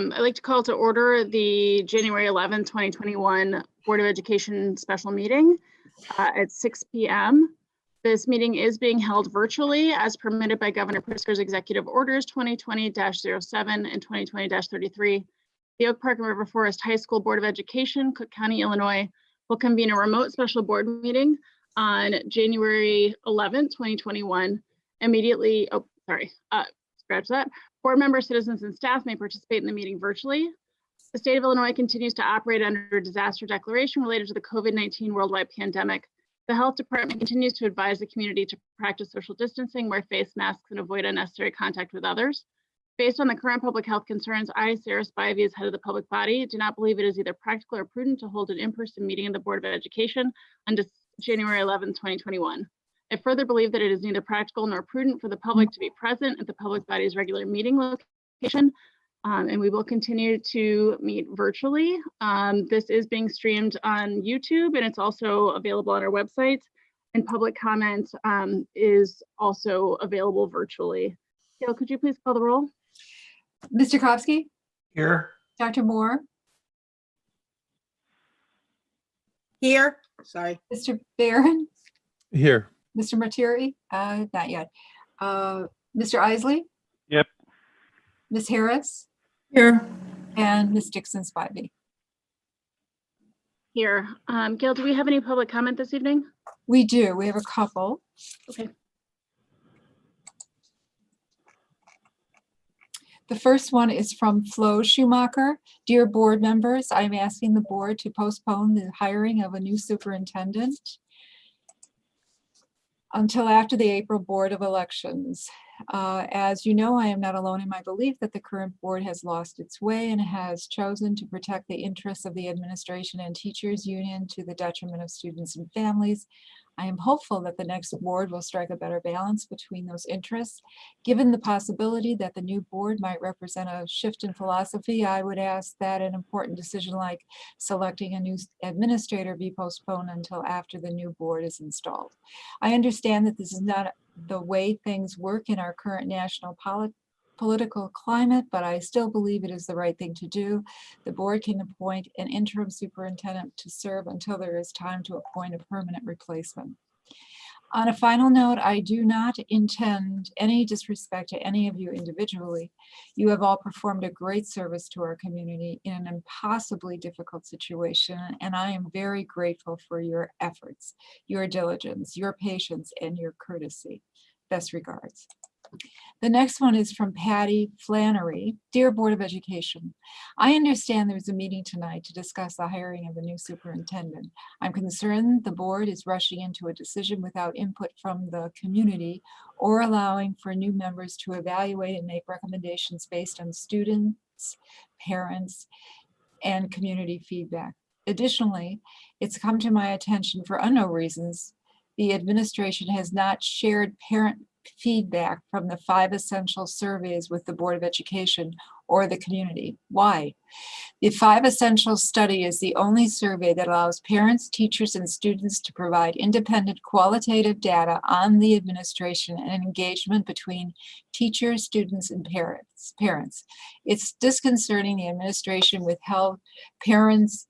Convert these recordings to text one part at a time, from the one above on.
I'd like to call to order the January 11, 2021 Board of Education special meeting at 6 p.m. This meeting is being held virtually as permitted by Governor Pritzker's Executive Orders 2020-07 and 2020-33. The Oak Park and River Forest High School Board of Education, Cook County, Illinois, will convene a remote special board meeting on January 11, 2021. Immediately, scratch that. Board members, citizens, and staff may participate in the meeting virtually. The state of Illinois continues to operate under a disaster declaration related to the COVID-19 worldwide pandemic. The health department continues to advise the community to practice social distancing, wear face masks, and avoid unnecessary contact with others. Based on the current public health concerns, I, Sarah Spivey, as head of the public body, do not believe it is either practical or prudent to hold an in-person meeting of the Board of Education on January 11, 2021. I further believe that it is neither practical nor prudent for the public to be present at the public body's regular meeting location, and we will continue to meet virtually. This is being streamed on YouTube, and it's also available on our website, and public comment is also available virtually. Gail, could you please call the roll? Mr. Kopsky? Here. Dr. Moore? Here. Sorry. Mr. Barron? Here. Mr. Martiri? Not yet. Mr. Isley? Yep. Ms. Harris? Here. And Ms. Dixon-Spivey? Here. Gail, do we have any public comment this evening? We do. We have a couple. Okay. The first one is from Flo Schumacher. Dear board members, I'm asking the board to postpone the hiring of a new superintendent until after the April Board of Elections. As you know, I am not alone in my belief that the current board has lost its way and has chosen to protect the interests of the administration and teachers union to the detriment of students and families. I am hopeful that the next board will strike a better balance between those interests. Given the possibility that the new board might represent a shift in philosophy, I would ask that an important decision like selecting a new administrator be postponed until after the new board is installed. I understand that this is not the way things work in our current national political climate, but I still believe it is the right thing to do. The board can appoint an interim superintendent to serve until there is time to appoint a permanent replacement. On a final note, I do not intend any disrespect to any of you individually. You have all performed a great service to our community in an impossibly difficult situation, and I am very grateful for your efforts, your diligence, your patience, and your courtesy. Best regards. The next one is from Patty Flannery. Dear Board of Education, I understand there's a meeting tonight to discuss the hiring of a new superintendent. I'm concerned the board is rushing into a decision without input from the community or allowing for new members to evaluate and make recommendations based on students, parents, and community feedback. Additionally, it's come to my attention for unknown reasons, the administration has not shared parent feedback from the 5 essential surveys with the Board of Education or the community. Why? The 5 essential study is the only survey that allows parents, teachers, and students to provide independent qualitative data on the administration and engagement between teachers, students, and parents. It's disconcerting the administration withheld parents'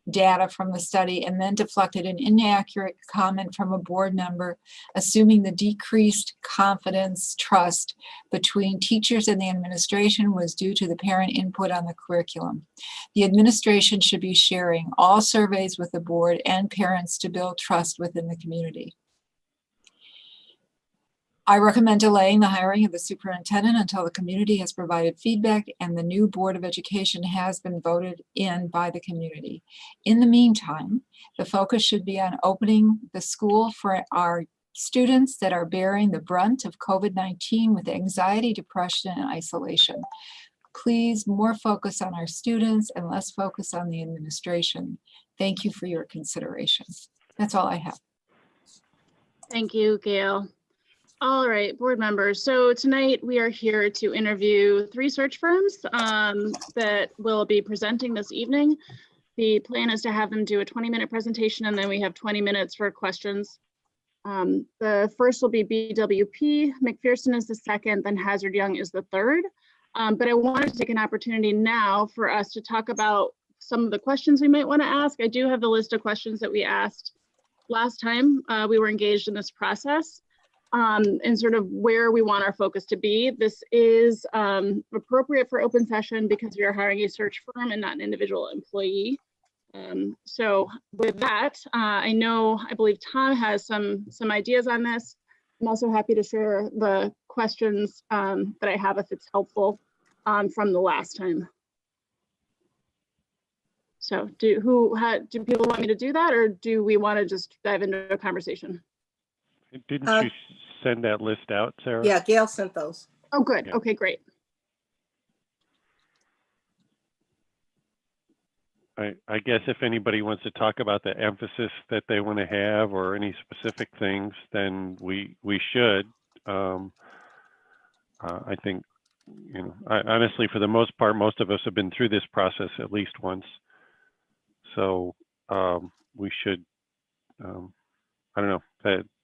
data from the study and then deflected an inaccurate comment from a board member, assuming the decreased confidence, trust between teachers and the administration was due to the parent input on the curriculum. The administration should be sharing all surveys with the board and parents to build trust within the community. I recommend delaying the hiring of the superintendent until the community has provided feedback and the new Board of Education has been voted in by the community. In the meantime, the focus should be on opening the school for our students that are bearing the brunt of COVID-19 with anxiety, depression, and isolation. Please, more focus on our students and less focus on the administration. Thank you for your consideration. That's all I have. Thank you, Gail. All right, board members. So tonight we are here to interview 3 search firms that will be presenting this evening. The plan is to have them do a 20-minute presentation, and then we have 20 minutes for questions. The first will be BWP, McPherson is the second, then Hazard Young is the third. But I wanted to take an opportunity now for us to talk about some of the questions we might want to ask. I do have the list of questions that we asked last time we were engaged in this process, and sort of where we want our focus to be. This is appropriate for open session because we are hiring a search firm and not an individual employee. So with that, I believe Tom has some ideas on this. I'm also happy to share the questions that I have if it's helpful from the last time. So do people want me to do that, or do we want to just dive into a conversation? Didn't you send that list out, Sarah? Yeah, Gail sent those. Oh, good. Yeah. Okay, great. I guess if anybody wants to talk about the emphasis that they want to have or any specific things, then we should. I think, honestly, for the most part, most of us have been through this process at least once. So we should, I don't know,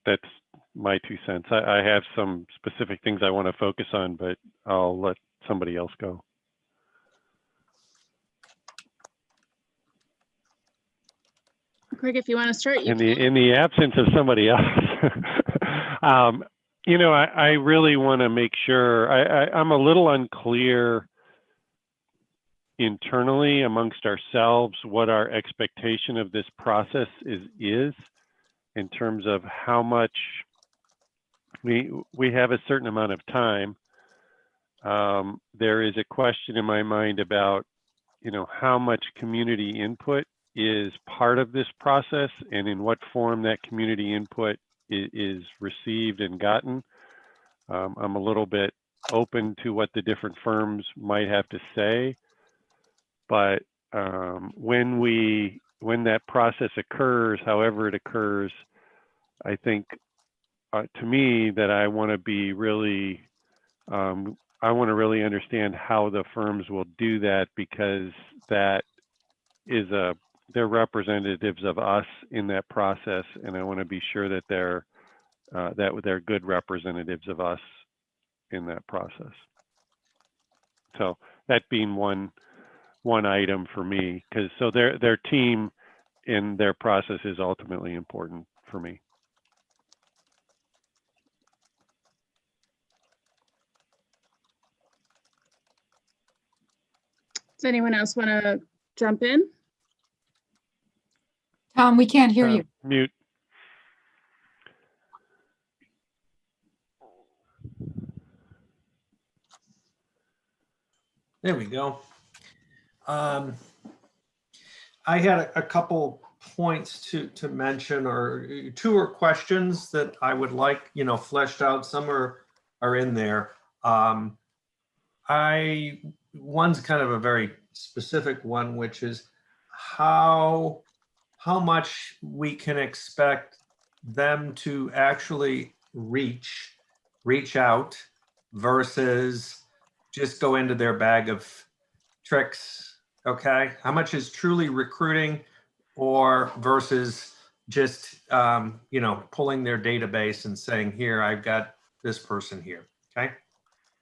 that's my 2 cents. I have some specific things I want to focus on, but I'll let somebody else go. Craig, if you want to start, you In can. the absence of somebody else, I really want to make sure. I'm a little unclear internally amongst ourselves what our expectation of this process is in terms of how much we have a certain amount of time. There is a question in my mind about, how much community input is part of this process and in what form that community input is received and gotten. I'm a little bit open to what the different firms might have to say, but when that process occurs, however it occurs, I think to me that I want to be really, I want to really understand how the firms will do that, because that is they're representatives of us in that process, and I want to be sure that they're good representatives of us in that process. So that being one item for me, because so their team in their process is ultimately important for me. Does anyone else want to jump in? Tom, we can't hear you. Mute. There we go. I had a couple points to mention, or two or questions that I would like, fleshed out. Some are in there. One's kind of a very specific one, which is how much we can expect them to actually reach out versus just go into their bag of tricks. Okay, how much is truly recruiting or versus just pulling their database and saying, here, I've got this person here. Okay.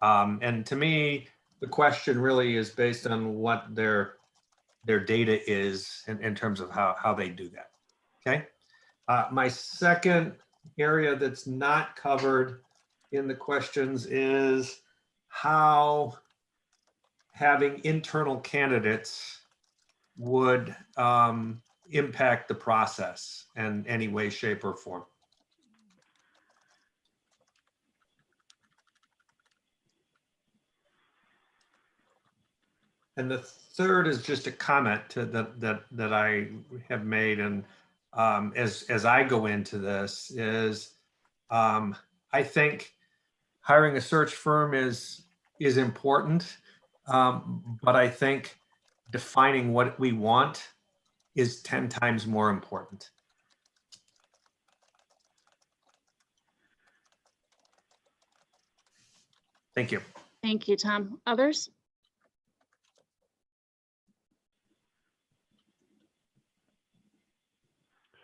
And to me, the question really is based on what their data is in terms of how they do that. Okay. My second area that's not covered in the questions is how having internal candidates would impact the process in any way, shape, or form. And the third is just a comment that I have made, and as I go into this is, I think hiring a search firm is important, but I think defining what we want is 10 times more important. Thank you. Thank you, Tom. Others?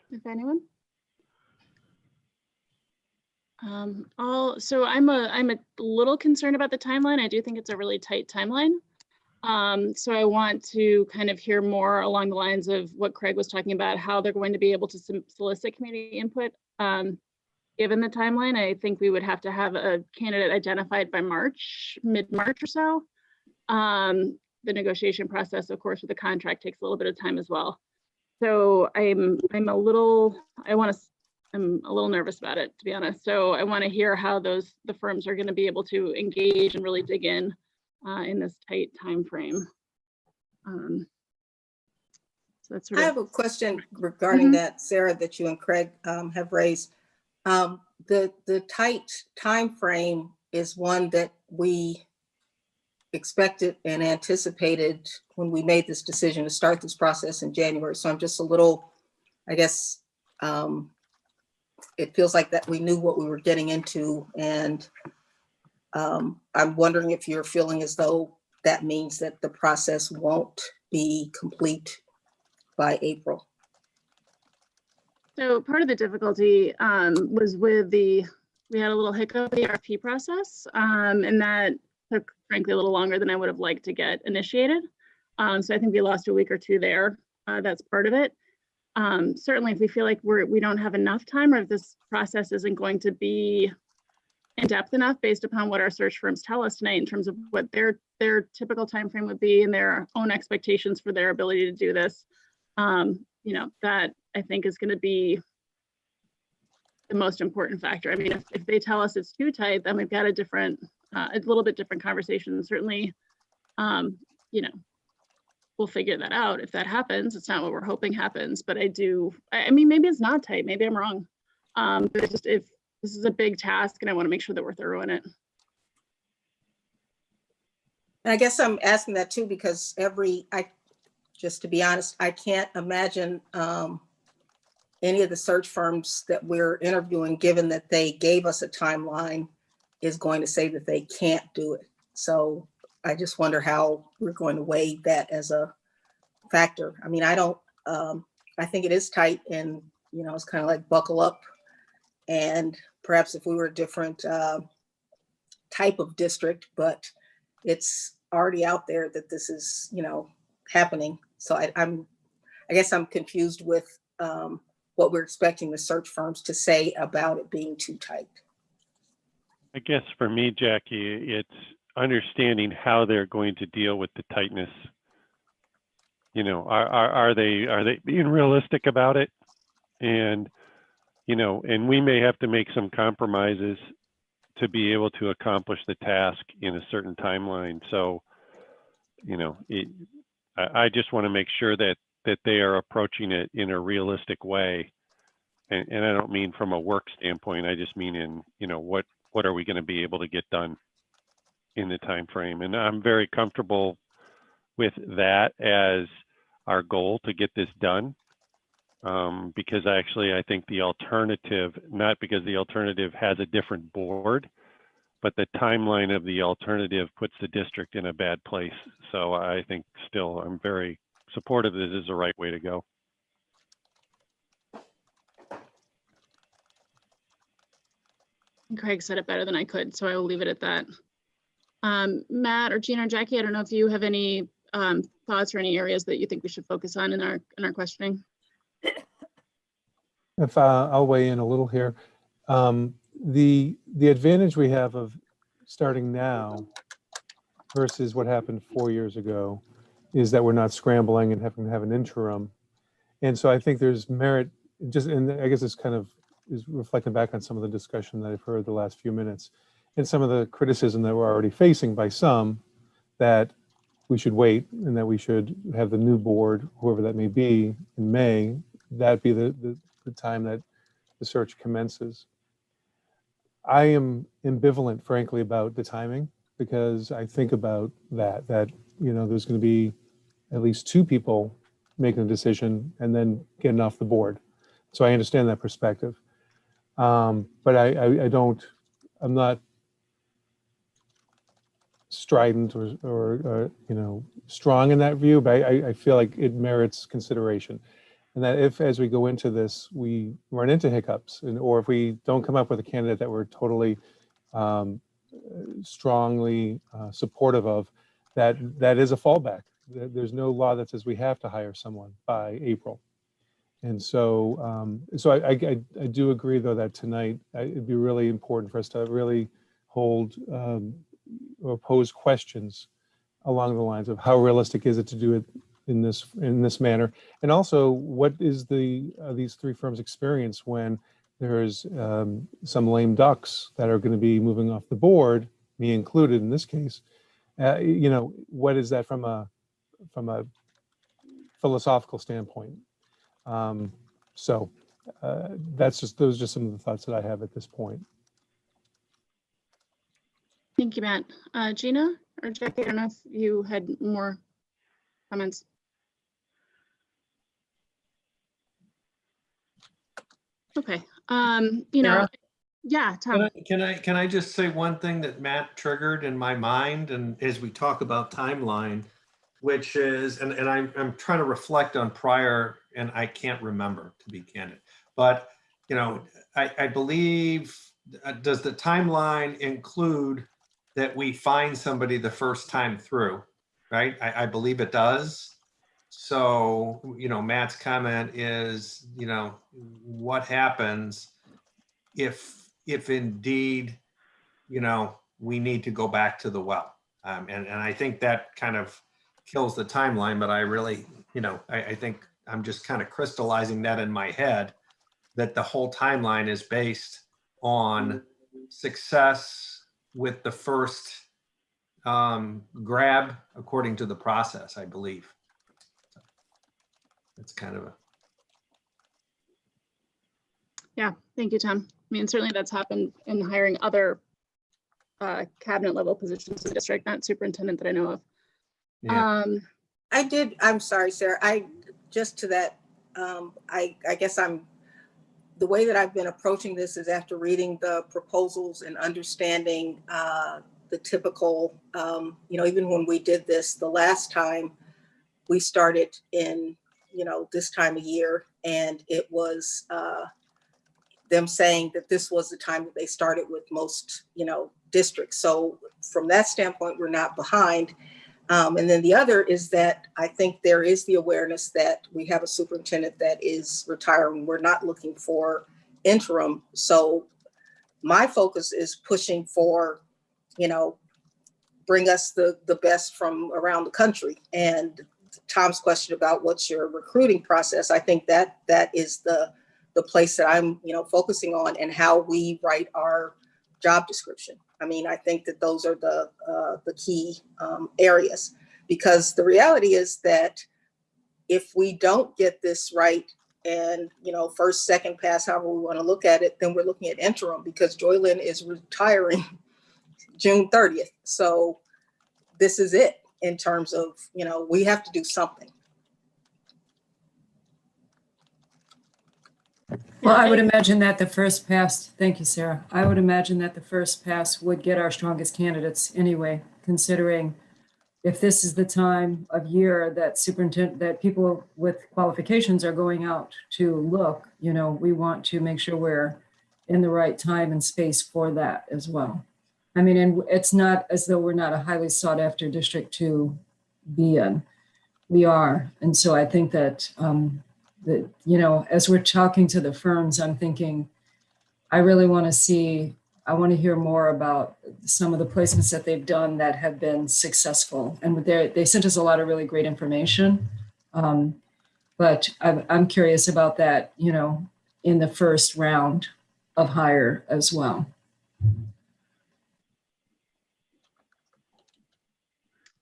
If anyone? So I'm a little concerned about the timeline. I do think it's a really tight timeline. So I want to kind of hear more along the lines of what Craig was talking about, how they're going to be able to solicit community input. Given the timeline, I think we would have to have a candidate identified by March, mid-March or so. The negotiation process, of course, with the contract takes a little bit of time as well. So I'm a little nervous about it, to be honest. So I want to hear how the firms are going to be able to engage and really dig in this tight time frame. So that's sort I of. have a question regarding that, Sarah, that you and Craig have raised. The tight time frame is one that we expected and anticipated when we made this decision to start this process in January. So I'm just a little, I guess, it feels like that we knew what we were getting into, and I'm wondering if you're feeling as though that means that the process won't be complete by April. So part of the difficulty was with we had a little hiccup with the RFP process, and that took, frankly, a little longer than I would have liked to get initiated. So I think we lost a week or two there. That's part of it. Certainly, if we feel like we don't have enough time, or if this process isn't going to be in depth enough based upon what our search firms tell us tonight in terms of what their typical time frame would be and their own expectations for their ability to do this, that I think is going to be the most important factor. I mean, if they tell us it's too tight, then we've got a little bit different conversation. Certainly, we'll figure that out if that happens. It's not what we're hoping happens, but I mean, maybe it's not tight. Maybe I'm wrong. But it's just, if this is a big task, and I want to make sure that we're thorough in it. And I guess I'm asking that too, because just to be honest, I can't imagine any of the search firms that we're interviewing, given that they gave us a timeline, is going to say that they can't do it. So I just wonder how we're going to weigh that as a factor. I mean, I think it is tight, and, it's kind of like buckle up. And perhaps if we were a different type of district, but it's already out there that this is, happening. So I guess I'm confused with what we're expecting the search firms to say about it being too tight. I guess for me, Jackie, it's understanding how they're going to deal with the tightness. Are they being realistic about it? And, and we may have to make some compromises to be able to accomplish the task in a certain timeline. So, I just want to make sure that they are approaching it in a realistic way. And I don't mean from a work standpoint, I just mean in, what are we going to be able to get done in the time frame? And I'm very comfortable with that as our goal to get this done. Because I think the alternative, not because the alternative has a different board, but the timeline of the alternative puts the district in a bad place. So I think still I'm very supportive that this is the right way to go. Craig said it better than I could, so I will leave it at that. Matt or Gina or Jackie, I don't know if you have any thoughts or any areas that you think we should focus on in our questioning. If I'll weigh in a little here. The advantage we have of starting now versus what happened 4 years ago is that we're not scrambling and having to have an interim. And so I think there's merit, and I guess it's kind of is reflecting back on some of the discussion that I've heard the last few minutes and some of the criticism that we're already facing by some, that we should wait and that we should have the new board, whoever that may be, in May. That'd be the time that the search commences. I am ambivalent, frankly, about the timing, because I think about that there's going to be at least 2 people making a decision and then getting off the board. So I understand that perspective. But I'm not strident or strong in that view, but I feel like it merits consideration. And that if, as we go into this, we run into hiccups, or if we don't come up with a candidate that we're totally strongly supportive of, that is a fallback. There's no law that says we have to hire someone by April. And so, I do agree, though, that tonight it'd be really important for us to really hold or pose questions along the lines of how realistic is it to do it in this manner, and also what is these three firms' experience when there's some lame ducks that are going to be moving off the board, me included in this case. What is that from a philosophical standpoint? Those are just some of the thoughts that I have at this point. Thank you, Matt. Gina or Jackie, I don't know if you had more comments. Okay. Sarah? Yeah, Tom. Can I just say one thing that Matt triggered in my mind, and as we talk about timeline, which is, and I'm trying to reflect on prior, and I can't remember, to be candid, but I believe, does the timeline include that we find somebody the first time through, right? I believe it does. So, Matt's comment is, what happens if indeed, we need to go back to the well? And I think that kind of kills the timeline, but I really, I think I'm just kind of crystallizing that in my head, that the whole timeline is based on success with the first grab according to the process, I believe. So it's kind of a. Yeah, thank you, Tom. I mean, certainly that's happened in hiring other cabinet level positions in the district, not superintendent that I know of. Yeah. I'm sorry, Sarah. I guess the way that I've been approaching this is after reading the proposals and understanding the typical, even when we did this the last time, we started in, this time of year, and it was them saying that this was the time that they started with most, districts. So from that standpoint, we're not behind. And then the other is that I think there is the awareness that we have a superintendent that is retiring. We're not looking for interim. So my focus is pushing for, bring us the best from around the country. And Tom's question about what's your recruiting process, I think that is the place that I'm, focusing on, and how we write our job description. I mean, I think that those are the key areas, because the reality is that if we don't get this right, and first, second pass, however we want to look at it, then we're looking at interim, because Joylyn is retiring June 30th. So this is it in terms of, we have to do something. Well, I would imagine that the first pass, thank you, Sarah. I would imagine that the first pass would get our strongest candidates anyway, considering if this is the time of year that people with qualifications are going out to look, we want to make sure we're in the right time and space for that as well. I mean, and it's not as though we're not a highly sought after district to be in. We are. And so I think that, as we're talking to the firms, I'm thinking, I really want to hear more about some of the placements that they've done that have been successful. And they sent us a lot of really great information. But I'm curious about that, in the first round of hire as well.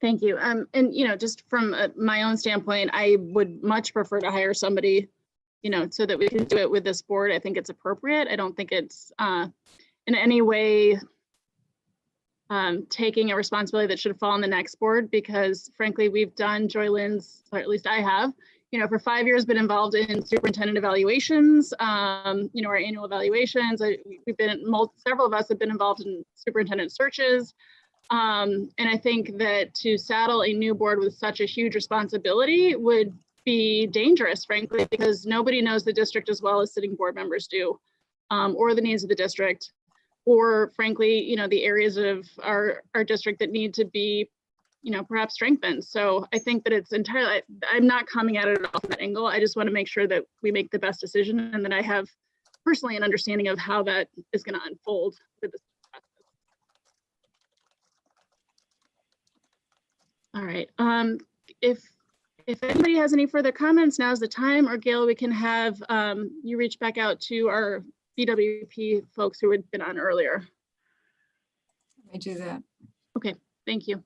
Thank you. And, just from my own standpoint, I would much prefer to hire somebody, so that we can do it with this board. I think it's appropriate. I don't think it's in any way taking a responsibility that should fall on the next board, because frankly, we've done Joylyn's, or at least I have, for 5 years been involved in superintendent evaluations, our annual evaluations. Several of us have been involved in superintendent searches. And I think that to saddle a new board with such a huge responsibility would be dangerous, frankly, because nobody knows the district as well as sitting board members do, or the needs of the district, or frankly, you know, the areas of our district that need to be, you know, perhaps strengthened. So I think that it's entirely, I'm not coming at it at all from that angle. I just want to make sure that we make the best decision and that I have personally an understanding of how that is going to unfold with this process. All right. If anybody has any further comments, now's the time. Or Gail, we can have you reach back out to our BWP folks who had been on earlier. Let me do that. Okay, thank you.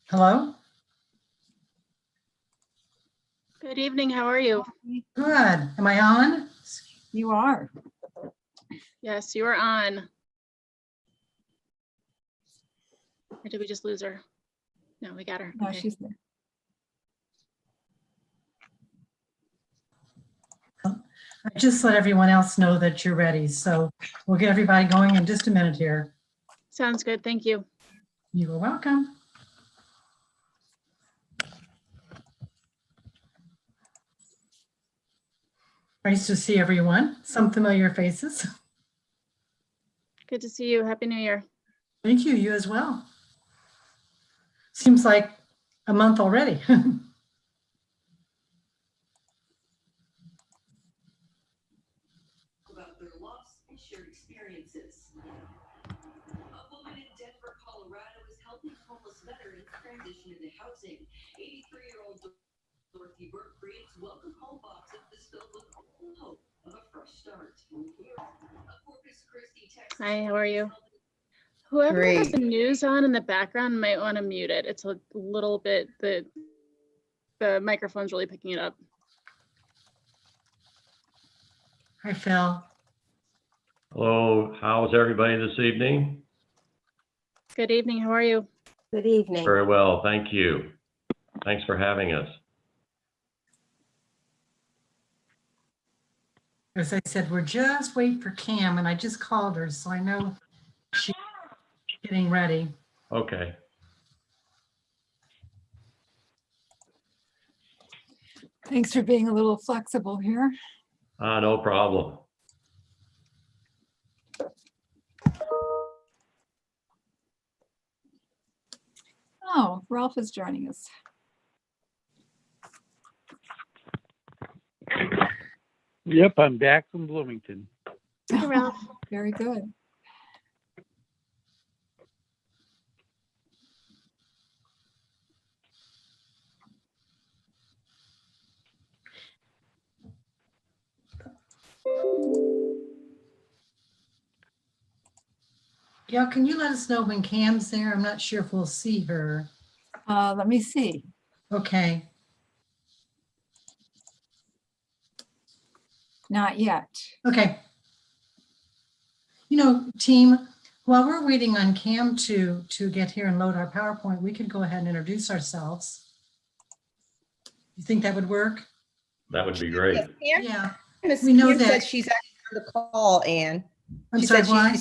Hello? Good evening, how are you? Good. Am I on? You are. Yes, you are on. Or did we just lose her? No, we got her. No, Okay. she's there. I just let everyone else know that you're ready. So we'll get everybody going in just a minute here. Sounds good, thank you. You are welcome. Nice to see everyone. Some familiar faces. Good to see you. Happy New Year. Thank you. You as well. Seems like a month already. About their loss and shared experiences. A woman in Denver, Colorado is helping homeless veterans transition into housing. 83-year-old Dorothy Burke creates welcome home boxes filled with hope of a fresh start. A Corpus Christi, Texas. Hi, how are you? Whoever has Great. the news on in the background might want to mute it. It's a little bit, the microphone's really picking it up. Hi, Phil. Hello, how's everybody this evening? Good evening, how are you? Good evening. Very well, thank you. Thanks for having us. As I said, we're just waiting for Cam, and I just called her, so I know she's getting ready. Okay. Thanks for being a little flexible here. No problem. Oh, Ralph is joining us. Yep, I'm back from Bloomington. Hey, Ralph. Very good. Yeah, can you let us know when Cam's there? I'm not sure if we'll see her. Let me see. Okay. Not yet. Okay. You know, team, while we're waiting on Cam to get here and load our PowerPoint, we could go ahead and introduce ourselves. You think that would work? That would be great. Yeah. Miss We know Kim that- said she's actually on the call, Anne. I'm She sorry, said why?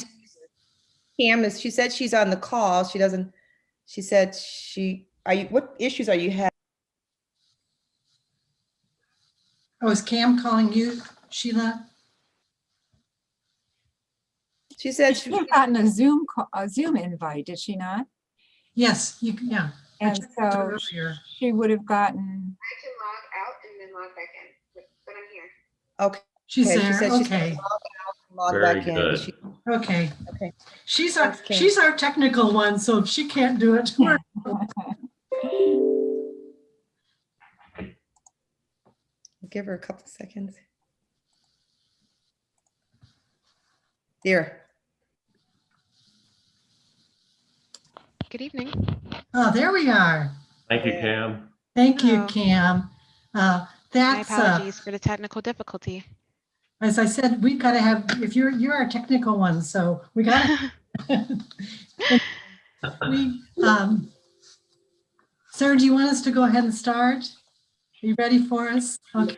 she said she's on the call. She said what issues are you having? Oh, is Cam calling you, Sheila? She said She had gotten a Zoom invite, did she not? Yes, yeah. I And checked it so earlier. she would have gotten, I can log out and then log back in, but I'm here. Okay. She's She there, said she's gonna okay, log out and log Very back in. good. okay. Okay. She's Thanks, Kim. our technical one, so if she can't do it, we're Give her a couple seconds. There. Good evening. Oh, there we are. Thank you, Cam. Thank you, Hello. Cam. My That's, apologies for the technical difficulty. as I said, we've got to have, if you're our technical one, so we got to. Sarah, do you want us to go ahead and start? Are you ready for us? Okay.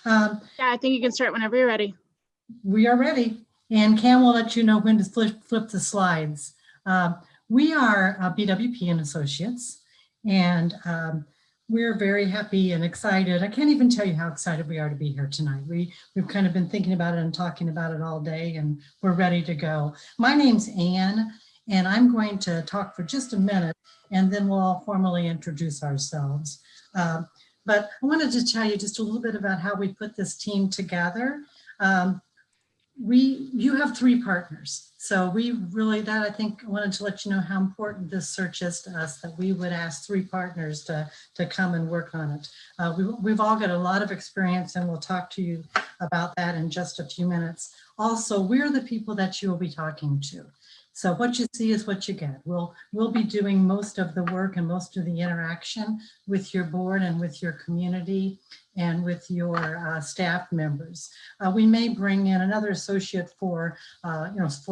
Yeah, I think you can start whenever you're ready. We are ready, and Cam will let you know when to flip the slides. We are BWP and Associates, and we're very happy and excited. I can't even tell you how excited we are to be here tonight. We've kind of been thinking about it and talking about it all day, and we're ready to go. My name's Anne, and I'm going to talk for just a minute, and then we'll all formally introduce ourselves. But I wanted to tell you just a little bit about how we put this team together. You have 3 partners. So we really, I think I wanted to let you know how important this search is to us, that we would ask 3 partners to come and work on it. We've all got a lot of experience, and we'll talk to you about that in just a few minutes. Also, we're the people that you will be talking to. So what you see is what you get. We'll be doing most of the work and most of the interaction with your board and with your community and with your staff members. We may bring in another associate for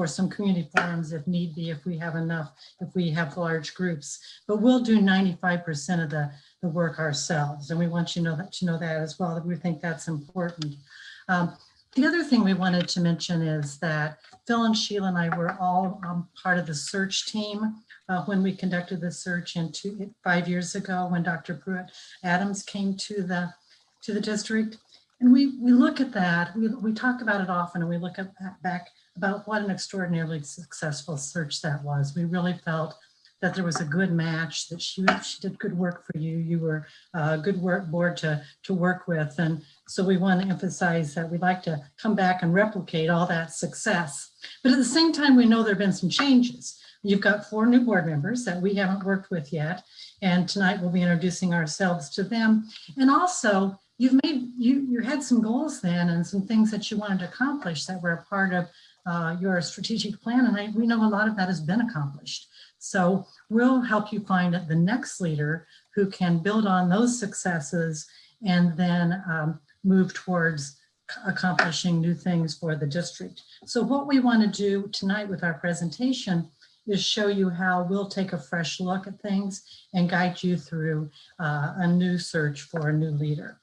some community forums if need be, if we have enough, if we have large groups. But we'll do 95% of the work ourselves, and we want you to know that as well, that we think that's important. The other thing we wanted to mention is that Phil and Sheila and I were all part of the search team when we conducted the search 5 years ago when Dr. Pruitt Adams came to the district. And we look at that, we talk about it often, and we look back about what an extraordinarily successful search that was. We really felt that there was a good match, that she did good work for you. You were a good board to work with. And so we want to emphasize that we'd like to come back and replicate all that success. But at the same time, we know there have been some changes. You've got 4 new board members that we haven't worked with yet. And tonight we'll be introducing ourselves to them. And also, you had some goals then and some things that you wanted to accomplish that were a part of your strategic plan. And we know a lot of that has been accomplished. So we'll help you find the next leader who can build on those successes and then move towards accomplishing new things for the district. So what we want to do tonight with our presentation is show you how we'll take a fresh look at things and guide you through a new search for a new leader.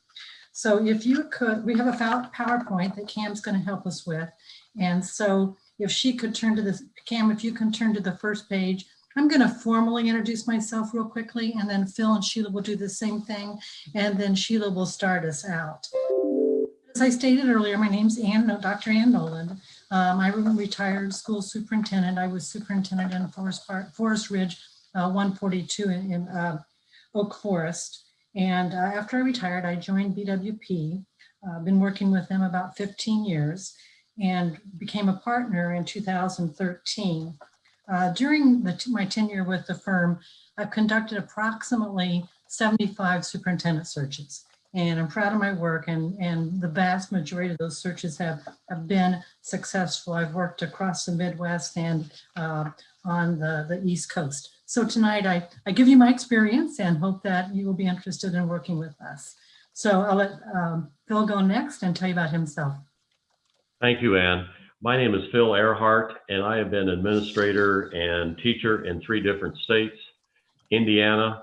So if you could, we have a PowerPoint that Cam's going to help us with. And so if she could turn to this, Cam, if you can turn to the first page. I'm going to formally introduce myself real quickly, and then Phil and Sheila will do the same thing, and then Sheila will start us out. As I stated earlier, my name's Dr. Ann Noland. I'm a retired school superintendent. I was superintendent in Forest Ridge 142 in Oak Forest. And after I retired, I joined BWP. Been working with them about 15 years and became a partner in 2013. During my tenure with the firm, I've conducted approximately 75 superintendent searches, and I'm proud of my work, and the vast majority of those searches have been successful. I've worked across the Midwest and on the East Coast. So tonight I give you my experience and hope that you will be interested in working with us. So I'll let Phil go next and tell you about himself. Thank you, Ann. My name is Phil Earhart, and I have been administrator and teacher in 3 different states, Indiana,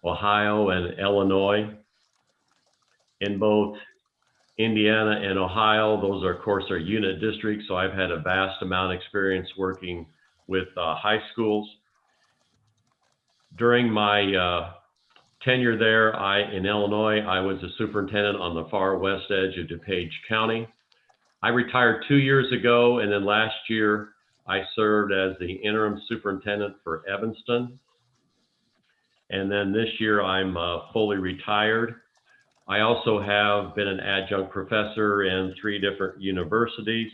Ohio, and Illinois. In both Indiana and Ohio, those are, of course, are unit districts, so I've had a vast amount of experience working with high schools. During my tenure there, in Illinois, I was a superintendent on the far west edge of DuPage County. I retired 2 years ago, and then last year I served as the interim superintendent for Evanston. And then this year I'm fully retired. I also have been an adjunct professor in 3 different universities.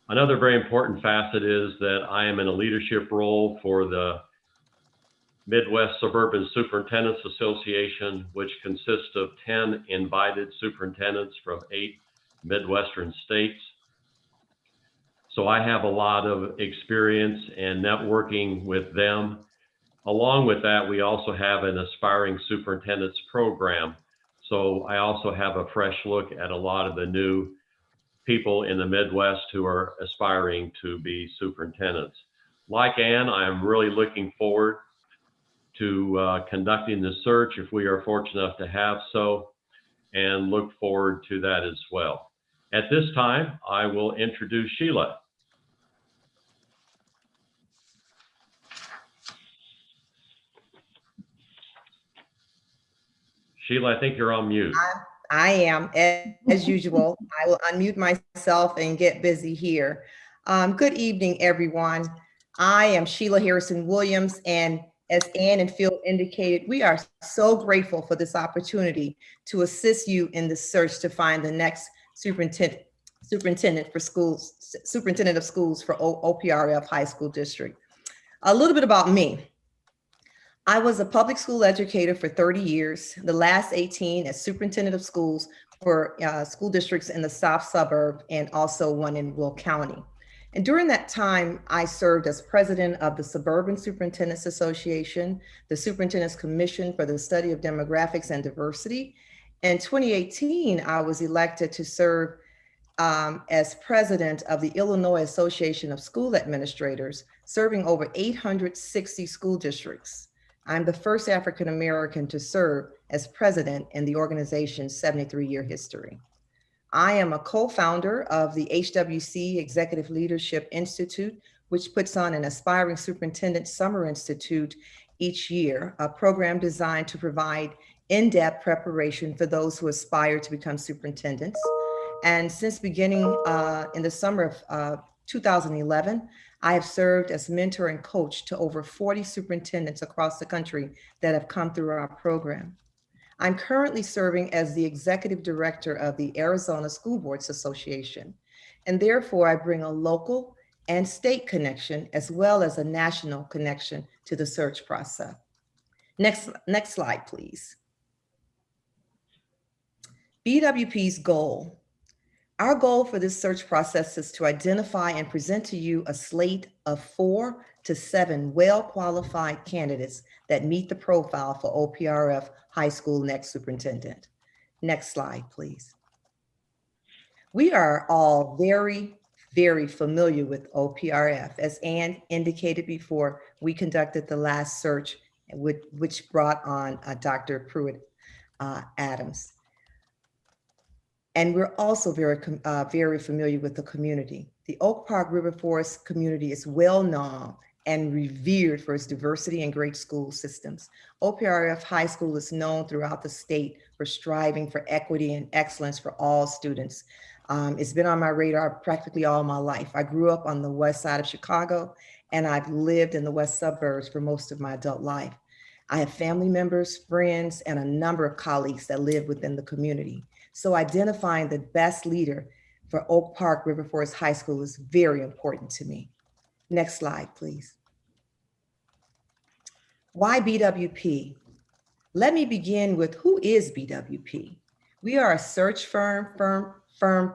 Another very important facet is that I am in a leadership role for the Midwest Suburban Superintendents Association, which consists of 10 invited superintendents from 8 Midwestern states. So I have a lot of experience and networking with them. Along with that, we also have an aspiring superintendents program. So I also have a fresh look at a lot of the new people in the Midwest who are aspiring to be superintendents. Like Ann, I am really looking forward to conducting the search if we are fortunate enough to have so, and look forward to that as well. At this time, I will introduce Sheila. Sheila, I think you're on mute. I am, as usual. I will unmute myself and get busy here. Good evening, everyone. I am Sheila Harrison Williams, and as Ann and Phil indicated, we are so grateful for this opportunity to assist you in the search to find the next superintendent of schools for OPRF High School District. A little bit about me. I was a public school educator for 30 years, the last 18 as superintendent of schools for school districts in the South Suburb and also one in Will County. And during that time, I served as president of the Suburban Superintendents Association, the Superintendent's Commission for the Study of Demographics and Diversity. In 2018, I was elected to serve as president of the Illinois Association of School Administrators, serving over 860 school districts. I'm the first African-American to serve as president in the organization's 73-year history. I am a co-founder of the HWC Executive Leadership Institute, which puts on an Aspiring Superintendent Summer Institute each year, a program designed to provide in-depth preparation for those who aspire to become superintendents. And since beginning in the summer of 2011, I have served as mentor and coach to over 40 superintendents across the country that have come through our program. I'm currently serving as the executive director of the Arizona School Boards Association, and therefore I bring a local and state connection as well as a national connection to the search process. Next slide, please. BWP's goal. Our goal for this search process is to identify and present to you a slate of 4 to 7 well-qualified candidates that meet the profile for OPRF High School next superintendent. Next slide, please. We are all very, very familiar with OPRF. As Ann indicated before, we conducted the last search, which brought on Dr. Pruitt Adams. And we're also very familiar with the community. The Oak Park River Forest community is well known and revered for its diversity and great school systems. OPRF High School is known throughout the state for striving for equity and excellence for all students. It's been on my radar practically all my life. I grew up on the west side of Chicago, and I've lived in the west suburbs for most of my adult life. I have family members, friends, and a number of colleagues that live within the community. So identifying the best leader for Oak Park River Forest High School is very important to me. Next slide, please. Why BWP? Let me begin with who is BWP? We are a search firm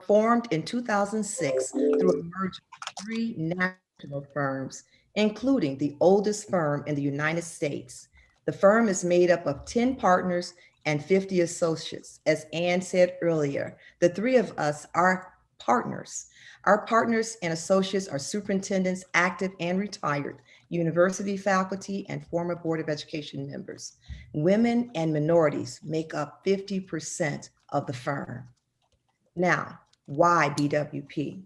formed in 2006 through a merger of 3 national firms, including the oldest firm in the United States. The firm is made up of 10 partners and 50 associates. As Ann said earlier, the three of us are partners. Our partners and associates are superintendents, active and retired, university faculty, and former Board of Education members. Women and minorities make up 50% of the firm. Now, why BWP?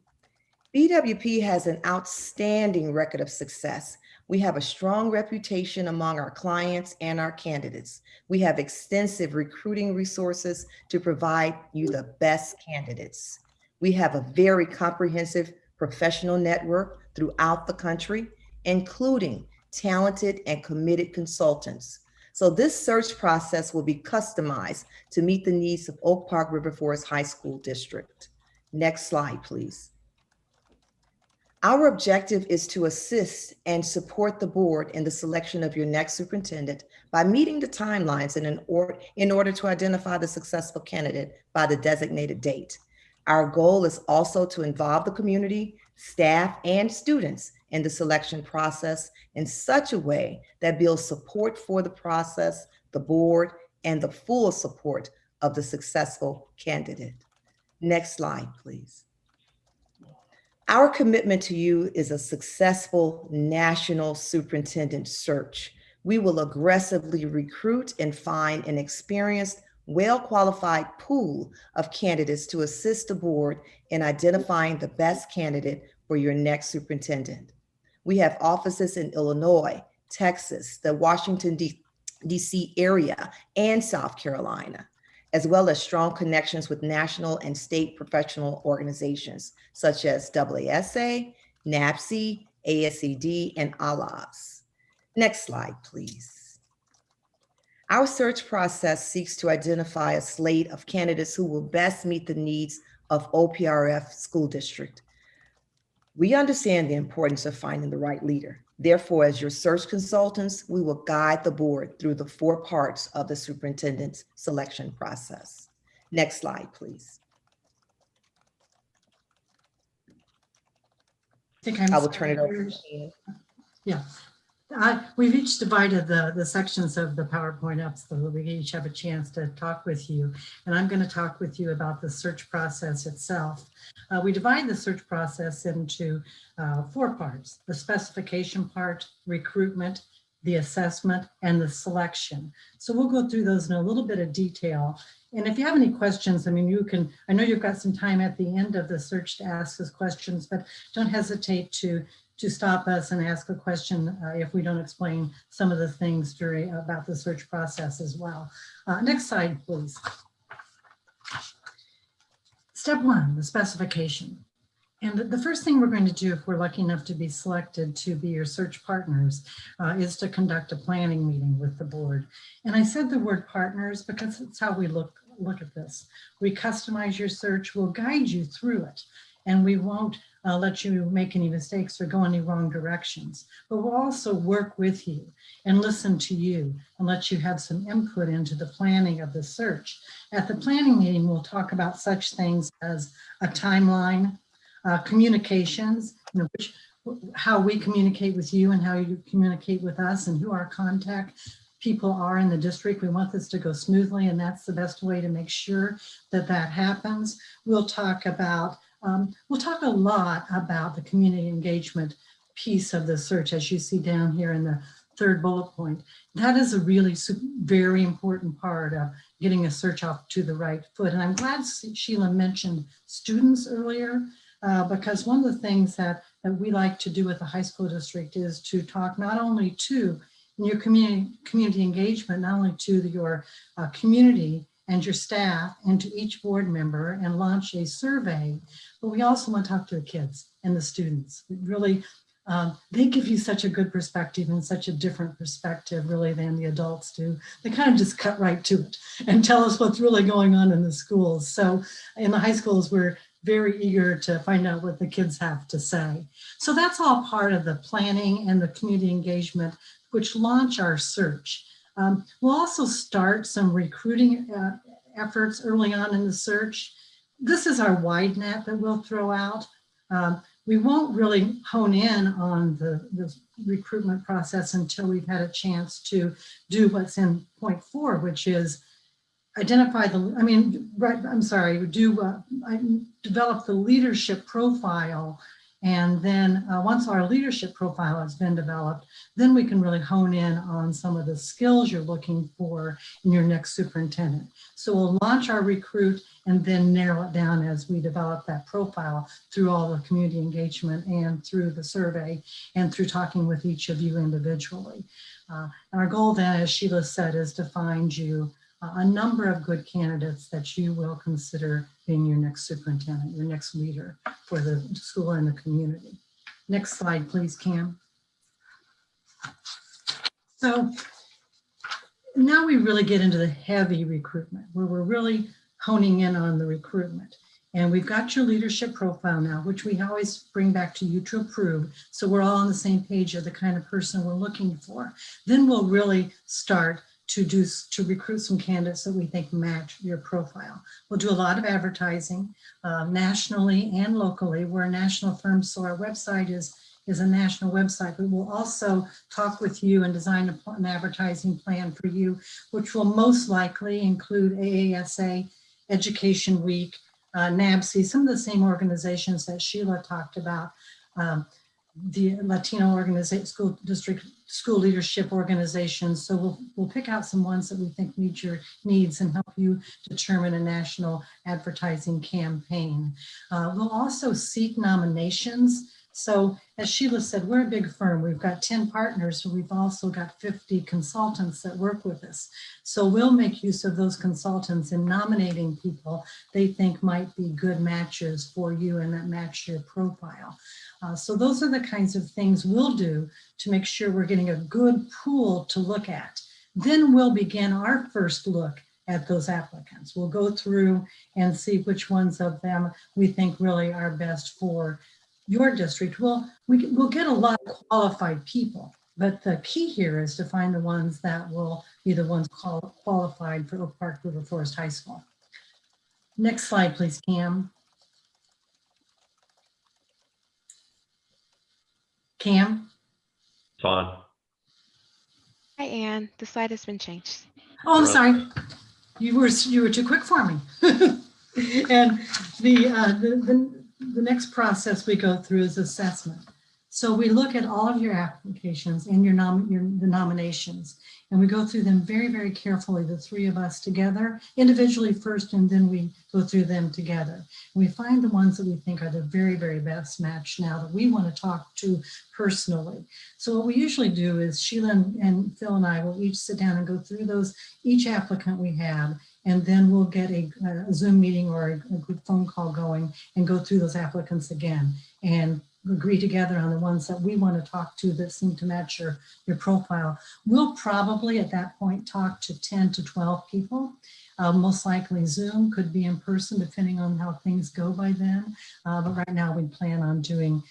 BWP has an outstanding record of success. We have a strong reputation among our clients and our candidates. We have extensive recruiting resources to provide you the best candidates. We have a very comprehensive professional network throughout the country, including talented and committed consultants. So this search process will be customized to meet the needs of Oak Park River Forest High School District. Next slide, please. Our objective is to assist and support the board in the selection of your next superintendent by meeting the timelines in order to identify the successful candidate by the designated date. Our goal is also to involve the community, staff, and students in the selection process in such a way that builds support for the process, the board, and the full support of the successful candidate. Next slide, please. Our commitment to you is a successful national superintendent search. We will aggressively recruit and find an experienced, well-qualified pool of candidates to assist the board in identifying the best candidate for your next superintendent. We have offices in Illinois, Texas, the Washington, D.C. area, and South Carolina, as well as strong connections with national and state professional organizations such as AASA, NAPSE, ASCD, and ALAS. Next slide, please. Our search process seeks to identify a slate of candidates who will best meet the needs of OPRF School District. We understand the importance of finding the right leader. Therefore, as your search consultants, we will guide the board through the 4 parts of the superintendent's selection process. Next slide, please. I will turn it over to Ian. Yeah. We've each divided the sections of the PowerPoint up so that we each have a chance to talk with you. And I'm going to talk with you about the search process itself. We divide the search process into 4 parts: the specification part, recruitment, the assessment, and the selection. So we'll go through those in a little bit of detail. And if you have any questions, I mean, you can, I know you've got some time at the end of the search to ask us questions, but don't hesitate to stop us and ask a question if we don't explain some of the things about the search process as well. Next slide, please. Step 1, the specification. And the first thing we're going to do if we're lucky enough to be selected to be your search partners is to conduct a planning meeting with the board. And I said the word partners because it's how we look at this. We customize your search, we'll guide you through it, and we won't let you make any mistakes or go any wrong directions. But we'll also work with you and listen to you and let you have some input into the planning of the search. At the planning meeting, we'll talk about such things as a timeline, communications, how we communicate with you and how you communicate with us and who our contact people are in the district. We want this to go smoothly, and that's the best way to make sure that that happens. We'll talk about we'll talk a lot about the community engagement piece of the search, as you see down here in the 3rd bullet point. That is a really very important part of getting a search off to the right foot. And I'm glad Sheila mentioned students earlier, because one of the things that we like to do with the high school district is to talk not only to your community engagement, not only to your community and your staff and to each board member and launch a survey, but we also want to talk to the kids and the students. Really, they give you such a good perspective and such a different perspective really than the adults do. They kind of just cut right to it and tell us what's really going on in the schools. So in the high schools, we're very eager to find out what the kids have to say. So that's all part of the planning and the community engagement, which launch our search. We'll also start some recruiting efforts early on in the search. This is our wide net that we'll throw out. We won't really hone in on the recruitment process until we've had a chance to do what's in point 4, which is identify the, develop the leadership profile. And then once our leadership profile has been developed, then we can really hone in on some of the skills you're looking for in your next superintendent. So we'll launch our recruit and then narrow it down as we develop that profile through all the community engagement and through the survey and through talking with each of you individually. And our goal then, as Sheila said, is to find you a number of good candidates that you will consider being your next superintendent, your next leader for the school and the community. Next slide, please, Cam. So now we really get into the heavy recruitment, where we're really honing in on the recruitment. And we've got your leadership profile now, which we always bring back to you to approve. So we're all on the same page of the kind of person we're looking for. Then we'll really start to recruit some candidates that we think match your profile. We'll do a lot of advertising nationally and locally. We're a national firm, so our website is a national website, but we'll also talk with you and design an advertising plan for you, which will most likely include AASA, Education Week, NABC, some of the same organizations that Sheila talked about, the Latino organization, school district, school leadership organizations. So we'll pick out some ones that we think meet your needs and help you determine a national advertising campaign. We'll also seek nominations. So as Sheila said, we're a big firm. We've got 10 partners, but we've also got 50 consultants that work with us. So we'll make use of those consultants in nominating people they think might be good matches for you and that match your profile. So those are the kinds of things we'll do to make sure we're getting a good pool to look at. Then we'll begin our first look at those applicants. We'll go through and see which ones of them we think really are best for your district. We'll get a lot of qualified people, but the key here is to find the ones that will be the ones qualified for Oak Park River Forest High School. Next slide, please, Cam. Cam? It's on. Hi, Anne. The slide has been changed. Oh, I'm sorry. You were too quick for me. And the next process we go through is assessment. So we look at all of your applications and the nominations, and we go through them very, very carefully, the three of us together, individually first, and then we go through them together. And we find the ones that we think are the very, very best match now that we want to talk to personally. So what we usually do is Sheila and Phil and I will each sit down and go through each applicant we have, and then we'll get a Zoom meeting or a group phone call going and go through those applicants again and agree together on the ones that we want to talk to that seem to match your profile. We'll probably at that point talk to 10 to 12 people. Most likely Zoom, could be in person depending on how things go by then. But right now we plan on doing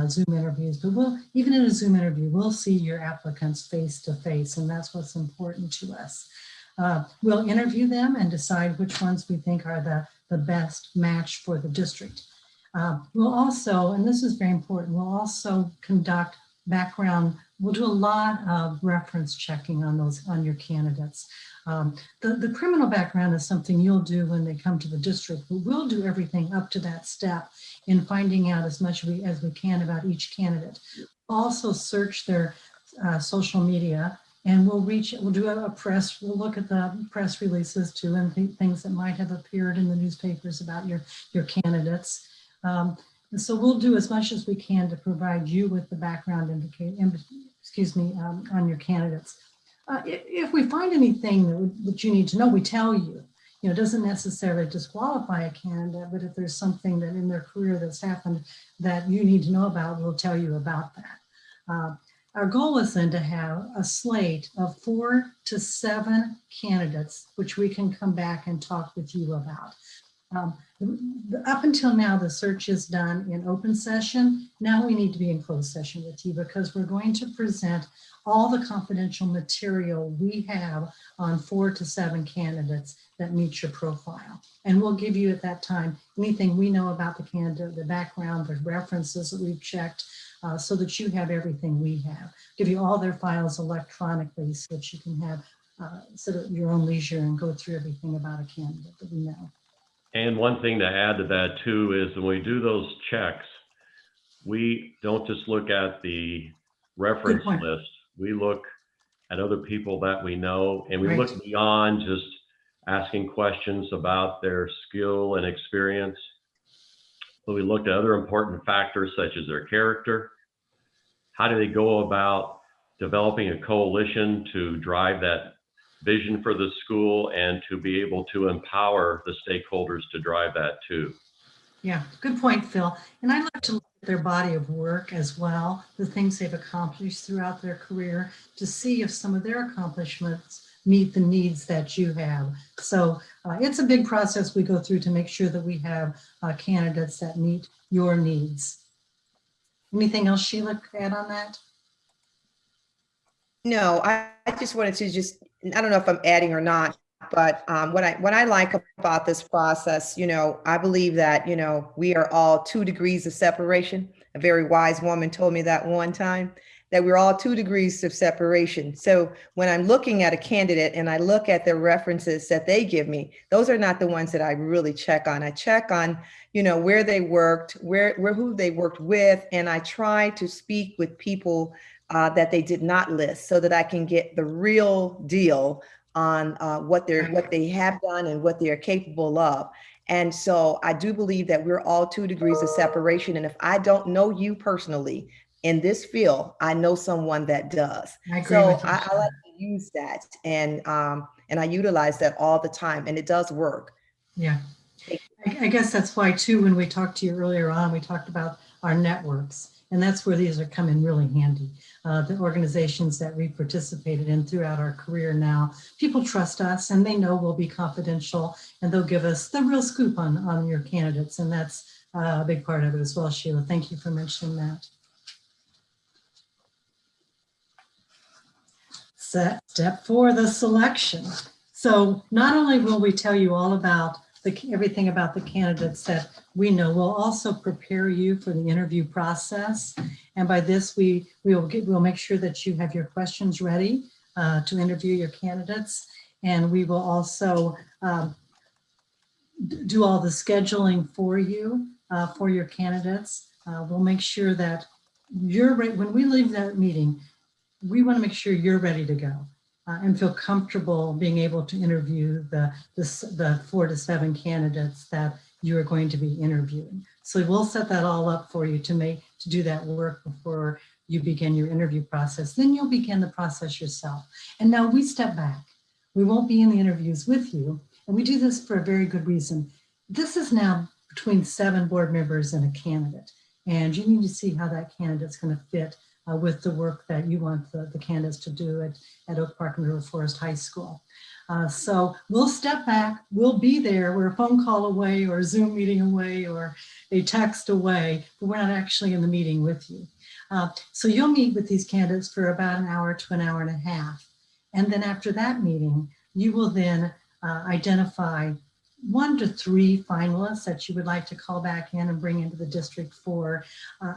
Zoom interviews. But even in a Zoom interview, we'll see your applicants face to face, and that's what's important to us. We'll interview them and decide which ones we think are the best match for the district. We'll also, and this is very important, we'll also conduct background. We'll do a lot of reference checking on your candidates. The criminal background is something you'll do when they come to the district, but we'll do everything up to that step in finding out as much as we can about each candidate. Also search their social media, and we'll do a press, we'll look at the press releases too, and things that might have appeared in the newspapers about your candidates. And so we'll do as much as we can to provide you with the background on your candidates. If we find anything that you need to know, we tell you. It doesn't necessarily disqualify a candidate, but if there's something that in their career that's happened that you need to know about, we'll tell you about that. Our goal is then to have a slate of 4 to 7 candidates, which we can come back and talk with you about. Up until now, the search is done in open session. Now we need to be in closed session with you because we're going to present all the confidential material we have on 4 to 7 candidates that meet your profile. And we'll give you at that time anything we know about the candidate, the background, the references that we've checked, so that you have everything we have. Give you all their files electronically so that you can have sort of your own leisure and go through everything about a candidate that we know. And one thing to add to that too is when we do those checks, we don't just look at the reference point. list. We look at other people that we know, and we Right. look beyond just asking questions about their skill and experience. But we looked at other important factors such as their character. How do they go about developing a coalition to drive that vision for the school and to be able to empower the stakeholders to drive that too? Yeah, good point, Phil. And I like to look at their body of work as well, the things they've accomplished throughout their career, to see if some of their accomplishments meet the needs that you have. So it's a big process we go through to make sure that we have candidates that meet your needs. Anything else, Sheila, to add on that? No, I just wanted to I don't know if I'm adding or not, but what I like about this process, I believe that, we are all 2 degrees of separation. A very wise woman told me that one time, that we're all 2 degrees of separation. So when I'm looking at a candidate and I look at the references that they give me, those are not the ones that I really check on. I check on, where they worked, who they worked with, and I try to speak with people that they did not list so that I can get the real deal on what they have done and what they are capable of. And so I do believe that we're all 2 degrees of separation. And if I don't know you personally in this field, I know someone that does. I agree So with you, I like to use that, and I utilize that all the time, and it does work. Yeah, I guess that's why too, when we talked to you earlier on, we talked about our networks, and that's where these are coming really handy. The organizations that we participated in throughout our career now, people trust us and they know we'll be confidential, and they'll give us the real scoop on your candidates. And that's a big part of it as well, Sheila. Thank you for mentioning that. Step 4, the selection. So not only will we tell you all about everything about the candidates that we know, we'll also prepare you for the interview process. And by this, we'll make sure that you have your questions ready to interview your candidates. And we will also do all the scheduling for you, for your candidates. We'll make sure that you're ready. When we leave that meeting, we want to make sure you're ready to go and feel comfortable being able to interview the 4 to 7 candidates that you are going to be interviewing. So we'll set that all up for you to do that work before you begin your interview process. Then you'll begin the process yourself. And now we step back. We won't be in the interviews with you. And we do this for a very good reason. This is now between 7 board members and a candidate. And you need to see how that candidate's going to fit with the work that you want the candidates to do at Oak Park and River Forest High School. So we'll step back, we'll be there, we're a phone call away or a Zoom meeting away or a text away, but we're not actually in the meeting with you. So you'll meet with these candidates for about an hour to an hour and a half. And then after that meeting, you will then identify 1 to 3 finalists that you would like to call back in and bring into the district for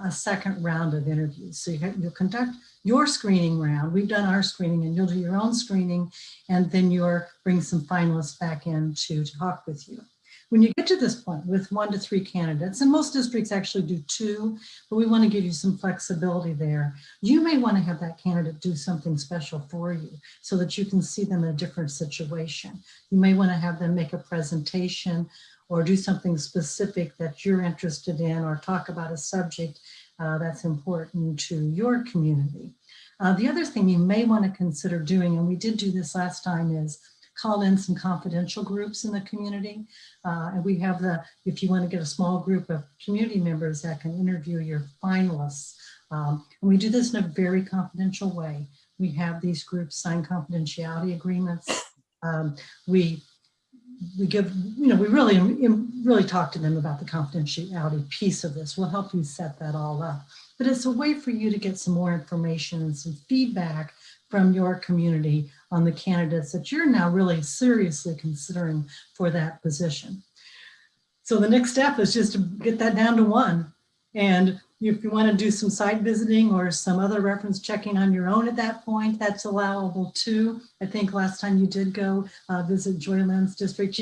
a second round of interviews. So you'll conduct your screening round. We've done our screening, and you'll do your own screening, and then you'll bring some finalists back in to talk with you. When you get to this point with 1 to 3 candidates, and most districts actually do 2, but we want to give you some flexibility there. You may want to have that candidate do something special for you so that you can see them in a different situation. You may want to have them make a presentation or do something specific that you're interested in, or talk about a subject that's important to your community. The other thing you may want to consider doing, and we did do this last time, is call in some confidential groups in the community. And we have if you want to get a small group of community members that can interview your finalists. And we do this in a very confidential way. We have these groups sign confidentiality agreements. We give, we really talk to them about the confidentiality piece of this. We'll help you set that all up. But it's a way for you to get some more information and some feedback from your community on the candidates that you're now really seriously considering for that position. So the next step is just to get that down to 1. And if you want to do some site visiting or some other reference checking on your own at that point, that's allowable too. I think last time you did go visit Joyland's district,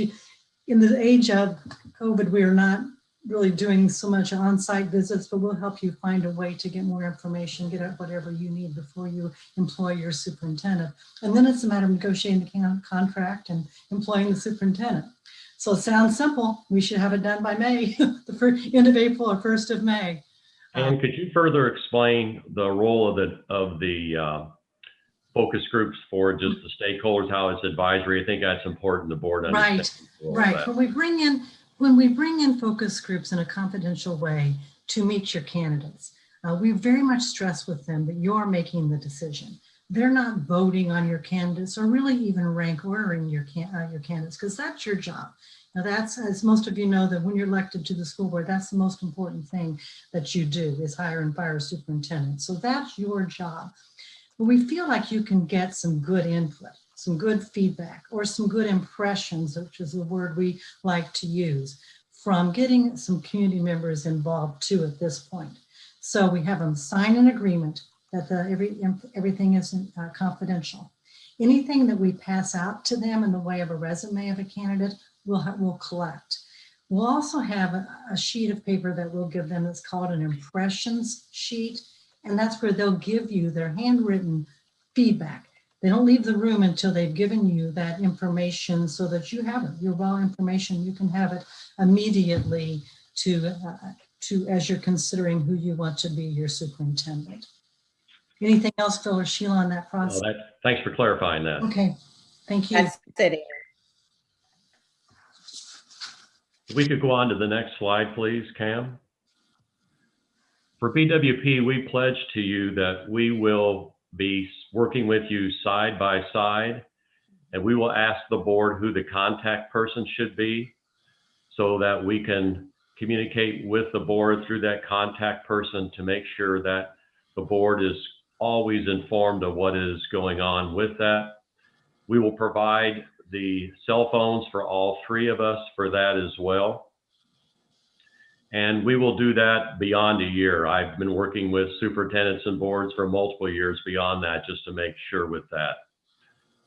in the age of COVID, we are not really doing so much on-site visits, but we'll help you find a way to get more information, get out whatever you need before you employ your superintendent. And then it's a matter of negotiating the contract and employing the superintendent. So it sounds simple. We should have it done by May, the end of April or 1st of May. And could you further explain the role of the focus groups for just the stakeholders, how it's advisory? I think that's important. The board understands. Right. When we bring in focus groups in a confidential way to meet your candidates, we very much stress with them that you're making the decision. They're not voting on your candidates or really even rank ordering your candidates, because that's your job. Now that's, as most of you know, that when you're elected to the school board, that's the most important thing that you do is hire and fire a superintendent. So that's your job. But we feel like you can get some good input, some good feedback, or some good impressions, which is the word we like to use, from getting some community members involved too at this point. So we have them sign an agreement that everything is confidential. Anything that we pass out to them in the way of a resume of a candidate, we'll collect. We'll also have a sheet of paper that we'll give them that's called an impressions sheet. And that's where they'll give you their handwritten feedback. They don't leave the room until they've given you that information so that you have it. Your raw information, you can have it immediately to as you're considering who you want to be your superintendent. Anything else, Phil or Sheila, on that process? Well, thanks for clarifying that. Okay, thank you. That's it. If we could go on to the next slide, please, Cam. For BWP, we pledge to you that we will be working with you side by side, and we will ask the board who the contact person should be so that we can communicate with the board through that contact person to make sure that the board is always informed of what is going on with that. We will provide the cell phones for all three of us for that as well. And we will do that beyond a year. I've been working with superintendents and boards for multiple years beyond that, just to make sure with that.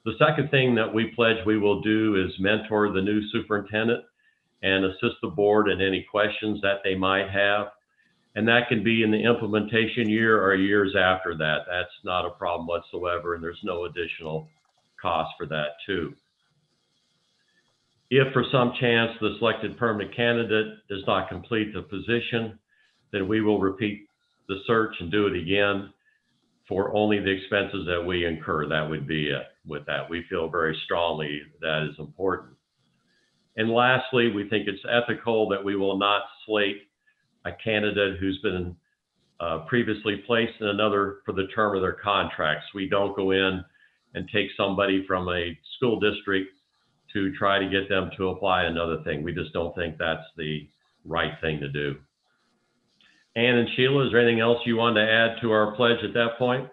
The second thing that we pledge we will do is mentor the new superintendent and assist the board in any questions that they might have. And that can be in the implementation year or years after that. That's not a problem whatsoever, and there's no additional cost for that too. If for some chance the selected permanent candidate does not complete the position, then we will repeat the search and do it again for only the expenses that we incur. That would be it with that. We feel very strongly that is important. And lastly, we think it's ethical that we will not slate a candidate who's been previously placed in another for the term of their contracts. We don't go in and take somebody from a school district to try to get them to apply another thing. We just don't think that's the right thing to do. Ann and Sheila, is there anything else you wanted to add to our pledge at that point?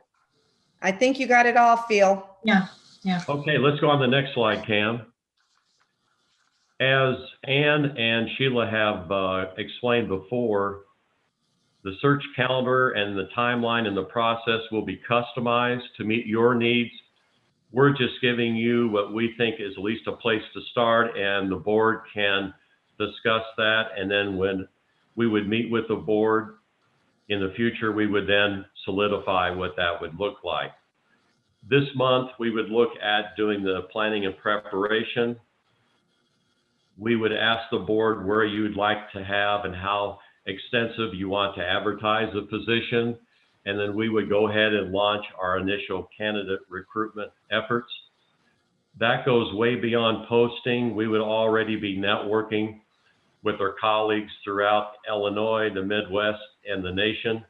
I think you got it all, Phil. Yeah. Okay, let's go on the next slide, Cam. As Ann and Sheila have explained before, the search calendar and the timeline and the process will be customized to meet your needs. We're just giving you what we think is at least a place to start, and the board can discuss that. And then when we would meet with the board in the future, we would then solidify what that would look like. This month, we would look at doing the planning and preparation. We would ask the board where you'd like to have and how extensive you want to advertise the position. And then we would go ahead and launch our initial candidate recruitment efforts. That goes way beyond posting. We would already be networking with our colleagues throughout Illinois, the Midwest, and the nation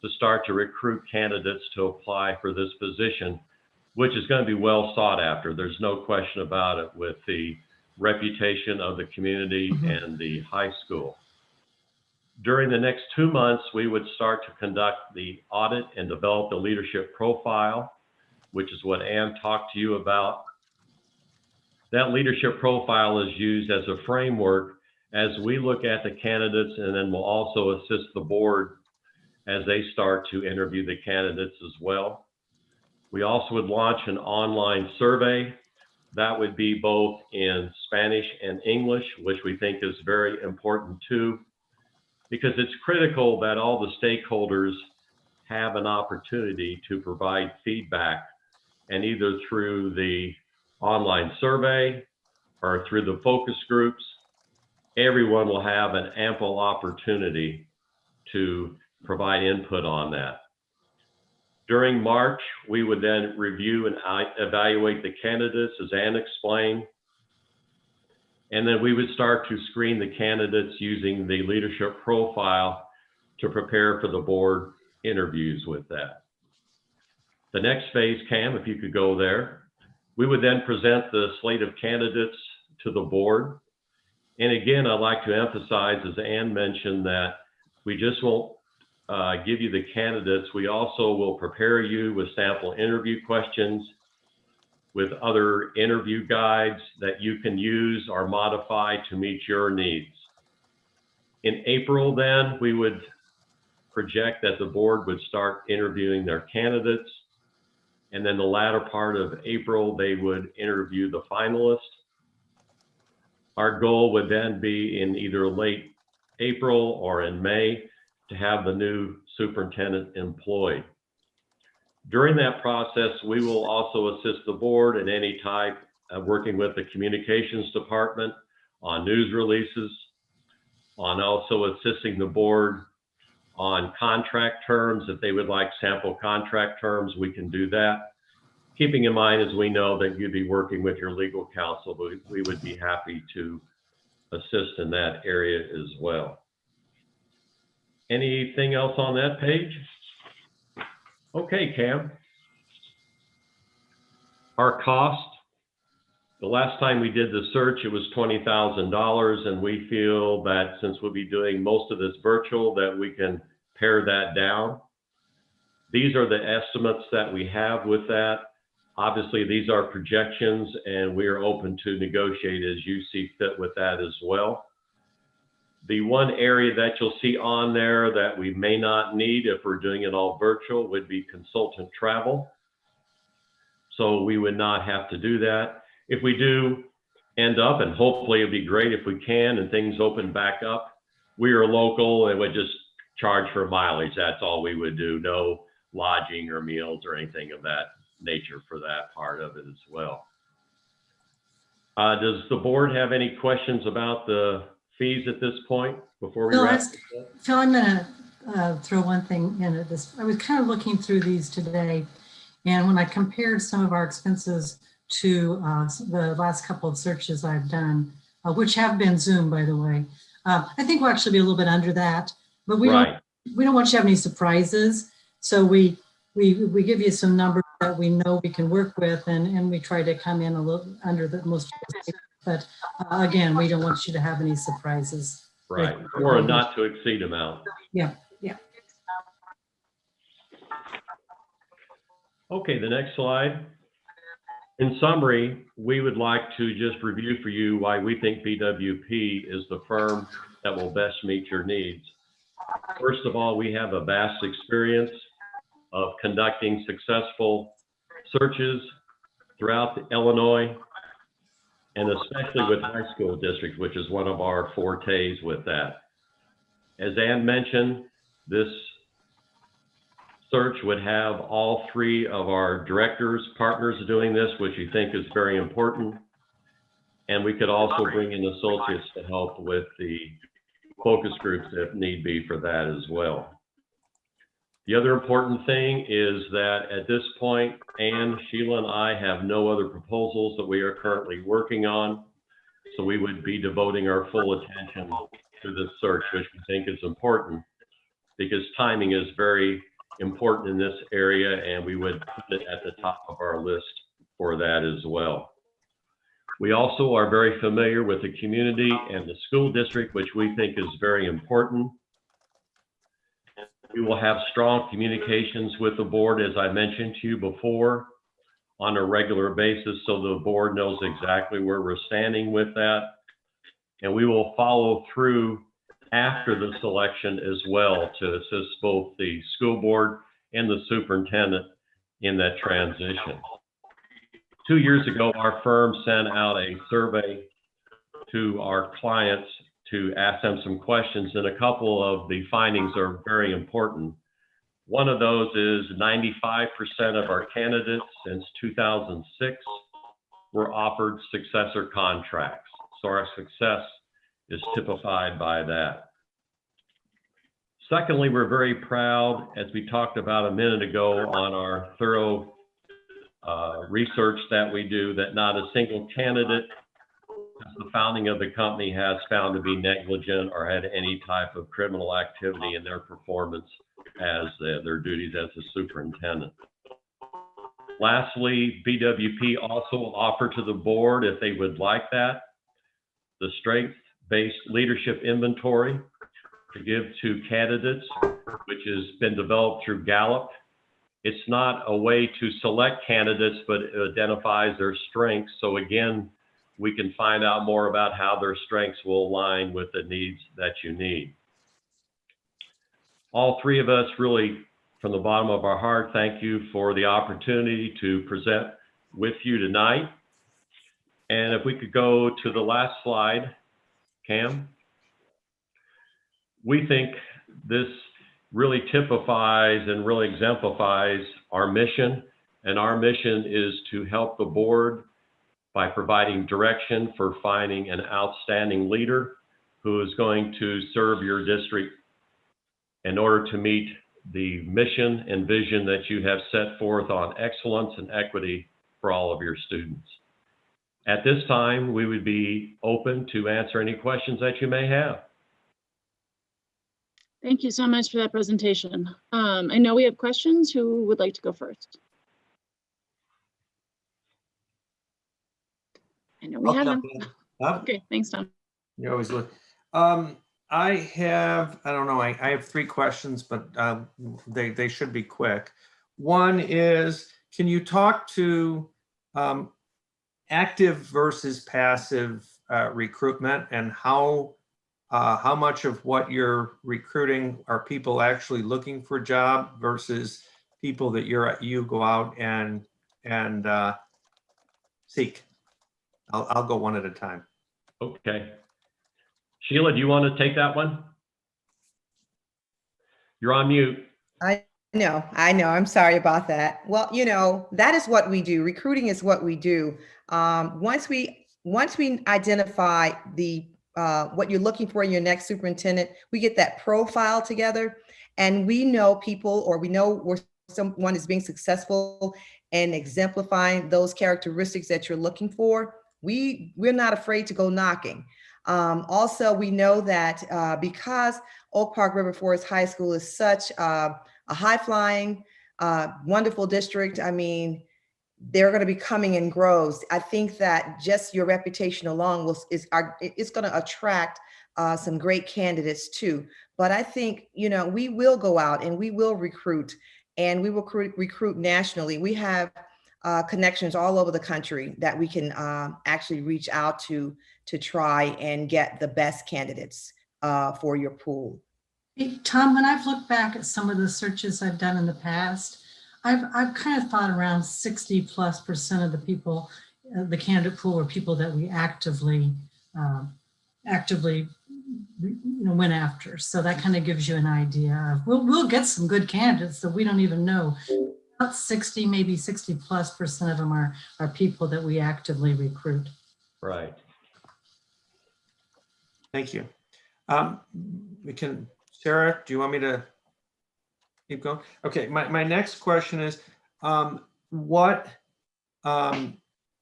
to start to recruit candidates to apply for this position, which is going to be well sought after. There's no question about it with the reputation of the community and the high school. During the next 2 months, we would start to conduct the audit and develop the leadership profile, which is what Ann talked to you about. That leadership profile is used as a framework as we look at the candidates, and then we'll also assist the board as they start to interview the candidates as well. We also would launch an online survey that would be both in Spanish and English, which we think is very important too, because it's critical that all the stakeholders have an opportunity to provide feedback, and either through the online survey or through the focus groups, everyone will have an ample opportunity to provide input on that. During March, we would then review and evaluate the candidates, as Ann explained, and then we would start to screen the candidates using the leadership profile to prepare for the board interviews with that. The next phase, Cam, if you could go there, we would then present the slate of candidates to the board. And again, I'd like to emphasize, as Ann mentioned, that we just won't give you the candidates. We also will prepare you with sample interview questions, with other interview guides that you can use or modify to meet your needs. In April, then, we would project that the board would start interviewing their candidates. And then the latter part of April, they would interview the finalists. Our goal would then be in either late April or in May to have the new superintendent employed. During that process, we will also assist the board in any type of working with the communications department on news releases, on also assisting the board on contract terms. If they would like sample contract terms, we can do that. Keeping in mind, as we know, that you'd be working with your legal counsel, but we would be happy to assist in that area as well. Anything else on that page? Okay, Cam. Our cost. The last time we did the search, it was $20,000, and we feel that since we'll be doing most of this virtual, that we can pare that down. These are the estimates that we have with that. Obviously, these are projections, and we are open to negotiate as you see fit with that as well. The one area that you'll see on there that we may not need if we're doing it all virtual would be consultant travel. So we would not have to do that. If we do end up, and hopefully it'd be great if we can and things open back up, we are local and would just charge for mileage. That's all we would do. No lodging or meals or anything of that nature for that part of it as well. Does the board have any questions about the fees at this point before we wrap? Phil, I'm gonna throw one thing in at this. I was kind of looking through these today, and when I compared some of our expenses to the last couple of searches I've done, which have been Zoom, by the way, I think we'll actually be a little bit under that, but we don't want you to have any surprises. So we give you some numbers that we know we can work with, and we try to come in a little under the most, but again, we don't want you to have any surprises. Right, or a not to exceed amount. Yeah, yeah. Okay, the next slide. In summary, we would like to just review for you why we think BWP is the firm that will best meet your needs. First of all, we have a vast experience of conducting successful searches throughout Illinois, and especially with high school districts, which is one of our fortes with that. As Ann mentioned, this search would have all three of our directors, partners doing this, which we think is very important. And we could also bring in associates to help with the focus groups if need be for that as well. The other important thing is that at this point, Ann, Sheila, and I have no other proposals that we are currently working on. So we would be devoting our full attention to this search, which we think is important because timing is very important in this area, and we would put it at the top of our list for that as well. We also are very familiar with the community and the school district, which we think is very important. We will have strong communications with the board, as I mentioned to you before, on a regular basis, so the board knows exactly where we're standing with that. And we will follow through after the selection as well to assist both the school board and the superintendent in that transition. 2 years ago, our firm sent out a survey to our clients to ask them some questions, and a couple of the findings are very important. One of those is 95% of our candidates since 2006 were offered successor contracts. So our success is typified by that. Secondly, we're very proud, as we talked about a minute ago, on our thorough research that we do, that not a single candidate since the founding of the company has found to be negligent or had any type of criminal activity in their performance as their duties as a superintendent. Lastly, BWP also will offer to the board, if they would like that, the strength-based leadership inventory to give to candidates, which has been developed through Gallup. It's not a way to select candidates, but it identifies their strengths. So again, we can find out more about how their strengths will align with the needs that you need. All three of us really, from the bottom of our heart, thank you for the opportunity to present with you tonight. And if we could go to the last slide, Cam. We think this really typifies and really exemplifies our mission. And our mission is to help the board by providing direction for finding an outstanding leader who is going to serve your district in order to meet the mission and vision that you have set forth on excellence and equity for all of your students. At this time, we would be open to answer any questions that you may have. Thank you so much for that presentation. I know we have questions. Who would like to go first? I know we have them. Okay, thanks, Tom. You always look. I don't know, I have three questions, but they should be quick. One is, can you talk to active versus passive recruitment, and how much of what you're recruiting are people actually looking for a job versus people that you go out and seek? I'll go one at a time. Okay. Sheila, do you want to take that one? You're on mute. I know. I'm sorry about that. Well, that is what we do. Recruiting is what we do. Once we identify what you're looking for in your next superintendent, we get that profile together, and we know people, or we know where someone is being successful and exemplifying those characteristics that you're looking for. We're not afraid to go knocking. Also, we know that because Oak Park River Forest High School is such a high-flying, wonderful district, I mean, they're going to be coming in groves. I think that just your reputation alone is going to attract some great candidates too. But I think, we will go out and we will recruit, and we will recruit nationally. We have connections all over the country that we can actually reach out to try and get the best candidates for your pool. Hey, Tom, when I've looked back at some of the searches I've done in the past, I've kind of thought around 60+% of the people, the candidate pool, were people that we actively went after. So that kind of gives you an idea. We'll get some good candidates that we don't even know. About 60, maybe 60+% of them are people that we actively recruit. Right. Thank you. Sarah, do you want me to keep going? Okay, my next question is,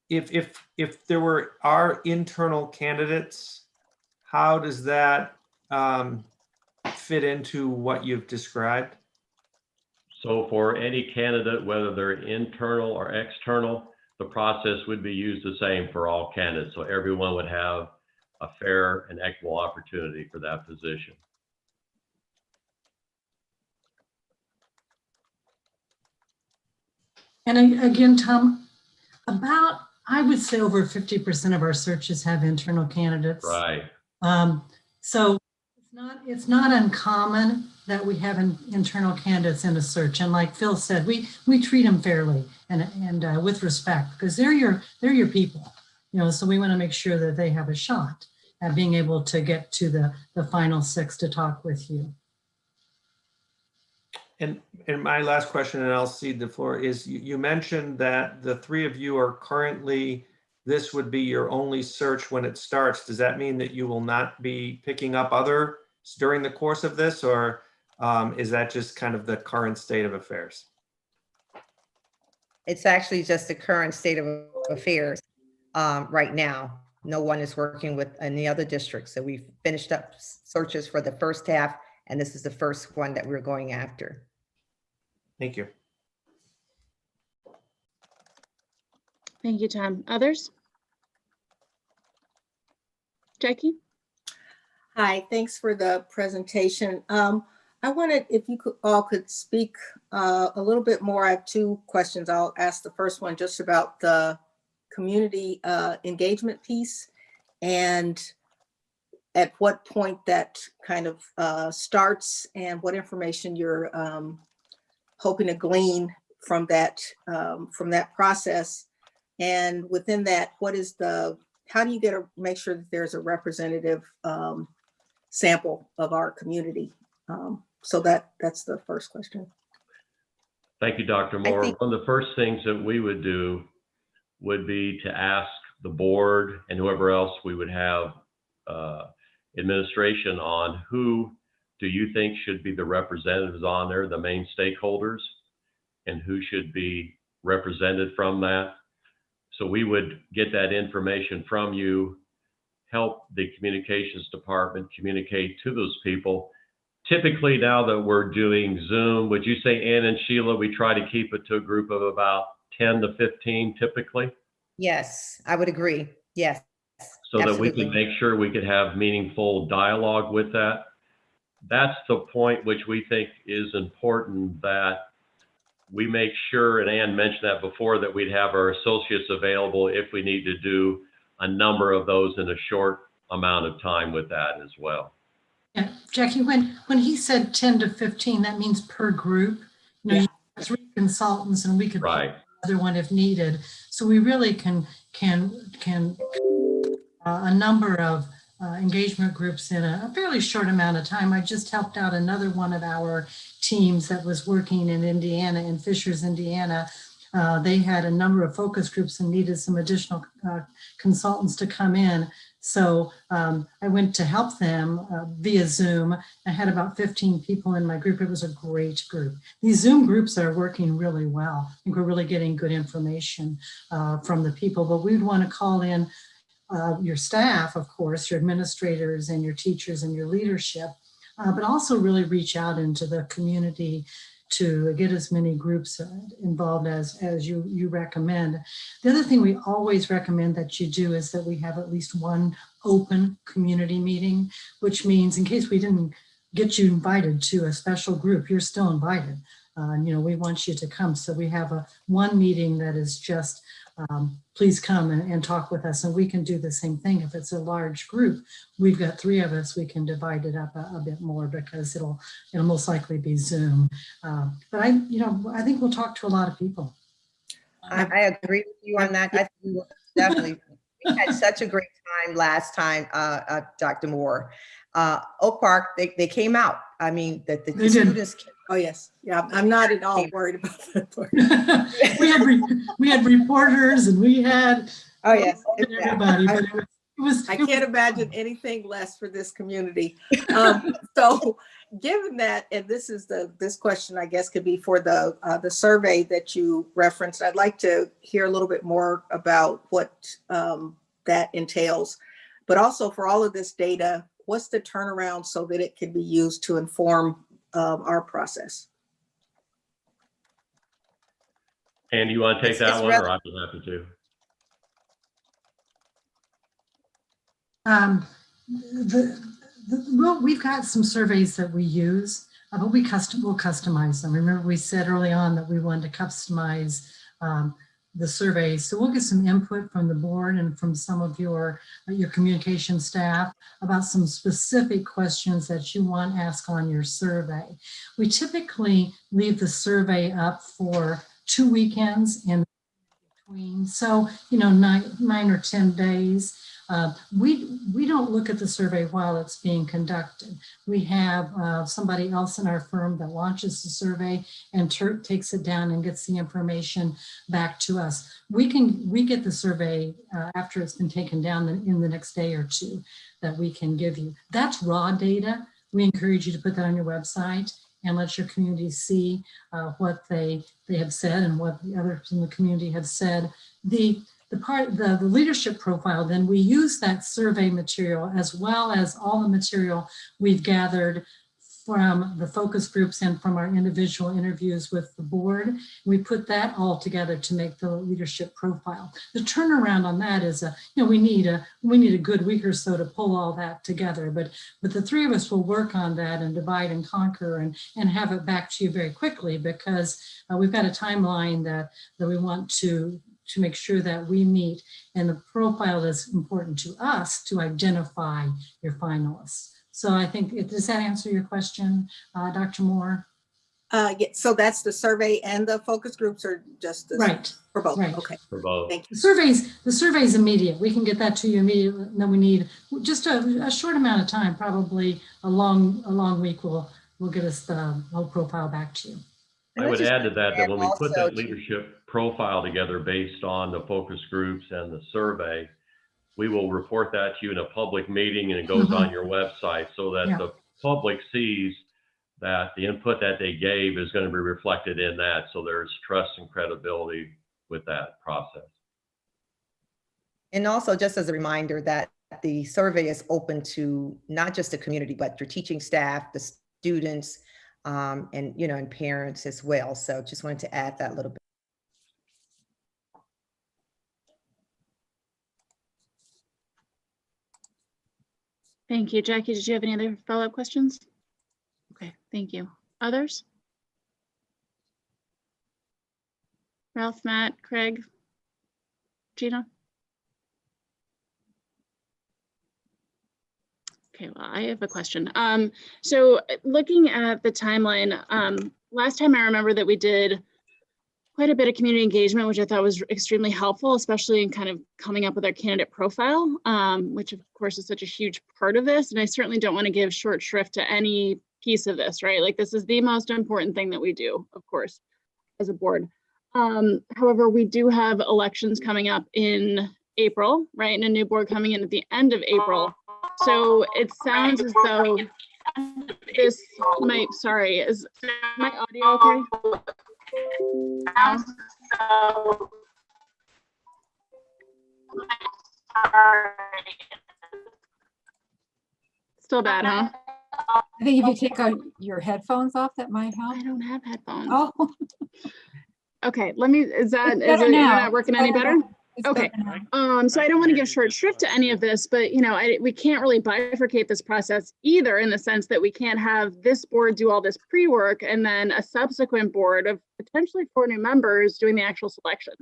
if there are internal candidates, how does that fit into what you've described? So for any candidate, whether they're internal or external, the process would be used the same for all candidates. So everyone would have a fair and equal opportunity for that position. And again, Tom, I would say over 50% of our searches have internal candidates. Right. So it's It's not uncommon that we have internal candidates in a search. And like Phil said, we treat them fairly and with respect, because they're your people, you know, so we want to make sure that they have a shot at being able to get to the final 6 to talk with you. And my last question, and I'll cede the floor, is you mentioned that the 3 of you are currently, this would be your only search when it starts. Does that mean that you will not be picking up others during the course of this, or is that just kind of the current state of affairs? It's actually just the current state of affairs right now. No one is working with any other districts. So we've finished up searches for the first half, and this is the first one that we're going after. Thank you. Thank you, Tom. Others? Jackie? Hi, thanks for the presentation. I wanted, if you all could speak a little bit more. I have 2 questions. I'll ask the first one just about the community engagement piece and at what point that kind of starts and what information you're hoping to glean from that process. And within that, how do you make sure that there's a representative sample of our community? So that's the first question. Thank you, Dr. Moore. One of the first things that we would do would be to ask the board and whoever else we would have administration on, who do you think should be the representatives on there, the main stakeholders, and who should be represented from that. So we would get that information from you, help the communications department communicate to those people. Typically, now that we're doing Zoom, would you say, Ann and Sheila, we try to keep it to a group of about 10 to 15 typically? Yes, I would agree. Yes. So absolutely. that we can make sure we could have meaningful dialogue with that. That's the point which we think is important, that we make sure, and Ann mentioned that before, that we'd have our associates available if we need to do a number of those in a short amount of time with that as well. Yeah, Jackie, when he said 10 to 15, that means per group. You know, you have 3 consultants, and we could right. pick another one if needed. So we really can a number of engagement groups in a fairly short amount of time. I just helped out another one of our teams that was working in Indiana, in Fishers, Indiana. They had a number of focus groups and needed some additional consultants to come in. So I went to help them via Zoom. I had about 15 people in my group. It was a great group. These Zoom groups are working really well. I think we're really getting good information from the people, but we'd want to call in your staff, of course, your administrators and your teachers and your leadership, but also really reach out into the community to get as many groups involved as you recommend. The other thing we always recommend that you do is that we have at least one open community meeting, which means in case we didn't get you invited to a special group, you're still invited. You know, we want you to come. So we have one meeting that is just please come and talk with us, and we can do the same thing. If it's a large group, we've got 3 of us, we can divide it up a bit more, because it'll most likely be Zoom. But I think we'll talk to a lot of people. I agree with you on that. I think we will definitely. We had such a great time last time, Dr. Moore. Oak Park, they came out. I mean, the students. Oh yes, yeah. I'm not at all worried about that. we had reporters, and we had yes, everybody. But it was. I can't imagine anything less for this community. So, given that, and this question, I guess, could be for the survey that you referenced. I'd like to hear a little bit more about what that entails, but also for all of this data, what's the turnaround so that it can be used to inform our process? And you want to take that one, or I'd be happy to. We've got some surveys that we use, but we'll customize them. Remember, we said early on that we wanted to customize the survey. So we'll get some input from the board and from some of your communication staff about some specific questions that you want asked on your survey. We typically leave the survey up for 2 weekends in between. So, you know, 9 or 10 days. We don't look at the survey while it's being conducted. We have somebody else in our firm that launches the survey and takes it down and gets the information back to us. We get the survey after it's been taken down in the next day or two that we can give you. That's raw data. We encourage you to put that on your website and let your community see what they have said and what the others in the community have said. The leadership profile, then we use that survey material as well as all the material we've gathered from the focus groups and from our individual interviews with the board. We put that all together to make the leadership profile. The turnaround on that is, we need a good week or so to pull all that together, but the three of us will work on that and divide and conquer and have it back to you very quickly, because we've got a timeline that we want to make sure that we meet, and the profile is important to us to identify your finalists. So I think, does that answer your question, Dr. Moore? Yeah, so that's the survey and the focus groups, or just the Right. For both. Right. Okay. For both. Thank you. The survey's immediate. We can get that to you immediately. And then we need just a short amount of time, probably a long week will get us the whole profile back to you. I would add to that when we put also that leadership profile together based on the focus groups and the survey, we will report that to you in a public meeting, and it goes on your website so that the public sees that the input that they gave is going to be reflected in that. So there's trust and credibility with that process. And also, just as a reminder that the survey is open to not just the community, but your teaching staff, the students, and parents as well. So just wanted to add that a little bit. Thank you. Jackie, did you have any other follow-up questions? Okay, thank you. Others? Ralph, Matt, Craig, Gina? Okay, well, I have a question. So looking at the timeline, last time I remember that we did quite a bit of community engagement, which I thought was extremely helpful, especially in kind of coming up with our candidate profile, which of course is such a huge part of this. And I certainly don't want to give short shrift to any piece of this, right? Like, this is the most important thing that we do, of course, as a board. However, we do have elections coming up in April, right? And a new board coming in at the end of April. So it sounds as though this might, sorry, is my audio okay? Still bad, huh? I think if you take out your headphones off, that might help. I don't have headphones. Oh, Okay, let me, is It's the better now. internet working It's any better better? now. It's Okay. better now. So I don't want to give short shrift to any of this, but we can't really bifurcate this process either, in the sense that we can't have this board do all this pre-work and then a subsequent board of potentially 4 new members doing the actual selection.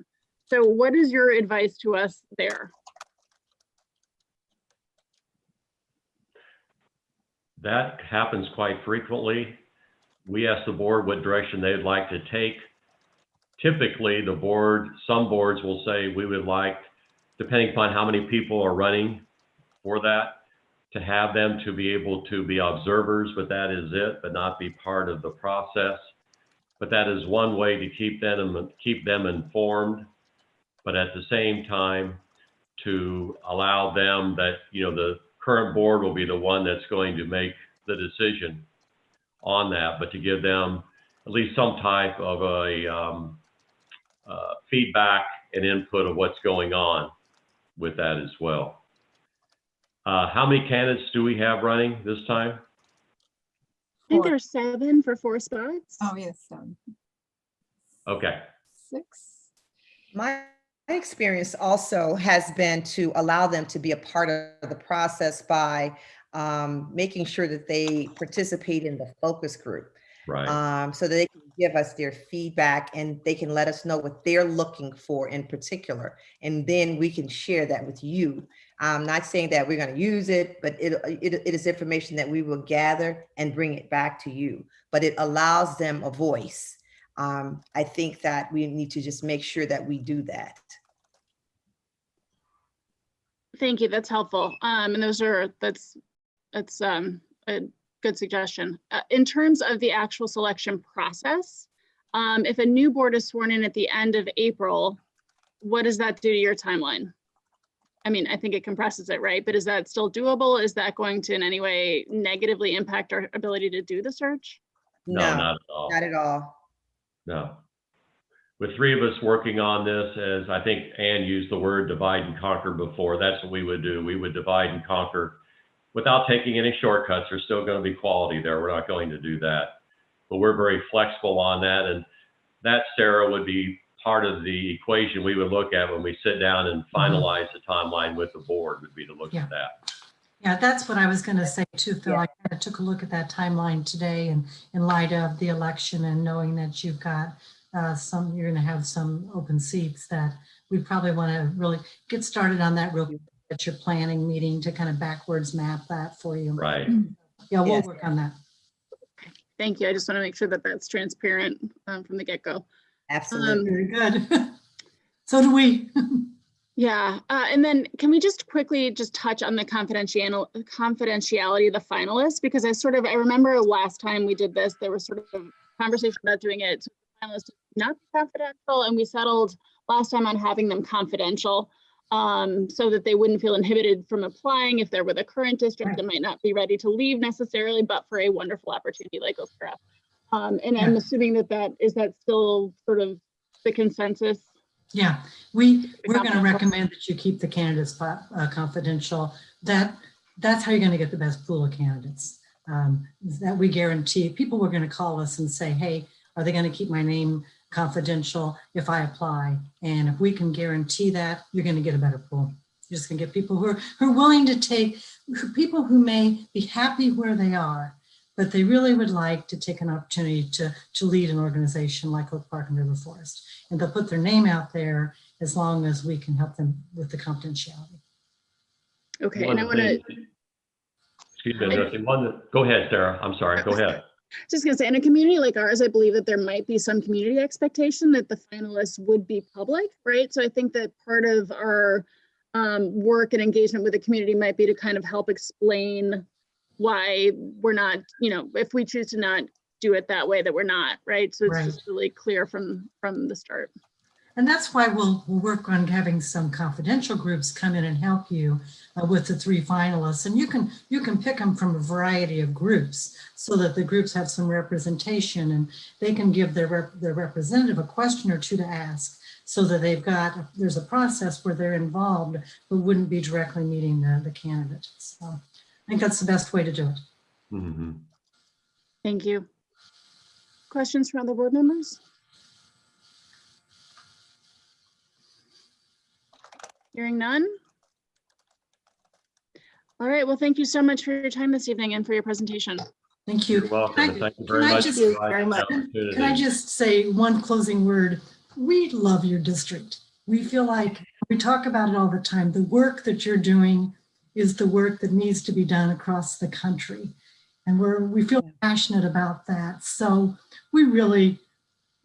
So what is your advice to us there? That happens quite frequently. We ask the board what direction they'd like to take. Typically, some boards will say we would like, depending upon how many people are running for that, to have them to be able to be observers, but that is it, but not be part of the process. But that is one way to keep them informed, but at the same time to allow them that, the current board will be the one that's going to make the decision on that, but to give them at least some type of a feedback and input of what's going on with that as well. How many candidates do we have running this time? I think there's 7 for 4 spots. Oh, yes. Okay. 6. My experience also has been to allow them to be a part of the process by making sure that they participate in the focus group. Right. So that they can give us their feedback, and they can let us know what they're looking for in particular. And then we can share that with you. I'm not saying that we're going to use it, but it is information that we will gather and bring it back to you. But it allows them a voice. I think that we need to just make sure that we do that. Thank you. That's helpful. And that's a good suggestion. In terms of the actual selection process, if a new board is sworn in at the end of April, what does that do to your timeline? I mean, I think it compresses it, right? But is that still doable? Is that going to in any way negatively impact our ability to do the search? No, not at all. Not at all. No. With three of us working on this, as I think Ann used the word divide and conquer before, that's what we would do. We would divide and conquer without taking any shortcuts. There's still going to be quality there. We're not going to do that. But we're very flexible on that. And that, Sarah, would be part of the equation we would look at when we sit down and finalize the timeline with the board, would be to look at that. Yeah, that's what I was going to say too, Phil. I kind of took a look at that timeline today, and in light of the election and knowing that you've got you're going to have some open seats, that we probably want to really get started on that real quick at your planning meeting to kind of backwards map that for you. Right. Yeah, we'll work on that. Thank you. I just want to make sure that that's transparent from the get-go. Absolutely. Very good. So do we. Yeah, and then can we just quickly just touch on the confidentiality of the finalists? Because I remember last time we did this, there was sort of conversation about doing it so the finalists not confidential, and we settled last time on having them confidential so that they wouldn't feel inhibited from applying if they're with a current district that might not be ready to leave necessarily, but for a wonderful opportunity like Okra. And I'm assuming is that still sort of the consensus? Yeah, we're going to recommend that you keep the candidates confidential. That's how you're going to get the best pool of candidates. That we guarantee. People were going to call us and say, hey, are they going to keep my name confidential if I apply? And if we can guarantee that, you're going to get a better pool. You're just going to get people who are willing to take, people who may be happy where they are, but they really would like to take an opportunity to lead an organization like Oak Park and River Forest. And they'll put their name out there as long as we can help them with the confidentiality. Okay, and I want to... Excuse me, go ahead, Sarah. I'm sorry, go ahead. Just gonna say, in a community like ours, I believe that there might be some community expectation that the finalists would be public, right? So I think that part of our work and engagement with the community might be to kind of help explain why we're not, if we choose to not do it that way, that we're not, right? So it's just really clear from the start. And that's why we'll work on having some confidential groups come in and help you with the three finalists. And you can pick them from a variety of groups so that the groups have some representation, and they can give their representative a question or two to ask, so that there's a process where they're involved but wouldn't be directly meeting the candidate. So I think that's the best way to do it. Mm-hmm. Thank you. Questions from other board members? Hearing none. All right, well, thank you so much for your time this evening and for your presentation. Thank you. You're welcome. Thank you very much. Can I just say one closing word? We love your district. We feel like, we talk about it all the time, the work that you're doing is the work that needs to be done across the country. And we feel passionate about that. So we really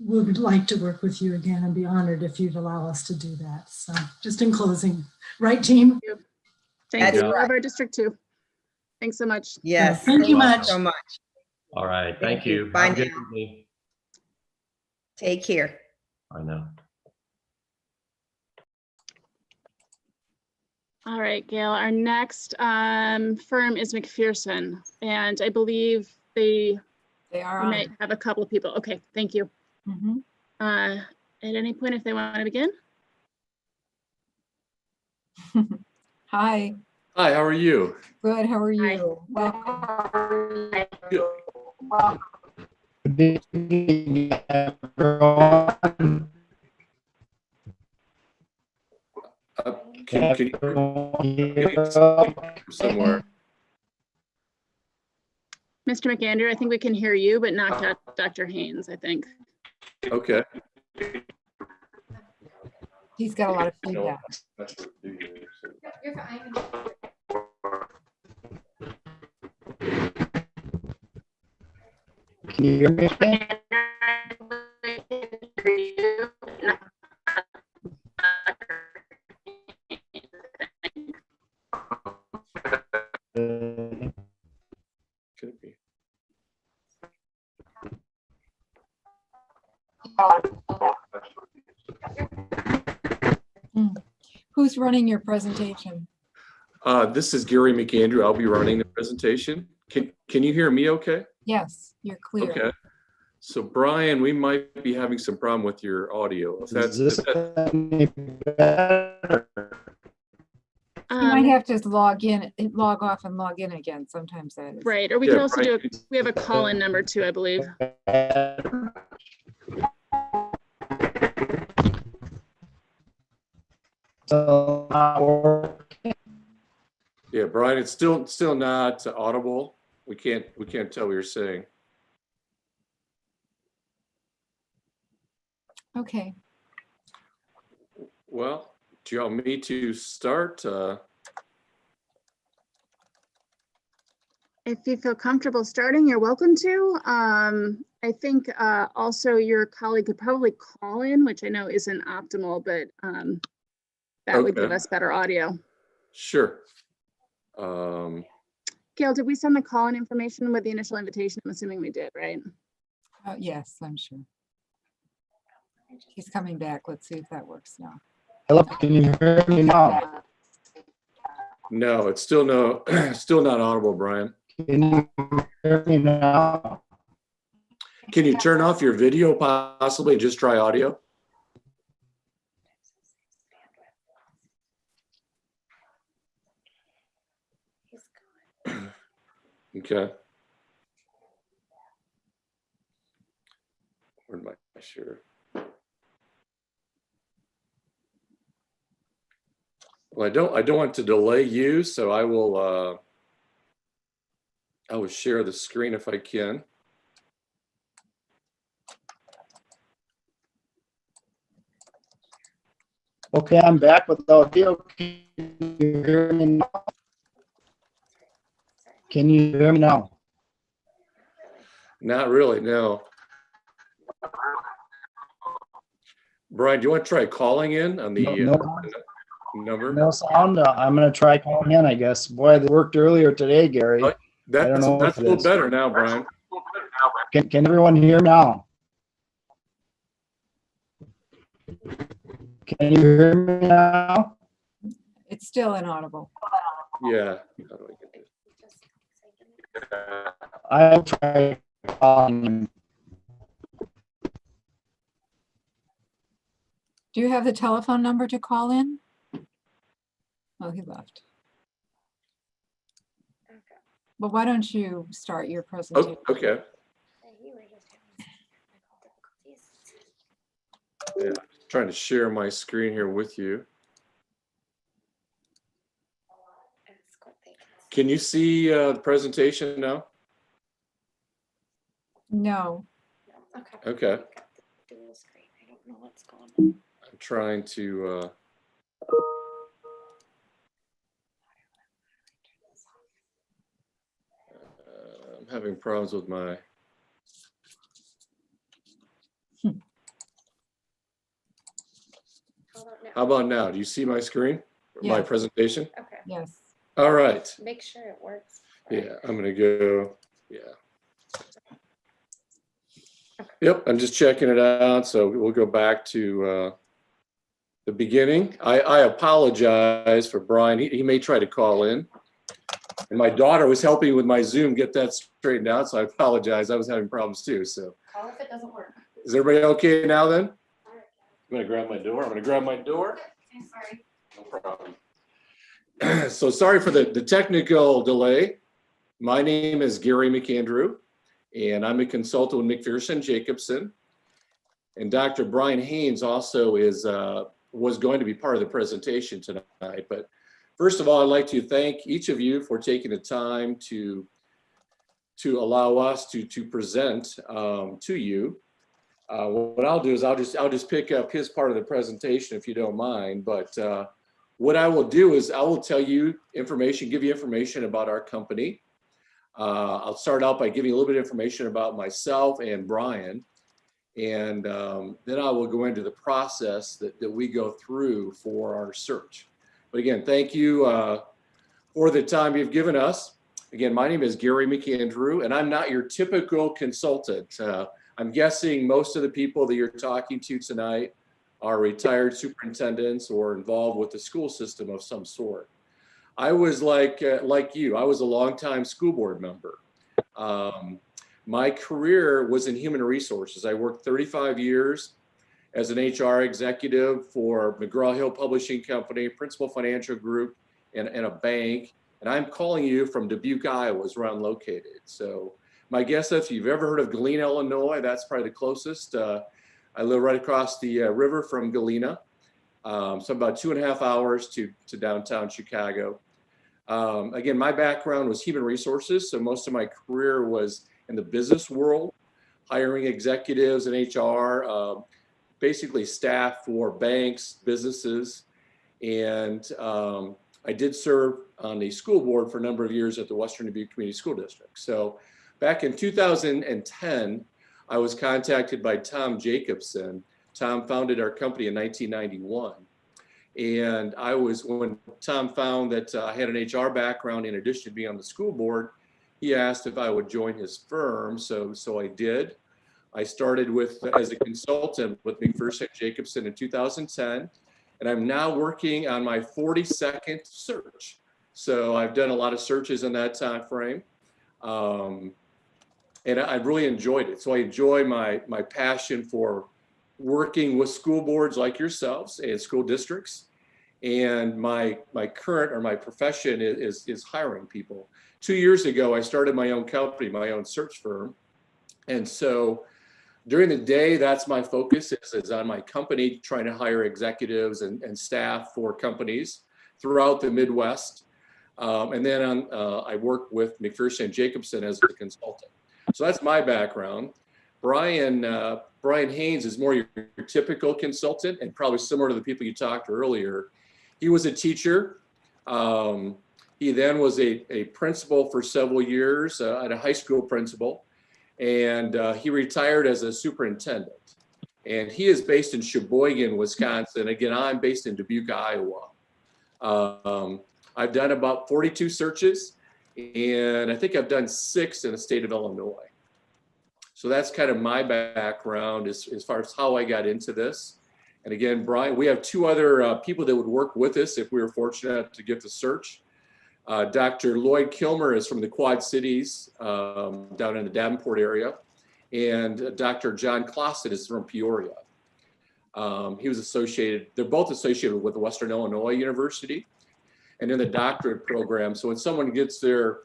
would like to work with you again and be honored if you'd allow us to do that. So just in closing, right, team? Thank you. We love our district too. Thanks so much. Yes. Thank you much. So much. All right. Thank you. Bye Have a good now. evening. Take care. I know. All right, Gail, our next firm is McPherson, and I believe they are we might have a couple of people. Okay, thank you. At any point, if they want to begin. Hi. Hi, how are you? Good. How are you? Welcome. Good evening, everyone. Can you somewhere? Mr. McAndrew, I think we can hear you, but not Dr. Haynes, I think. Okay. He's got a lot of feedback. You're fine. Can you hear me? Could it be? Who's running your presentation? This is Gary McAndrew. I'll be running the presentation. Can you hear me okay? Yes, you're clear. Okay. So Brian, we might be having some problem with your audio. If that's, You might have to log off and log in again. Sometimes that is. Right, or we Yeah, can also Brian, we have a call-in number too, I believe. yeah, Brian, it's still not audible. We can't tell what you're saying. Okay. Well, do you want me to start? If you feel comfortable starting, you're welcome to. I think also your colleague could probably call in, which I know isn't optimal, but that would give Okay. us better audio. Sure. Gail, did we send the call-in information with the initial invitation? I'm assuming we did, right? Yes, I'm sure. He's coming back. Let's see if that works now. Hello, can you hear me now? No, it's still still not audible, Brian. Can you hear me now? Can you turn off your video possibly and just try audio? Okay. Where am I? Sure. Well, I don't want to delay you, so I will share the screen if I can. Okay, I'm back with audio. Can you hear me now? Can you hear me now? Not really, no. Brian, do you want to try calling in on the number? No sound. I'm going to try calling in, I guess. Boy, it worked earlier today, Gary. That's a little better now, Brian. Can everyone hear now? Can you hear me now? It's still inaudible. Yeah. How do I get this? I'll try calling in. Do you have the telephone number to call in? Oh, he left. Well, why don't you start your presentation? Oh, okay. Yeah, trying to share my screen here with you. Can you see the presentation now? No. Okay. I'm trying to. I'm having problems with my. How about now? Do you see my screen? Yeah. My presentation? Okay. Yes. All right. Make sure it works. Yeah, I'm gonna go, yeah. Yep, I'm just checking it out. So we'll go back to the beginning. I apologize for Brian. He may try to call in. And my daughter was helping with my Zoom get that straightened out. So I apologize. I was having problems too. So Call if it doesn't work. is everybody okay now then? I'm gonna grab my door. I'm gonna grab my door. I'm sorry. No problem. So sorry for the technical delay. My name is Gary McAndrew, and I'm a consultant with McPherson Jacobson. And Dr. Brian Haynes also was going to be part of the presentation tonight. But first of all, I'd like to thank each of you for taking the time to to allow us to present to you. What I'll do is I'll just pick up his part of the presentation if you don't mind. But what I will do is I will tell you information, give you information about our company. I'll start out by giving you a little bit of information about myself and Brian. And then I will go into the process that we go through for our search. But again, thank you for the time you've given us. Again, my name is Gary McAndrew, and I'm not your typical consultant. I'm guessing most of the people that you're talking to tonight are retired superintendents or involved with the school system of some sort. I was like you, I was a longtime school board member. My career was in human resources. I worked 35 years as an HR executive for McGraw-Hill Publishing Company, Principal Financial Group, and a bank. And I'm calling you from Dubuque, Iowa, is where I'm located. So my guess, if you've ever heard of Galena, Illinois, that's probably the closest. I live right across the river from Galena. So about 2.5 hours to downtown Chicago. Again, my background was human resources. So most of my career was in the business world, hiring executives in HR, basically staff for banks, businesses. And I did serve on the school board for a number of years at the Western Dubuque Community School District. So back in 2010, I was contacted by Tom Jacobson. Tom founded our company in 1991. And when Tom found that I had an HR background in addition to being on the school board, he asked if I would join his firm. So I did. I started as a consultant with McPherson Jacobson in 2010. And I'm now working on my 42nd search. So I've done a lot of searches in that time frame. And I really enjoyed it. So I enjoy my passion for working with school boards like yourselves and school districts. And my current or my profession is hiring people. 2 years ago, I started my own company, my own search firm. And so during the day, that's my focus is on my company, trying to hire executives and staff for companies throughout the Midwest. And then I work with McPherson Jacobson as a consultant. So that's my background. Brian Haynes is more your typical consultant and probably similar to the people you talked to earlier. He was a teacher. He then was a principal for several years, at a high school principal. And he retired as a superintendent. And he is based in Sheboygan, Wisconsin. Again, I'm based in Dubuque, Iowa. I've done about 42 searches, and I think I've done 6 in the state of Illinois. So that's kind of my background as far as how I got into this. And again, Brian, we have 2 other people that would work with us if we were fortunate to get the search. Dr. Lloyd Kilmer is from the Quad Cities, down in the Davenport area. And Dr. John Clausen is from Peoria. He was they're both associated with the Western Illinois University and in the doctorate program. So when someone gets their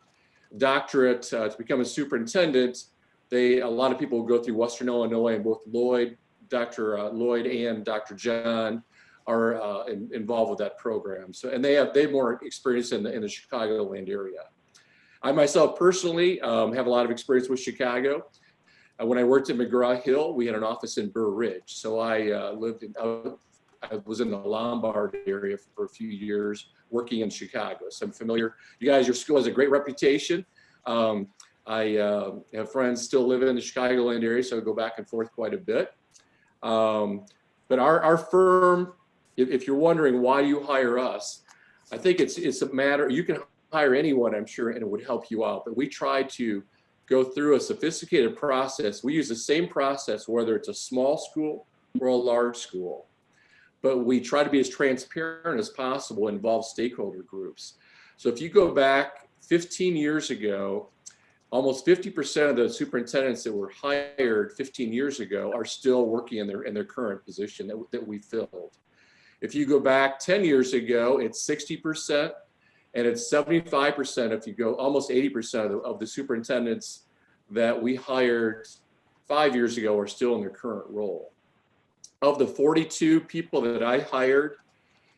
doctorate to become a superintendent, a lot of people will go through Western Illinois, and both Dr. Lloyd and Dr. John are involved with that program. So, and they have more experience in the Chicagoland area. I myself personally have a lot of experience with Chicago. When I worked at McGraw-Hill, we had an office in Burr Ridge. So I was in the Lombard area for a few years working in Chicago. So I'm familiar. You guys, your school has a great reputation. I have friends still living in the Chicagoland area, so I go back and forth quite a bit. But our firm, if you're wondering why you hire us, I think it's a matter, you can hire anyone, I'm sure, and it would help you out. But we try to go through a sophisticated process. We use the same process, whether it's a small school or a large school. But we try to be as transparent as possible, involve stakeholder groups. So if you go back 15 years ago, almost 50% of the superintendents that were hired 15 years ago are still working in their current position that we filled. If you go back 10 years ago, it's 60%, and it's 75% if you go almost 80% of the superintendents that we hired 5 years ago are still in their current role. Of the 42 people that I hired,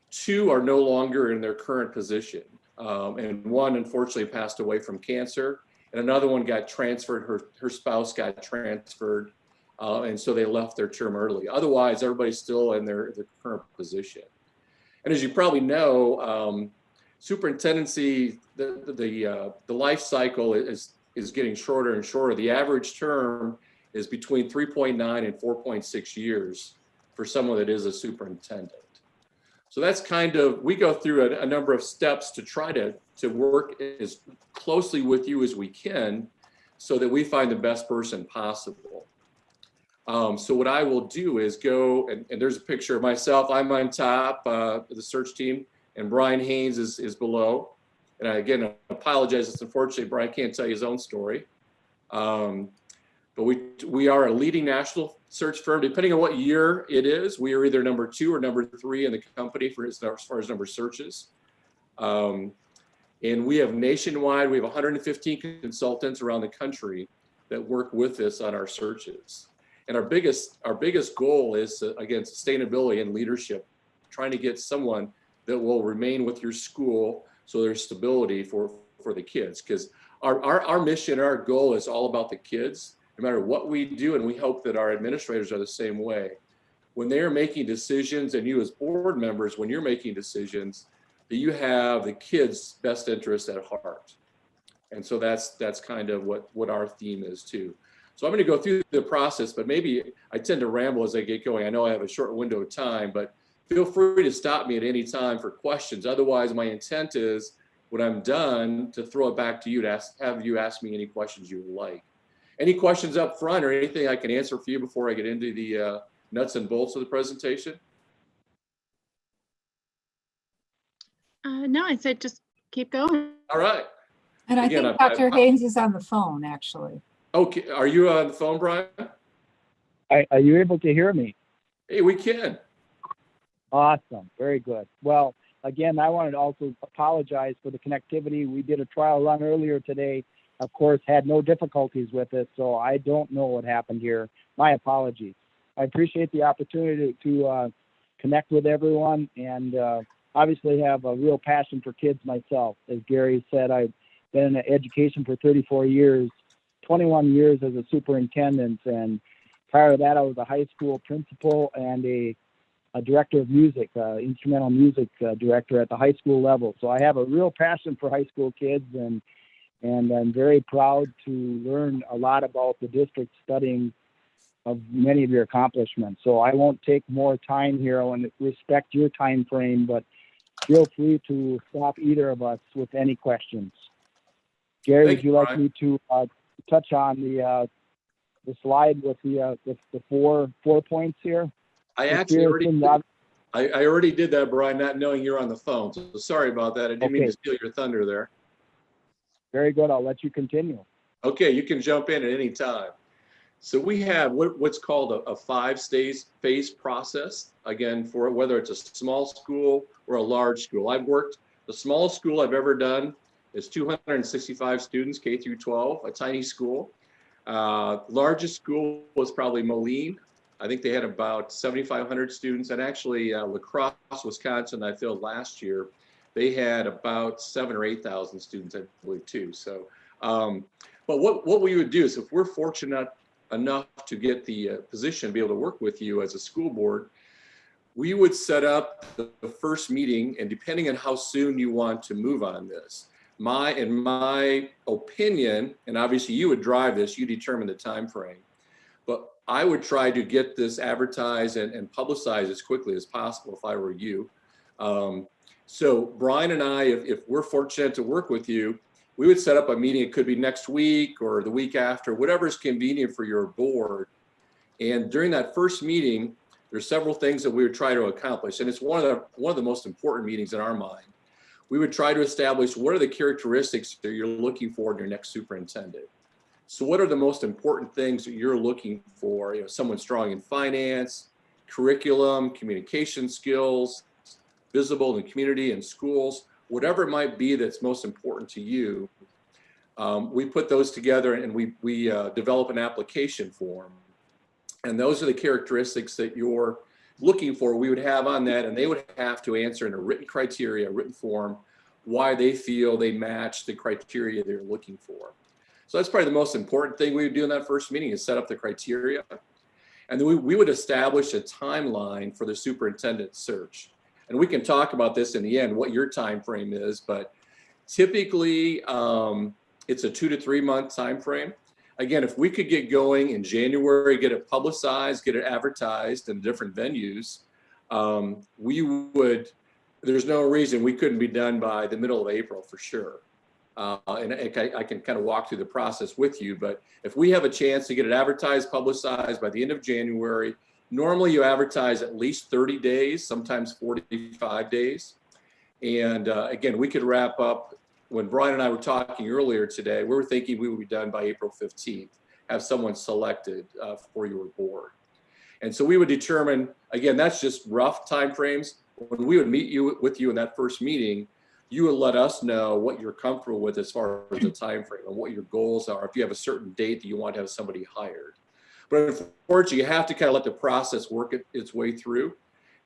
2 are no longer in their current position. And one unfortunately passed away from cancer. and another one got transferred. Her spouse got transferred, and so they left their term early. Otherwise, everybody's still in their current position. And as you probably know, superintendency, the life cycle is getting shorter and shorter. The average term is between 3.9 and 4.6 years for someone that is a superintendent. So that's kind of, we go through a number of steps to try to work as closely with you as we can so that we find the best person possible. So what I will do is go, and there's a picture of myself. I'm on top of the search team, and Brian Haynes is below. And I, again, apologize. It's unfortunate Brian can't tell you his own story. But we are a leading national search firm. Depending on what year it is, we are either number 2 or number 3 in the company as far as number of searches. And we have nationwide, we have 115 consultants around the country that work with us on our searches. And our biggest goal is, again, sustainability and leadership, trying to get someone that will remain with your school so there's stability for the kids. Because our mission, our goal is all about the kids, no matter what we do, and we hope that our administrators are the same way. When they're making decisions, and you as board members, when you're making decisions, that you have the kids' best interest at heart. And so that's kind of what our theme is too. So I'm going to go through the process, but maybe I tend to ramble as I get going. I know I have a short window of time, but feel free to stop me at any time for questions. Otherwise, my intent is when I'm done to throw it back to you to have you ask me any questions you would like. Any questions up front or anything I can answer for you before I get into the nuts and bolts of the presentation? No, I said just keep going. All right. And I think Dr. Haynes is on the phone, actually. Okay, are you on the phone, Brian? Are you able to hear me? Hey, we can. Awesome, very good. Well, again, I wanted to also apologize for the connectivity. We did a trial run earlier today. Of course, had no difficulties with it, so I don't know what happened here. My apologies. I appreciate the opportunity to connect with everyone, and obviously have a real passion for kids myself. As Gary said, I've been in education for 34 years, 21 years as a superintendent, and prior to that, I was a high school principal and a director of music, instrumental music director at the high school level. So I have a real passion for high school kids, and I'm very proud to learn a lot about the district, studying of many of your accomplishments. So I won't take more time here. I want to respect your time frame, but feel free to stop either of us with any questions. Gary, would you like me to touch on the slide with the four points here? I actually already did that, Brian, not knowing you're on the phone. So sorry about that. I didn't mean to steal your thunder there. Very good. I'll let you continue. Okay, you can jump in at any time. So we have what's called a 5-phase process, again, for whether it's a small school or a large school. The smallest school I've ever done is 265 students, K through 12, a tiny school. Largest school was probably Moline. I think they had about 7,500 students. And actually La Crosse, Wisconsin, I filled last year, they had about 7,000 or 8,000 students, I believe, too. So, but what we would do is, if we're fortunate enough to get the position to be able to work with you as a school board, we would set up the first meeting, and depending on how soon you want to move on this, in my opinion, and obviously you would drive this, you determine the time frame, but I would try to get this advertised and publicized as quickly as possible if I were you. So Brian and I, if we're fortunate to work with you, we would set up a meeting. It could be next week or the week after, whatever is convenient for your board. And during that first meeting, there's several things that we would try to accomplish. And it's one of the most important meetings in our mind. We would try to establish what are the characteristics that you're looking for in your next superintendent. So what are the most important things that you're looking for? Someone strong in finance, curriculum, communication skills, visible in the community and schools, whatever it might be that's most important to you. We put those together and we develop an application form. And those are the characteristics that you're looking for. We would have on that, and they would have to answer in a written criteria, a written form, why they feel they match the criteria they're looking for. So that's probably the most important thing we would do in that first meeting, is set up the criteria. And then we would establish a timeline for the superintendent search. And we can talk about this in the end, what your time frame is, but typically it's a 2 to 3 month time frame. Again, if we could get going in January, get it publicized, get it advertised in different venues, there's no reason we couldn't be done by the middle of April for sure. And I can kind of walk through the process with you, but if we have a chance to get it advertised, publicized by the end of January, normally you advertise at least 30 days, sometimes 45 days. And again, we could wrap up. When Brian and I were talking earlier today, we were thinking we would be done by April 15th, have someone selected for your board. And so we would determine, again, that's just rough timeframes. When we would meet with you in that first meeting, you would let us know what you're comfortable with as far as the time frame and what your goals are, if you have a certain date that you want to have somebody hired. But unfortunately, you have to kind of let the process work its way through.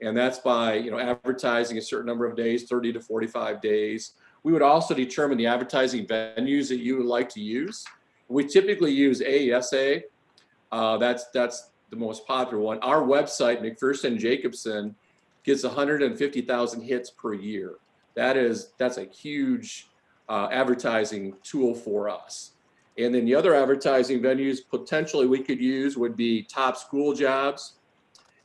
And that's by advertising a certain number of days, 30 to 45 days. We would also determine the advertising venues that you would like to use. We typically use AESA. That's the most popular one. Our website, McPherson Jacobson, gets 150,000 hits per year. That's a huge advertising tool for us. And then the other advertising venues potentially we could use would be top school jobs.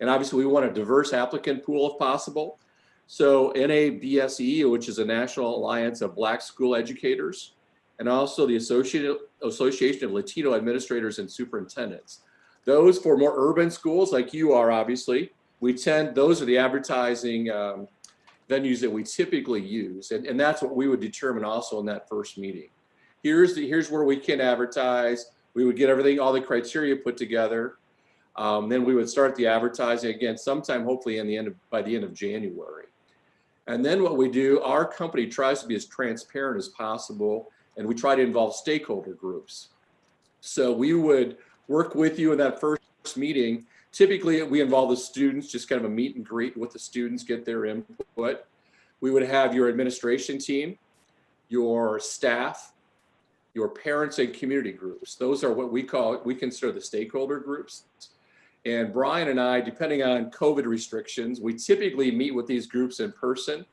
And obviously we want a diverse applicant pool if possible. So NABSE, which is a National Alliance of Black School Educators, and also the Association of Latino Administrators and Superintendents. Those for more urban schools like you are, obviously, those are the advertising venues that we typically use. And that's what we would determine also in that first meeting. Here's where we can advertise. We would get all the criteria put together. Then we would start the advertising again, sometime hopefully by the end of January. And then what we do, our company tries to be as transparent as possible, and we try to involve stakeholder groups. So we would work with you in that first meeting. Typically, we involve the students, just kind of a meet and greet with the students, get their input. We would have your administration team, your staff, your parents and community groups. Those are what we consider the stakeholder groups. And Brian and I, depending on COVID restrictions, we typically meet with these groups in person.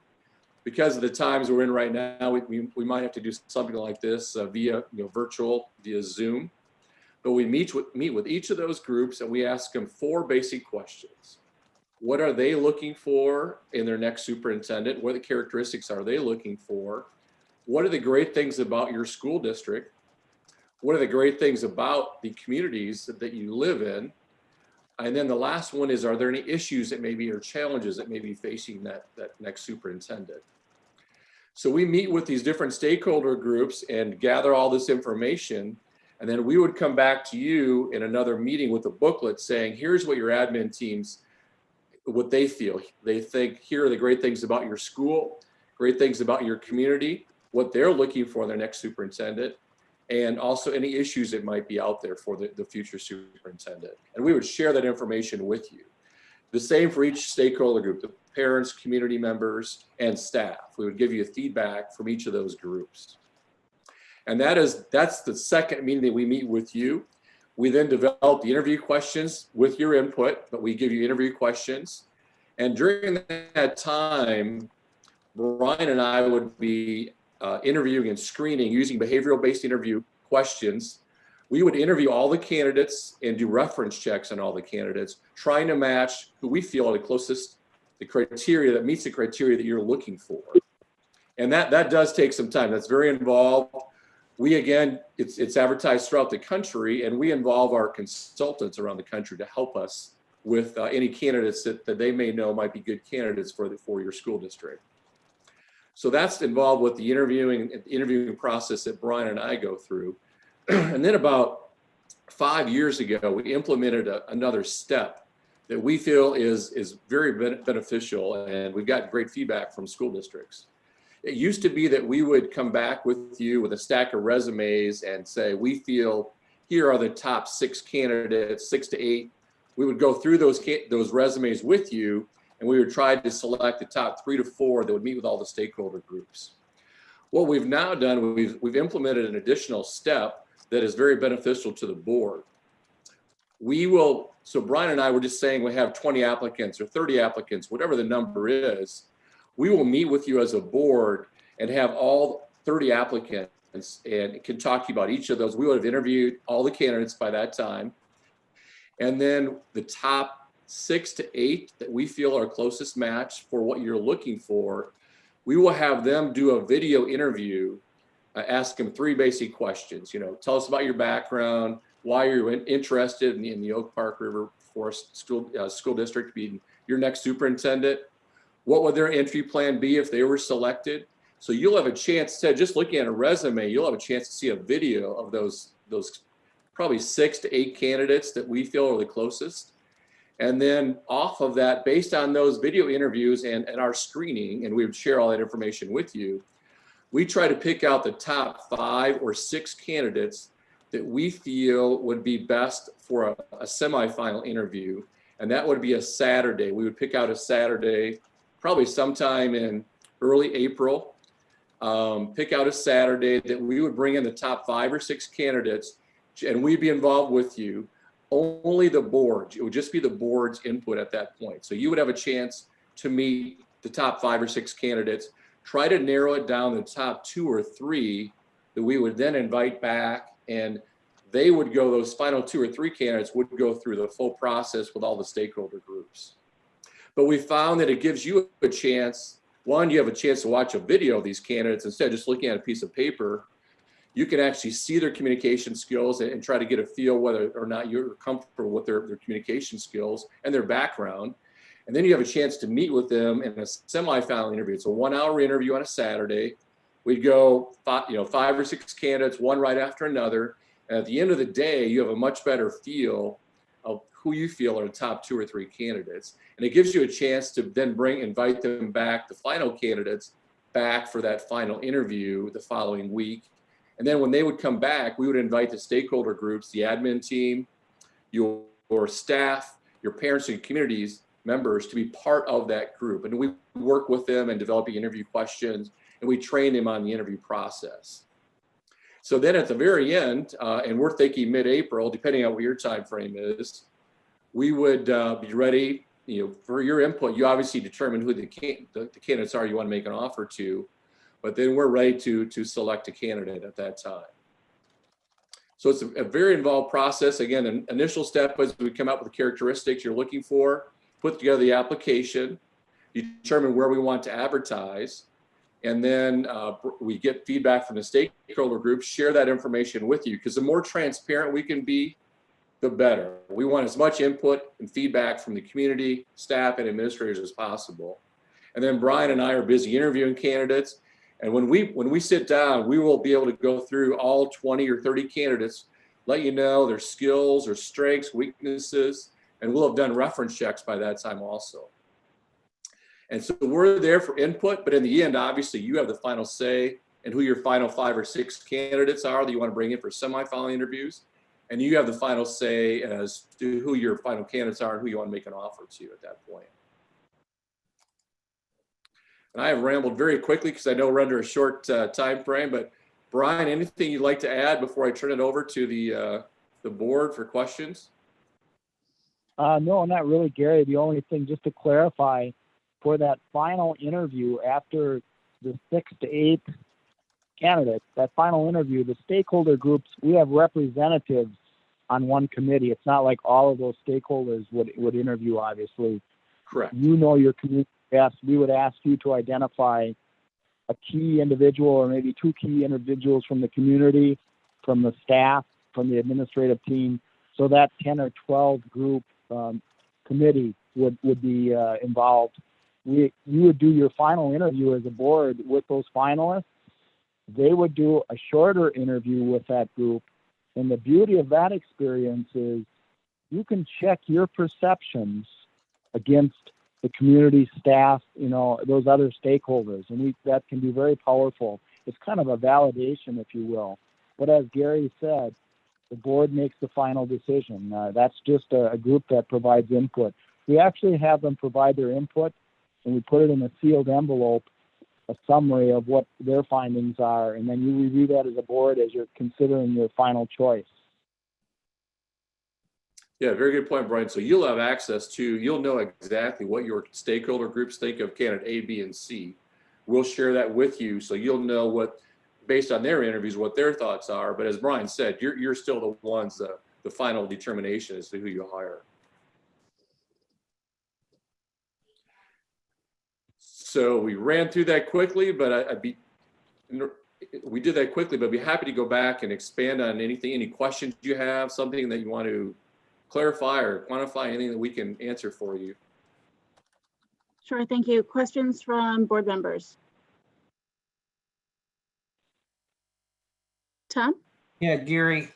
Because of the times we're in right now, we might have to do something like this via virtual, via Zoom. But we meet with each of those groups and we ask them 4 basic questions. What are they looking for in their next superintendent? What characteristics are they looking for? What are the great things about your school district? What are the great things about the communities that you live in? And then the last one is, are there any issues that maybe or challenges that may be facing that next superintendent? So we meet with these different stakeholder groups and gather all this information. And then we would come back to you in another meeting with a booklet saying, here's what your admin teams, what they feel. They think, here are the great things about your school, great things about your community, what they're looking for in their next superintendent, and also any issues that might be out there for the future superintendent. And we would share that information with you. The same for each stakeholder group, the parents, community members, and staff. We would give you feedback from each of those groups. And that's the second meeting that we meet with you. We then develop the interview questions with your input, but we give you interview questions. And during that time, Brian and I would be interviewing and screening using behavioral-based interview questions. We would interview all the candidates and do reference checks on all the candidates, trying to match who we feel are the closest, the criteria that meets the criteria that you're looking for. And that does take some time. That's very involved. We, again, it's advertised throughout the country, and we involve our consultants around the country to help us with any candidates that they may know might be good candidates for your school district. So that's involved with the interviewing process that Brian and I go through. And then about 5 years ago, we implemented another step that we feel is very beneficial, and we've got great feedback from school districts. It used to be that we would come back with you with a stack of resumes and say, we feel here are the top 6 candidates, 6 to 8. We would go through those resumes with you, and we would try to select the top 3 to 4 that would meet with all the stakeholder groups. What we've now done, we've implemented an additional step that is very beneficial to the board. We will, so Brian and I were just saying we have 20 applicants or 30 applicants, whatever the number is. We will meet with you as a board and have all 30 applicants and can talk to you about each of those. We would have interviewed all the candidates by that time. And then the top 6 to 8 that we feel are closest match for what you're looking for, we will have them do a video interview, ask them 3 basic questions. Tell us about your background, why you're interested in the Oak Park River Forest School District being your next superintendent. What would their entry plan be if they were selected? So you'll have a chance to, just looking at a resume, you'll have a chance to see a video of those probably 6 to 8 candidates that we feel are the closest. And then off of that, based on those video interviews and our screening, and we would share all that information with you, we try to pick out the top 5 or 6 candidates that we feel would be best for a semifinal interview. And that would be a Saturday. We would pick out a Saturday, probably sometime in early April, pick out a Saturday that we would bring in the top 5 or 6 candidates, and we'd be involved with you. Only the board, it would just be the board's input at that point. So you would have a chance to meet the top 5 or 6 candidates, try to narrow it down to the top 2 or 3 that we would then invite back, and they would go, those final 2 or 3 candidates would go through the full process with all the stakeholder groups. But we found that it gives you a chance, one, you have a chance to watch a video of these candidates instead of just looking at a piece of paper. You can actually see their communication skills and try to get a feel whether or not you're comfortable with their communication skills and their background. And then you have a chance to meet with them in a semifinal interview. It's a 1-hour interview on a Saturday. We'd go 5 or 6 candidates, one right after another. And at the end of the day, you have a much better feel of who you feel are the top 2 or 3 candidates. And it gives you a chance to then invite them back, the final candidates, back for that final interview the following week. And then when they would come back, we would invite the stakeholder groups, the admin team, your staff, your parents and communities members to be part of that group. And we work with them and developing interview questions, and we train them on the interview process. So then at the very end, and we're thinking mid-April, depending on what your time frame is, we would be ready, for your input. You obviously determine who the candidates are you want to make an offer to, but then we're ready to select a candidate at that time. So it's a very involved process. Again, an initial step is we come up with the characteristics you're looking for, put together the application, determine where we want to advertise, and then we get feedback from the stakeholder group, share that information with you, because the more transparent we can be, the better. We want as much input and feedback from the community, staff, and administrators as possible. And then Brian and I are busy interviewing candidates. And when we sit down, we will be able to go through all 20 or 30 candidates, let you know their skills, their strengths, weaknesses, and we'll have done reference checks by that time also. And so we're there for input, but in the end, obviously, you have the final say in who your final 5 or 6 candidates are that you want to bring in for semifinal interviews. And you have the final say as to who your final candidates are and who you want to make an offer to at that point. And I have rambled very quickly because I know we're under a short time frame, but Brian, anything you'd like to add before I turn it over to the board for questions? No, not really, Gary. The only thing, just to clarify, for that final interview after the 6 to 8 candidates, that final interview, the stakeholder groups, we have representatives on one committee. It's not like all of those stakeholders would interview, obviously. Correct. You know your community best. We would ask you to identify a key individual or maybe 2 key individuals from the community, from the staff, from the administrative team. So that 10 or 12 group committee would be involved. You would do your final interview as a board with those finalists. They would do a shorter interview with that group. And the beauty of that experience is you can check your perceptions against the community staff, those other stakeholders. And that can be very powerful. It's kind of a validation, if you will. But as Gary said, the board makes the final decision. That's just a group that provides input. We actually have them provide their input, and we put it in a sealed envelope a summary of what their findings are, and then you review that as a board as you're considering your final choice. Yeah, very good point, Brian. So you'll have access to, you'll know exactly what your stakeholder groups think of candidate A, B, and C. We'll share that with you, so you'll know what, based on their interviews, what their thoughts are. But as Brian said, you're still the ones, the final determination as to who you hire. So we ran through that quickly, but we did that quickly, but I'd be happy to go back and expand on anything, any questions you have, something that you want to clarify or quantify, anything that we can answer for you. Sure, thank you. Questions from board members? Tom? Yeah, Gary,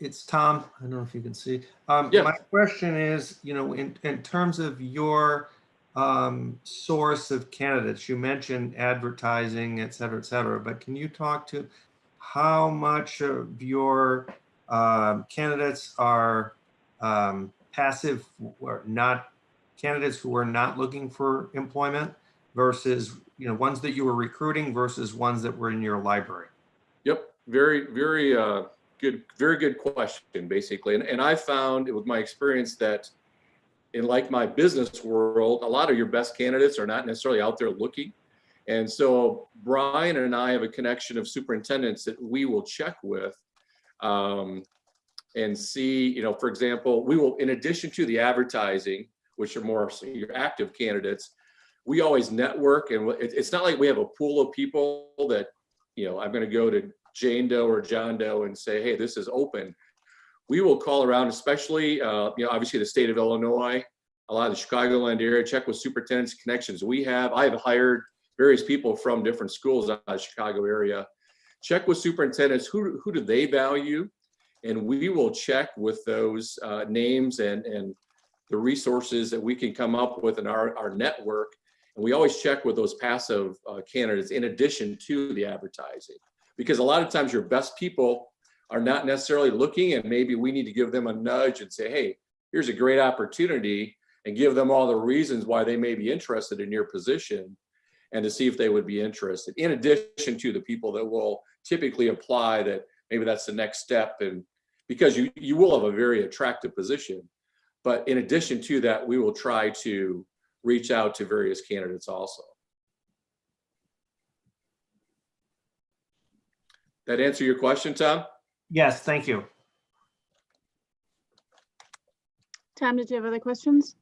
it's Tom. I don't know if you can see. Yeah. My question is, in terms of your source of candidates, you mentioned advertising, et cetera, but can you talk to how much of your candidates are passive or not, candidates who are not looking for employment versus, ones that you were recruiting versus ones that were in your library? Yep, very good, very good question, basically. And I found with my experience that in like my business world, a lot of your best candidates are not necessarily out there looking. And so Brian and I have a connection of superintendents that we will check with and see, for example, we will, in addition to the advertising, which are more your active candidates, we always network. And it's not like we have a pool of people that, I'm going to go to Jane Doe or John Doe and say, hey, this is open. We will call around, especially, obviously the state of Illinois, a lot of the Chicagoland area, check with superintendents connections we have. I have hired various people from different schools out of the Chicago area. Check with superintendents, who do they value? And we will check with those names and the resources that we can come up with in our network. And we always check with those passive candidates in addition to the advertising. Because a lot of times your best people are not necessarily looking, and maybe we need to give them a nudge and say, hey, here's a great opportunity, and give them all the reasons why they may be interested in your position and to see if they would be interested, in addition to the people that will typically apply, that maybe that's the next step. And because you will have a very attractive position, but in addition to that, we will try to reach out to various candidates also. That answer your question, Tom? Yes, thank you. Tom, did you have other questions?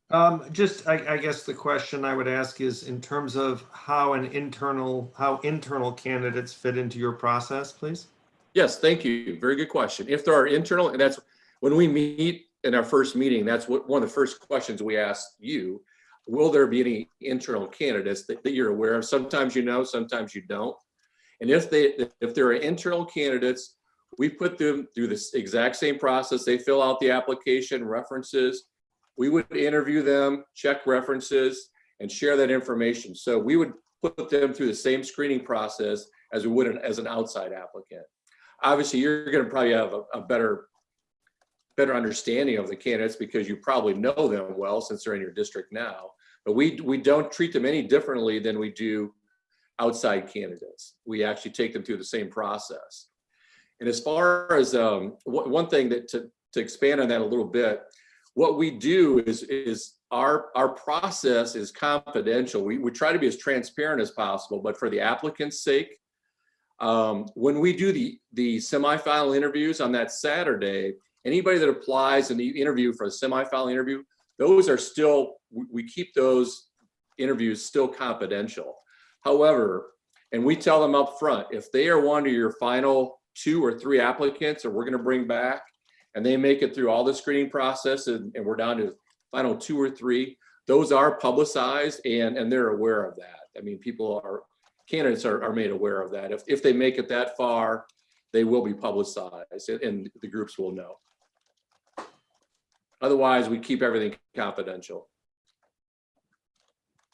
I guess the question I would ask is in terms of how internal candidates fit into your process, please. Yes, thank you. Very good question. If there are internal, and that's when we meet in our first meeting, that's one of the first questions we ask you. Will there be any internal candidates that you're aware of? Sometimes you know, sometimes you don't. And if there are internal candidates, we put them through this exact same process. They fill out the application, references. We would interview them, check references, and share that information. So we would put them through the same screening process as we would as an outside applicant. Obviously, you're going to probably have a better understanding of the candidates because you probably know them well since they're in your district now. But we don't treat them any differently than we do outside candidates. We actually take them through the same process. And as far as one thing that to expand on that a little bit, what we do is our process is confidential. We try to be as transparent as possible, but for the applicant's sake, when we do the semifinal interviews on that Saturday, anybody that applies in the interview for a semifinal interview, those are still, we keep those interviews still confidential. However, and we tell them up front, if they are one of your final 2 or 3 applicants that we're going to bring back, and they make it through all the screening process, and we're down to final 2 or 3, those are publicized and they're aware of that. I mean, candidates are made aware of that. If they make it that far, they will be publicized and the groups will know. Otherwise, we keep everything confidential.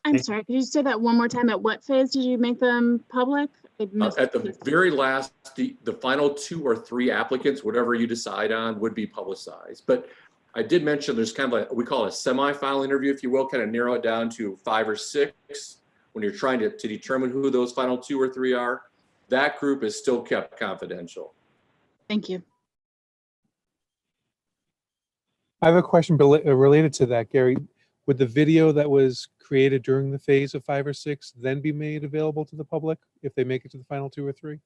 I'm sorry, could you say that one more time? At what phase did you make them public? At the very last, the final 2 or 3 applicants, whatever you decide on, would be publicized. But I did mention there's kind of we call it a semi-final interview, if you will, kind of narrow it down to 5 or 6 when you're trying to determine who those final 2 or 3 are. That group is still kept confidential. Thank you. I have a question related to that, Gary. Would the video that was created during the phase of 5 or 6 then be made available to the public if they make it to the final 2 or 3?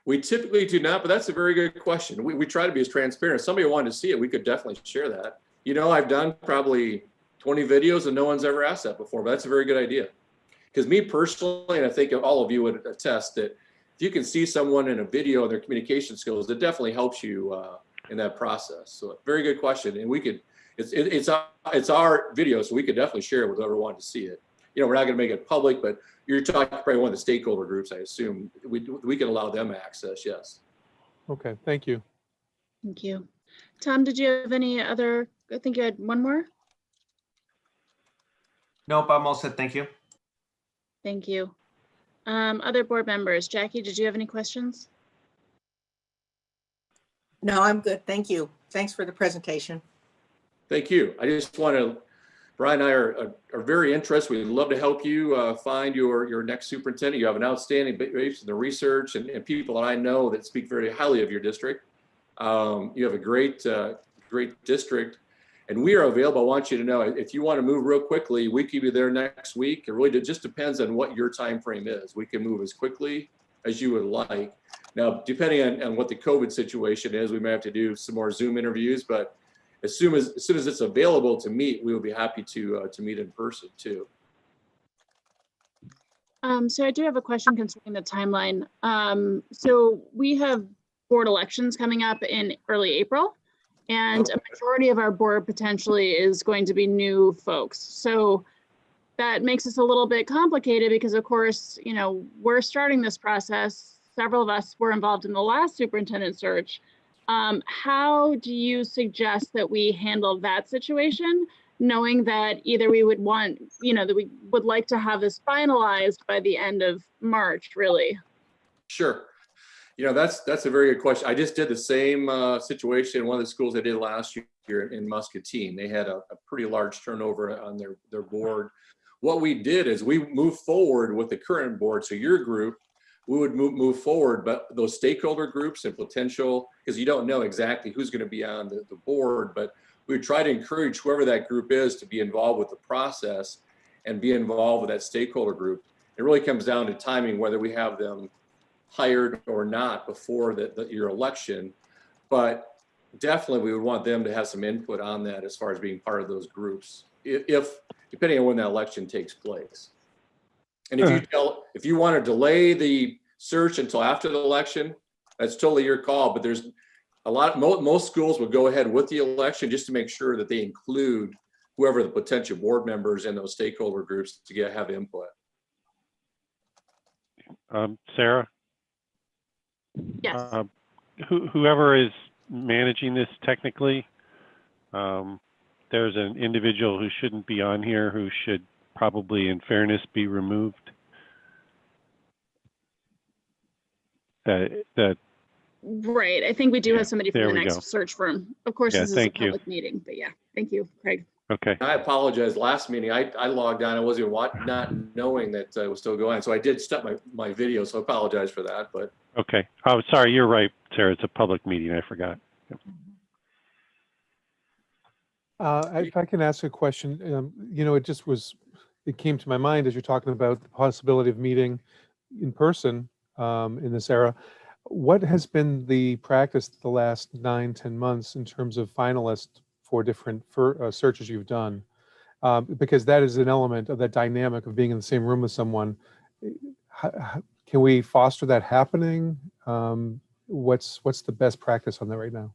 We typically do not, but that's a very good question. We try to be as transparent. If somebody wanted to see it, we could definitely share that. You know, I've done probably 20 videos and no one's ever asked that before, but that's a very good idea. Because me personally, and I think all of you would attest that if you can see someone in a video and their communication skills, it definitely helps you in that process. So very good question. And we could, it's our video, so we could definitely share it with whoever wanted to see it. You know, we're not going to make it public, but you're talking probably one of the stakeholder groups, I assume. We can allow them access, yes. Okay, thank you. Thank you. Tom, did you have any other, I think you had one more? Nope, I'm all set. Thank you. Thank you. Other board members, Jackie, did you have any questions? No, I'm good. Thank you. Thanks for the presentation. Thank you. I just want to, Brian and I are very interested. We'd love to help you find your next superintendent. You have an outstanding base in the research and people that I know that speak very highly of your district. You have a great district, and we are available. I want you to know if you want to move real quickly, we could be there next week. It really just depends on what your time frame is. We can move as quickly as you would like. Now, depending on what the COVID situation is, we may have to do some more Zoom interviews, but as soon as it's available to meet, we will be happy to meet in person too. So I do have a question concerning the timeline. So we have board elections coming up in early April, and a majority of our board potentially is going to be new folks. So that makes us a little bit complicated because, of course, you know, we're starting this process. Several of us were involved in the last superintendent search. How do you suggest that we handle that situation, knowing that either we would want, you know, that we would like to have this finalized by the end of March, really? Sure. You know, that's a very good question. I just did the same situation in one of the schools I did last year in Muscatine. They had a pretty large turnover on their board. What we did is we moved forward with the current board. So your group, we would move forward, but those stakeholder groups and potential, because you don't know exactly who's going to be on the board, but we would try to encourage whoever that group is to be involved with the process and be involved with that stakeholder group. It really comes down to timing, whether we have them hired or not before your election, but definitely we would want them to have some input on that as far as being part of those groups, if depending on when that election takes place. And if you want to delay the search until after the election, that's totally your call. But there's most schools would go ahead with the election just to make sure that they include whoever the potential board members and those stakeholder groups to have input. Sarah? Yes. Whoever is managing this technically, there's an individual who shouldn't be on here who should probably, in fairness, be removed. Right. I think we do have somebody from the next go. search firm. Of course, this is a public meeting, but yeah. Thank you, Craig. Okay. I apologize. Last meeting, I logged on. I wasn't not knowing that it was still going. So I did stop my video. So I apologize for that. But okay. Oh, sorry. You're right, Sarah. It's a public meeting. I forgot. Yep. If I can ask a question, you know, it came to my mind as you're talking about the possibility of meeting in person in this era. What has been the practice the last 9-10 months in terms of finalists for different searches you've done? Because that is an element of that dynamic of being in the same room with someone. Can we foster that happening? What's the best practice on that right now?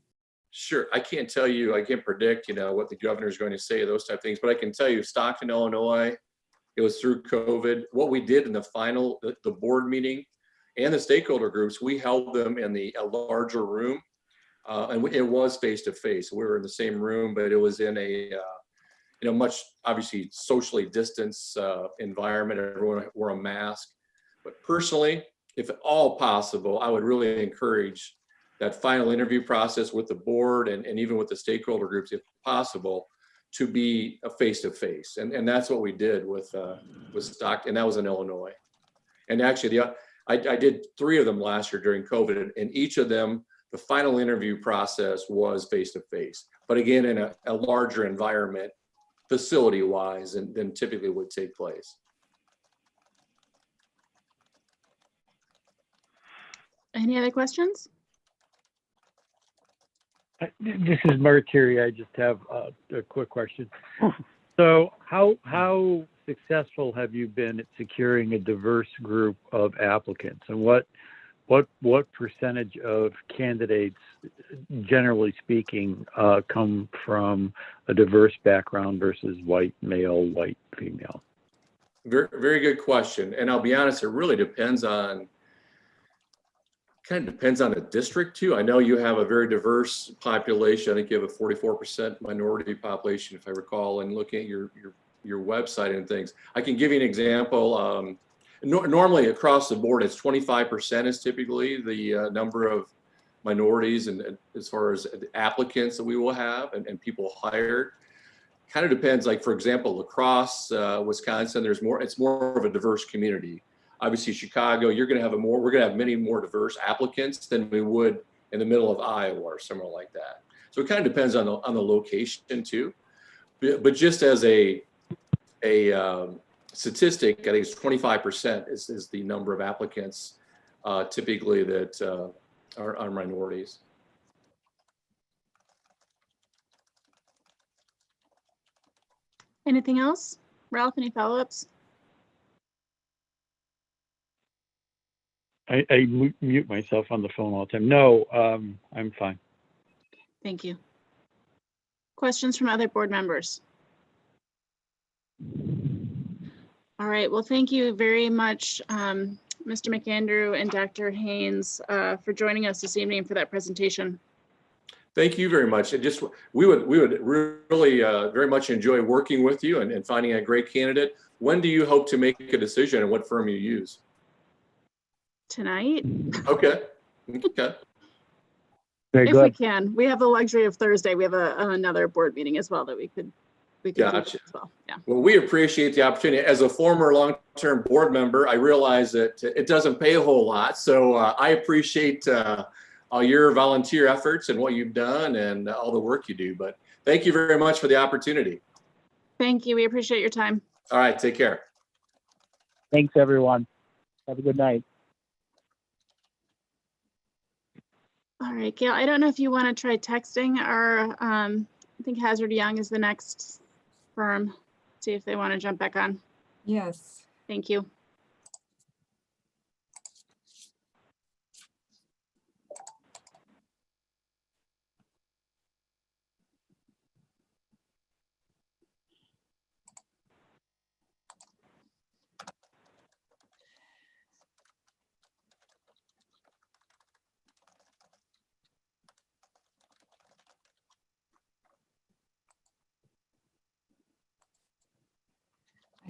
sure, I can't tell you, I can't predict, what the governor is going to say, those type of things, but I can tell you Stockton, Illinois, it was through COVID. What we did in the final, the board meeting and the stakeholder groups, we held them in a larger room. And it was face-to-face. We were in the same room, but it was in a much obviously socially distanced environment. Everyone wore a mask. But personally, if at all possible, I would really encourage that final interview process with the board and even with the stakeholder groups, if possible, to be a face-to-face. And that's what we did with Stockton, and that was in Illinois. And actually, I did 3 of them last year during COVID, and each of them, the final interview process was face-to-face, but again, in a larger environment, facility-wise, than typically would take place. Any other questions? This is Mercury. I just have a quick question. So how successful have you been at securing a diverse group of applicants, and what percentage of candidates, generally speaking, come from a diverse background versus white male, white female? Very, very good question. And I'll be honest, it really depends on the district too. I know you have a very diverse population. I think you have a 44% minority population, if I recall, and looking at your website and things. I can give you an example. Normally across the board, it's 25% is typically the number of minorities, and as far as applicants that we will have and people hired. Kind of depends, like for example, La Crosse, Wisconsin, it's more of a diverse community. Obviously Chicago, we're going to have many more diverse applicants than we would in the middle of Iowa or somewhere like that. So it kind of depends on the location too. But just as a statistic, I think it's 25% is the number of applicants typically that are minorities. Anything else? Ralph, any follow-ups? I mute myself on the phone all the time. No, I'm fine. Thank you. Questions from other board members? All right, well, thank you very much, Mr. McAndrew and Dr. Haynes, for joining us this evening for that presentation. Thank you very much. We would really very much enjoy working with you and finding a great candidate. When do you hope to make a decision and what firm you use? Tonight. Okay. Very if good. we can. We have the luxury of Thursday. We have another board meeting as well that we could Gotcha. do as well. Yeah. Well, we appreciate the opportunity. As a former long-term board member, I realize that it doesn't pay a whole lot. So I appreciate all your volunteer efforts and what you've done and all the work you do. But thank you very much for the opportunity. Thank you. We appreciate your time. All right. Take care. Thanks, everyone. Have a good night. All right, Gail, I don't know if you want to try texting our, I think Hazard Young is the next firm. See if they want to jump back on. Yes. Thank you.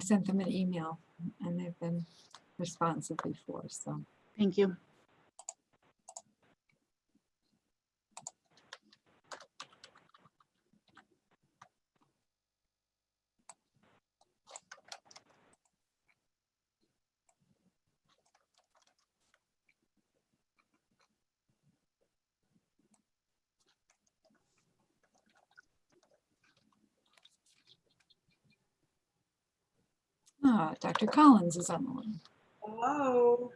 I sent them an email and they've been responsive before, so. Thank you. Dr. Collins is on the line. Hello.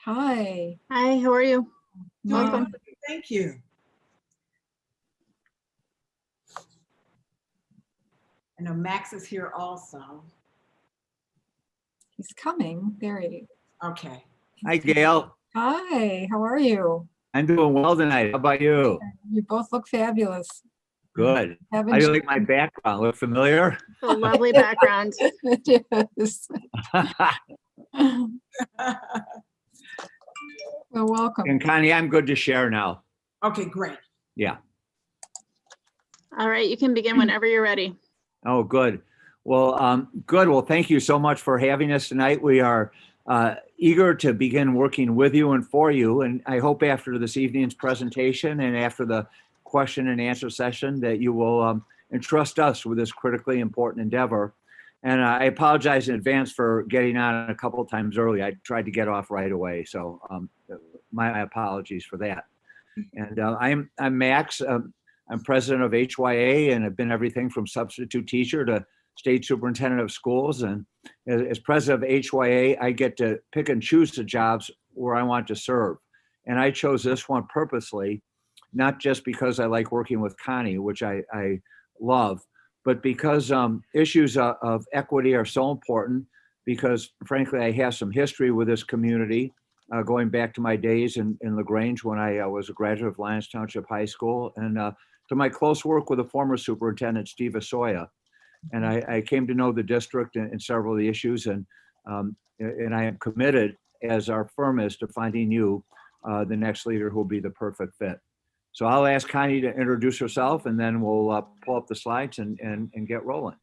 Hi. Hi, how are you? Welcome. Thank you. I know Max is here also. He's coming. There he is. Okay. Hi, Gail. Hi, how are you? I'm doing well tonight. How about you? You both look fabulous. Good. Haven't How do you you- like my background? Look familiar? A lovely background. Yes. Well, welcome. And Connie, I'm good to share now. Okay, great. Yeah. All right, you can begin whenever you're ready. Oh, good. Well, good. Well, thank you so much for having us tonight. We are eager to begin working with you and for you. And I hope after this evening's presentation and after the question and answer session that you will entrust us with this critically important endeavor. And I apologize in advance for getting on a couple of times early. I tried to get off right away. So my apologies for that. And I'm Max. I'm president of HYA and have been everything from substitute teacher to state superintendent of schools. And as president of HYA, I get to pick and choose the jobs where I want to serve. And I chose this one purposely, not just because I like working with Connie, which I love, but because issues of equity are so important, because frankly, I have some history with this community, going back to my days in LaGrange when I was a graduate of Lyons Township High School, and to my close work with the former superintendent, Steve Asoya. And I came to know the district and several of the issues, and I am committed, as our firm is, to finding you the next leader who will be the perfect fit. So I'll ask Connie to introduce herself, and then we'll pull up the slides and get rolling.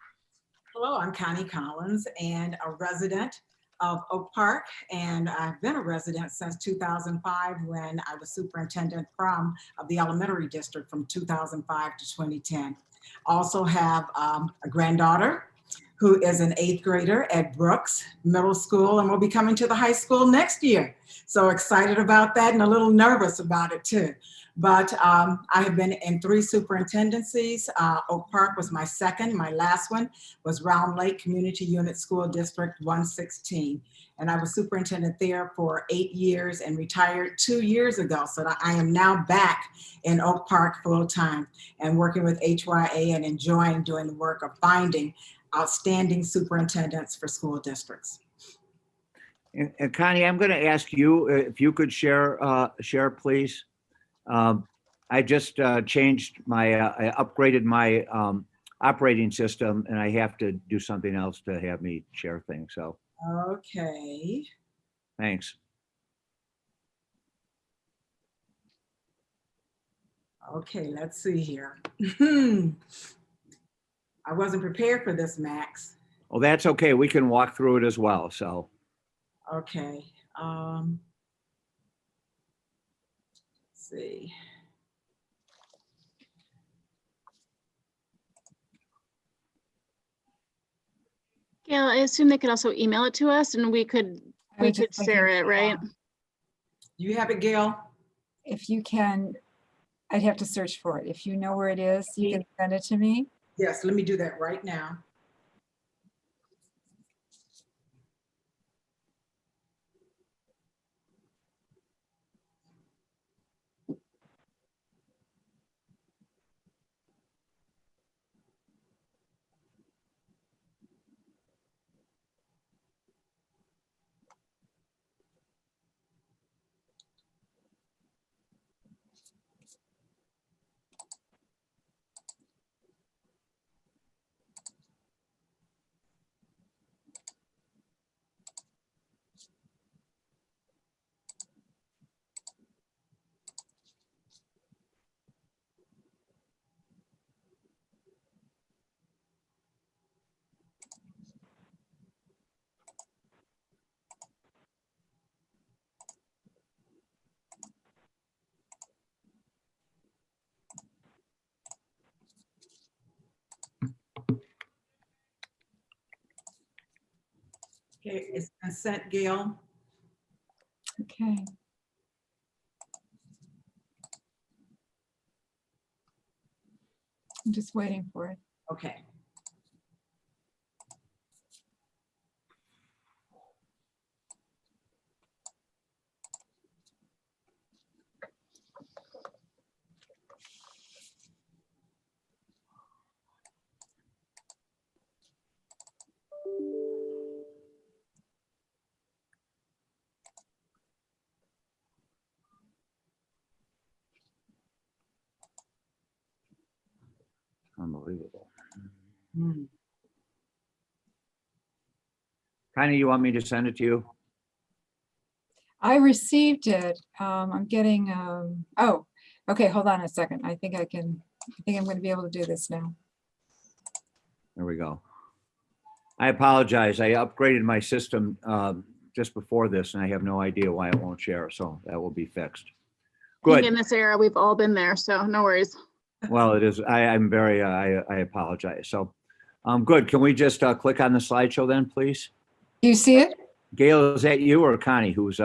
Hello, I'm Connie Collins and a resident of Oak Park, and I've been a resident since 2005 when I was superintendent of the elementary district from 2005 to 2010. Also have a granddaughter who is an 8th grader at Brooks Middle School and will be coming to the high school next year. So excited about that and a little nervous about it too. But I have been in 3 superintendencies. Oak Park was my second. My last one was Round Lake Community Unit School District 116. And I was superintendent there for 8 years and retired 2 years ago. So I am now back in Oak Park full time and working with HYA and enjoying doing the work of finding outstanding superintendents for school districts. And Connie, I'm going to ask you if you could share, please. I just changed I upgraded my operating system, and I have to do something else to have me share things. So. Okay. Thanks. Okay, let's see here. I wasn't prepared for this, Max. Well, that's okay. We can walk through it as well. So. Okay. Let's see. Gail, I assume they could also email it to us and we could share it, right? You have it, Gail? If you can, I'd have to search for it. If you know where it is, you can send it to me. Yes, let me do that right now. Okay, it's been sent, Gail. Okay. I'm just waiting for it. Okay. Unbelievable. Connie, you want me to send it to you? I received it. I'm getting, oh, okay, hold on a second. I think I'm going to be able to do this now. There we go. I apologize. I upgraded my system just before this, and I have no idea why it won't share. So that will be fixed. I think Good. in this era, we've all been there, so no worries. Well, it is. I'm very. I apologize. So, good. Can we just click on the slideshow then, please? Do you see it? Gail, is that you or Connie who's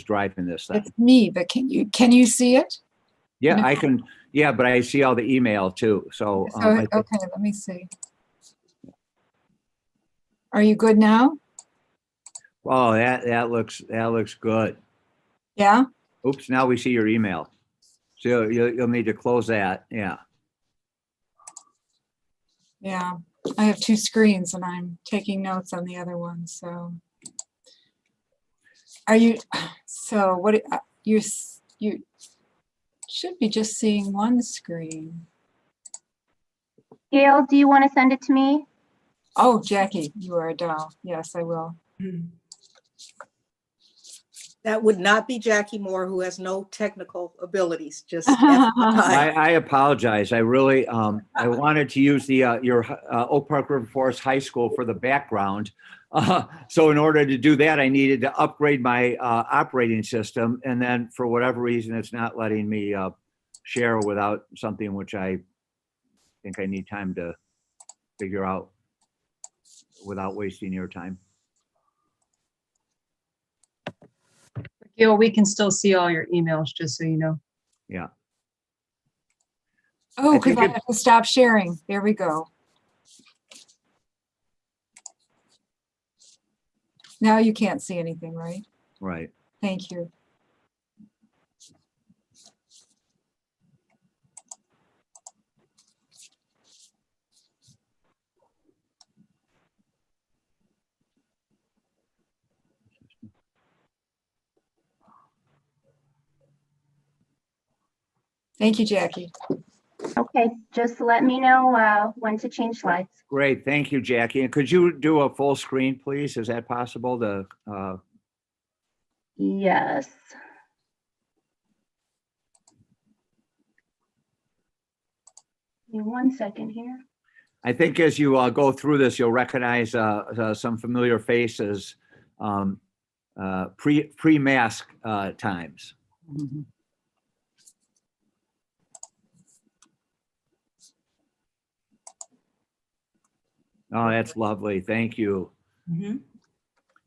driving this then? It's me, but can you see it? Yeah, No. I can. Yeah, but I see all the email too. So, Okay, let me see. Are you good now? Oh, that looks good. Yeah. Oops, now we see your email. So you'll need to close that. Yeah. Yeah. I have two screens and I'm taking notes on the other one. So what you should be just seeing one screen. Gail, do you want to send it to me? Oh, Jackie, you are a doll. Yes, I will. That would not be Jackie Moore, who has no technical abilities, just I apologize. I really, I wanted to use the your Oak Park River Forest High School for the background. So in order to do that, I needed to upgrade my operating system. And then for whatever reason, it's not letting me share without something which I think I need time to figure out without wasting your time. Gail, we can still see all your emails, just so you know. Yeah. Oh, because I have to stop sharing. There we go. Now you can't see anything, right? Right. Thank you. Thank you, Jackie. Okay, just let me know when to change slides. Great. Thank you, Jackie. And could you do a full screen, please? Is that possible to? Yes. Give me 1 second here. I think as you go through this, you'll recognize some familiar faces pre-mask times. Mm-hmm. Oh, that's lovely. Thank you. Mm-hmm.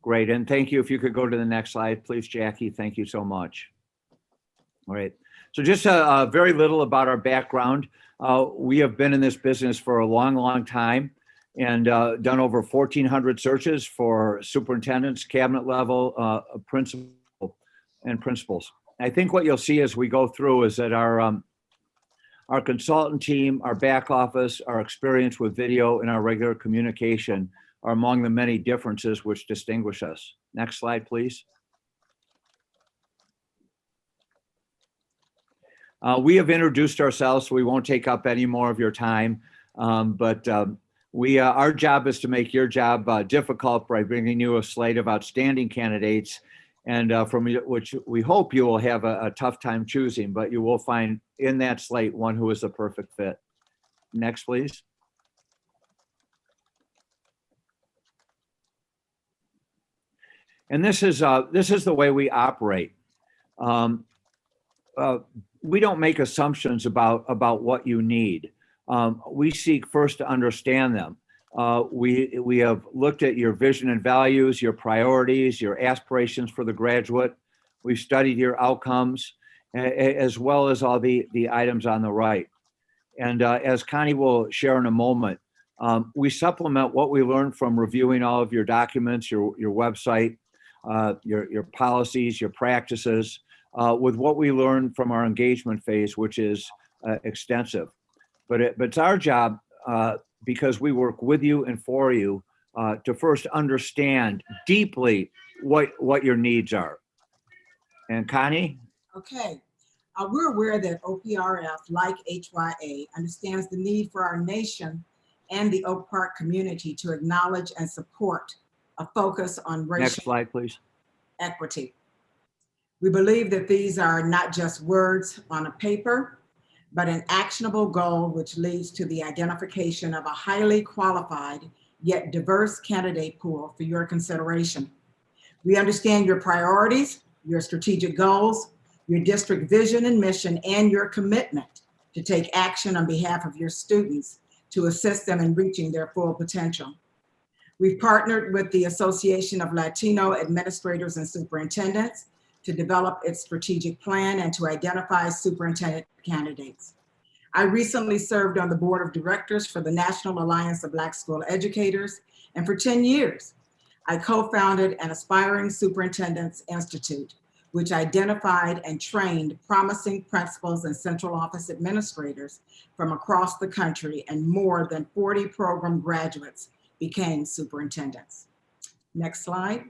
Great. And thank you. If you could go to the next slide, please, Jackie. Thank you so much. All right. So just very little about our background. We have been in this business for a long, long time and done over 1,400 searches for superintendents, cabinet level, principal and principals. I think what you'll see as we go through is that our consultant team, our back office, our experience with video, and our regular communication are among the many differences which distinguish us. Next slide, please. We have introduced ourselves, so we won't take up any more of your time. But our job is to make your job difficult by bringing you a slate of outstanding candidates, and from which we hope you will have a tough time choosing, but you will find in that slate one who is the perfect fit. Next, please. And this is the way we operate. We don't make assumptions about what you need. We seek first to understand them. We have looked at your vision and values, your priorities, your aspirations for the graduate. We've studied your outcomes, as well as all the items on the right. And as Connie will share in a moment, we supplement what we learned from reviewing all of your documents, your website, your policies, your practices, with what we learned from our engagement phase, which is extensive. But it's our job, because we work with you and for you, to first understand deeply what your needs are. And Connie? Okay. We're aware that OPRF, like HYA, understands the need for our nation and the Oak Park community to acknowledge and support a focus on racial Next slide, please. equity. We believe that these are not just words on a paper, but an actionable goal which leads to the identification of a highly qualified yet diverse candidate pool for your consideration. We understand your priorities, your strategic goals, your district vision and mission, and your commitment to take action on behalf of your students to assist them in reaching their full potential. We've partnered with the Association of Latino Administrators and Superintendents to develop its strategic plan and to identify superintendent candidates. I recently served on the board of directors for the National Alliance of Black School Educators, and for 10 years, I co-founded an Aspiring Superintendents Institute, which identified and trained promising principals and central office administrators from across the country, and more than 40 program graduates became superintendents. Next slide.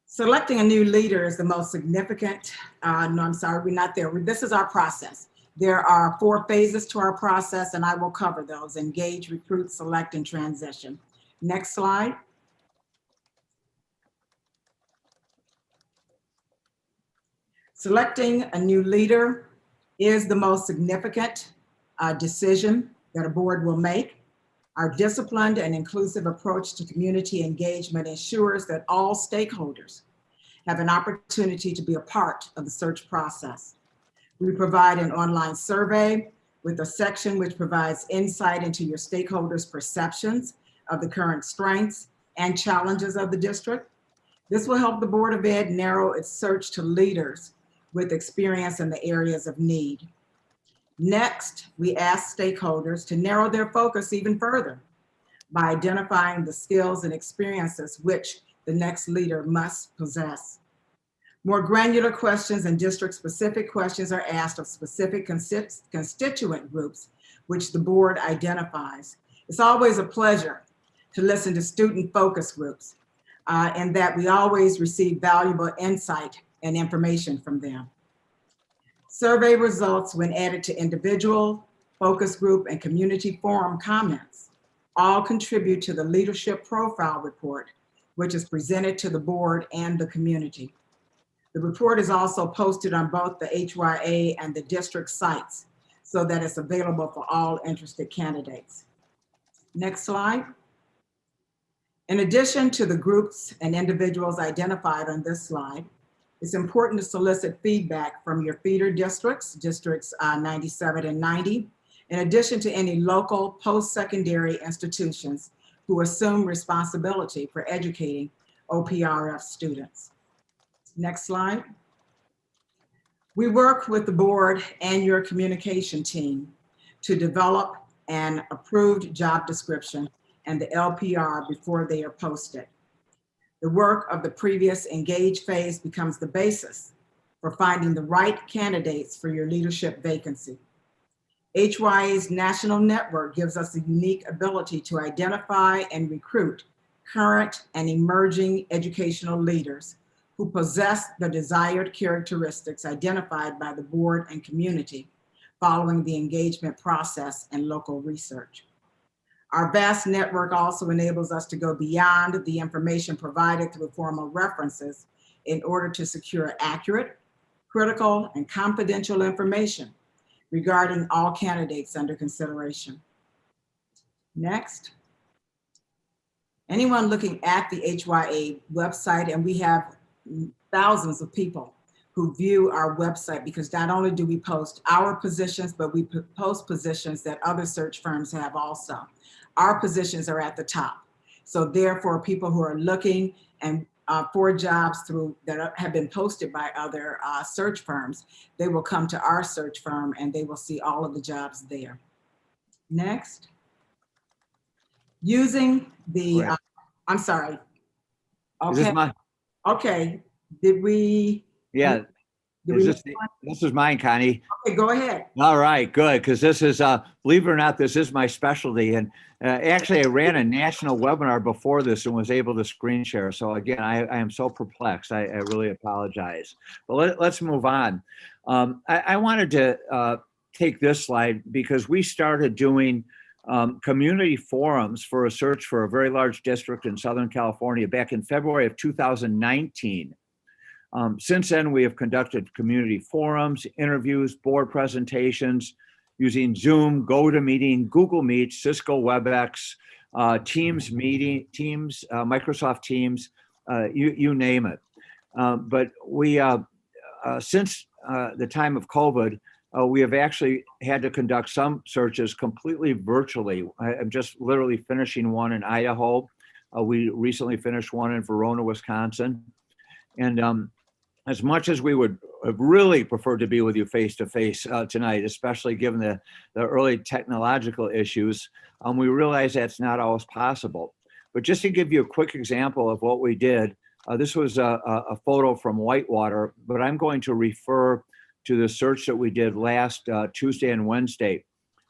Selecting a new leader is the most significant, no, I'm sorry, we're not there. This is our process. There are 4 phases to our process, and I will cover those: engage, recruit, select, and transition. Next slide. Selecting a new leader is the most significant decision that a board will make. Our disciplined and inclusive approach to community engagement ensures that all stakeholders have an opportunity to be a part of the search process. We provide an online survey with a section which provides insight into your stakeholders' perceptions of the current strengths and challenges of the district. This will help the Board of Ed narrow its search to leaders with experience in the areas of need. Next, we ask stakeholders to narrow their focus even further by identifying the skills and experiences which the next leader must possess. More granular questions and district-specific questions are asked of specific constituent groups which the board identifies. It's always a pleasure to listen to student focus groups, and that we always receive valuable insight and information from them. Survey results, when added to individual, focus group, and community forum comments, all contribute to the leadership profile report, which is presented to the board and the community. The report is also posted on both the HYA and the district sites so that it's available for all interested candidates. Next slide. In addition to the groups and individuals identified on this slide, it's important to solicit feedback from your feeder districts, districts 97 and 90, in addition to any local post-secondary institutions who assume responsibility for educating OPRF students. Next slide. We work with the board and your communication team to develop an approved job description and the LPR before they are posted. The work of the previous engage phase becomes the basis for finding the right candidates for your leadership vacancy. HYA's national network gives us a unique ability to identify and recruit current and emerging educational leaders who possess the desired characteristics identified by the board and community following the engagement process and local research. Our vast network also enables us to go beyond the information provided through formal references in order to secure accurate, critical, and confidential information regarding all candidates under consideration. Next. Anyone looking at the HYA website, and we have thousands of people who view our website, because not only do we post our positions, but we post positions that other search firms have also. Our positions are at the top. So therefore, people who are looking and for jobs that have been posted by other search firms, they will come to our search firm and they will see all of the jobs there. Next. Using the, I'm sorry. Okay. Okay. Did we? Yeah. This is mine, Connie. Okay, go ahead. All right, good. Because this is, believe it or not, this is my specialty. And actually, I ran a national webinar before this and was able to screen share. So again, I am so perplexed. I really apologize. But let's move on. I wanted to take this slide because we started doing community forums for a search for a very large district in Southern California back in February of 2019. Since then, we have conducted community forums, interviews, board presentations using Zoom, GoToMeeting, Google Meet, Cisco WebEx, Teams meeting, Teams, Microsoft Teams, you name it. But we, since the time of COVID, we have actually had to conduct some searches completely virtually. I'm just literally finishing one in Idaho. We recently finished one in Verona, Wisconsin. And as much as we would have really preferred to be with you face to face tonight, especially given the early technological issues, we realize that's not always possible. But just to give you a quick example of what we did, this was a photo from Whitewater, but I'm going to refer to the search that we did last Tuesday and Wednesday.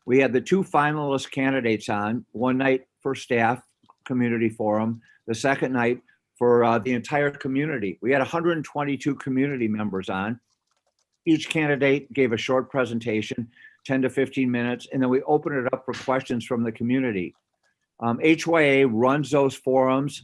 We had the 2 finalist candidates on, one night for staff community forum, the second night for the entire community. We had 122 community members on. Each candidate gave a short presentation, 10 to 15 minutes, and then we opened it up for questions from the community. HYA runs those forums,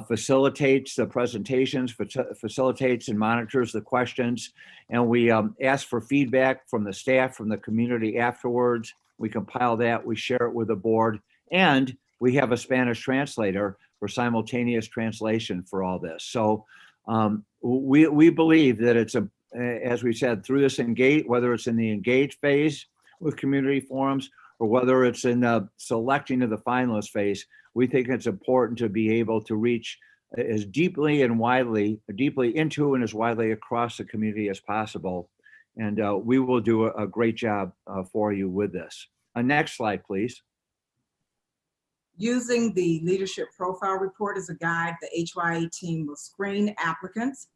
facilitates the presentations, facilitates and monitors the questions, and we ask for feedback from the staff, from the community afterwards. We compile that, we share it with the board, and we have a Spanish translator for simultaneous translation for all this. So we believe that it's as we said, through this engage, whether it's in the engage phase with community forums or whether it's in the selecting of the finalist phase, we think it's important to be able to reach as deeply into and as widely across the community as possible. And we will do a great job for you with this. Next slide, please. Using the leadership profile report as a guide, the HYA team will screen applicants.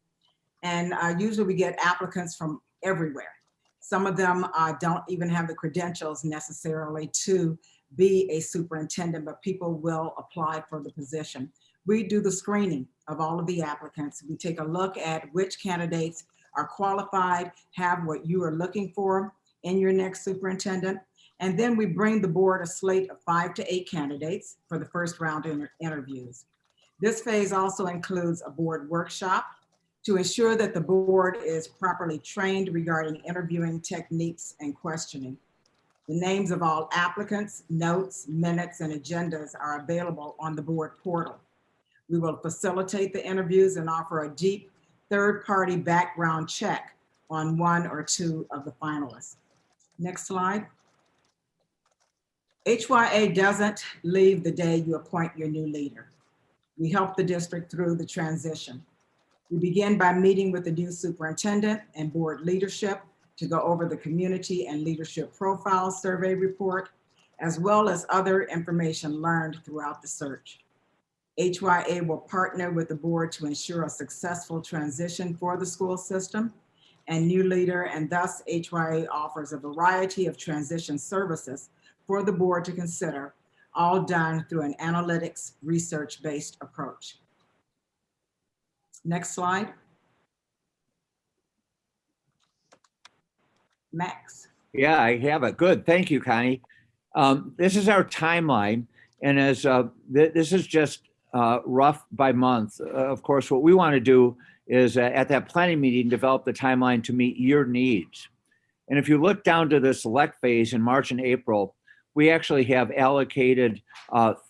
And usually we get applicants from everywhere. Some of them don't even have the credentials necessarily to be a superintendent, but people will apply for the position. We do the screening of all of the applicants. We take a look at which candidates are qualified, have what you are looking for in your next superintendent. And then we bring the board a slate of 5 to 8 candidates for the first round interviews. This phase also includes a board workshop to ensure that the board is properly trained regarding interviewing techniques and questioning. The names of all applicants, notes, minutes, and agendas are available on the board portal. We will facilitate the interviews and offer a deep third-party background check on 1 or 2 of the finalists. Next slide. HYA doesn't leave the day you appoint your new leader. We help the district through the transition. We begin by meeting with the new superintendent and board leadership to go over the community and leadership profile survey report, as well as other information learned throughout the search. HYA will partner with the board to ensure a successful transition for the school system and new leader, and thus HYA offers a variety of transition services for the board to consider, all done through an analytics research-based approach. Next slide. Max. Yeah, I have it. Good. Thank you, Connie. This is our timeline. And as this is just rough by month, of course, what we want to do is at that planning meeting, develop the timeline to meet your needs. And if you look down to the select phase in March and April, we actually have allocated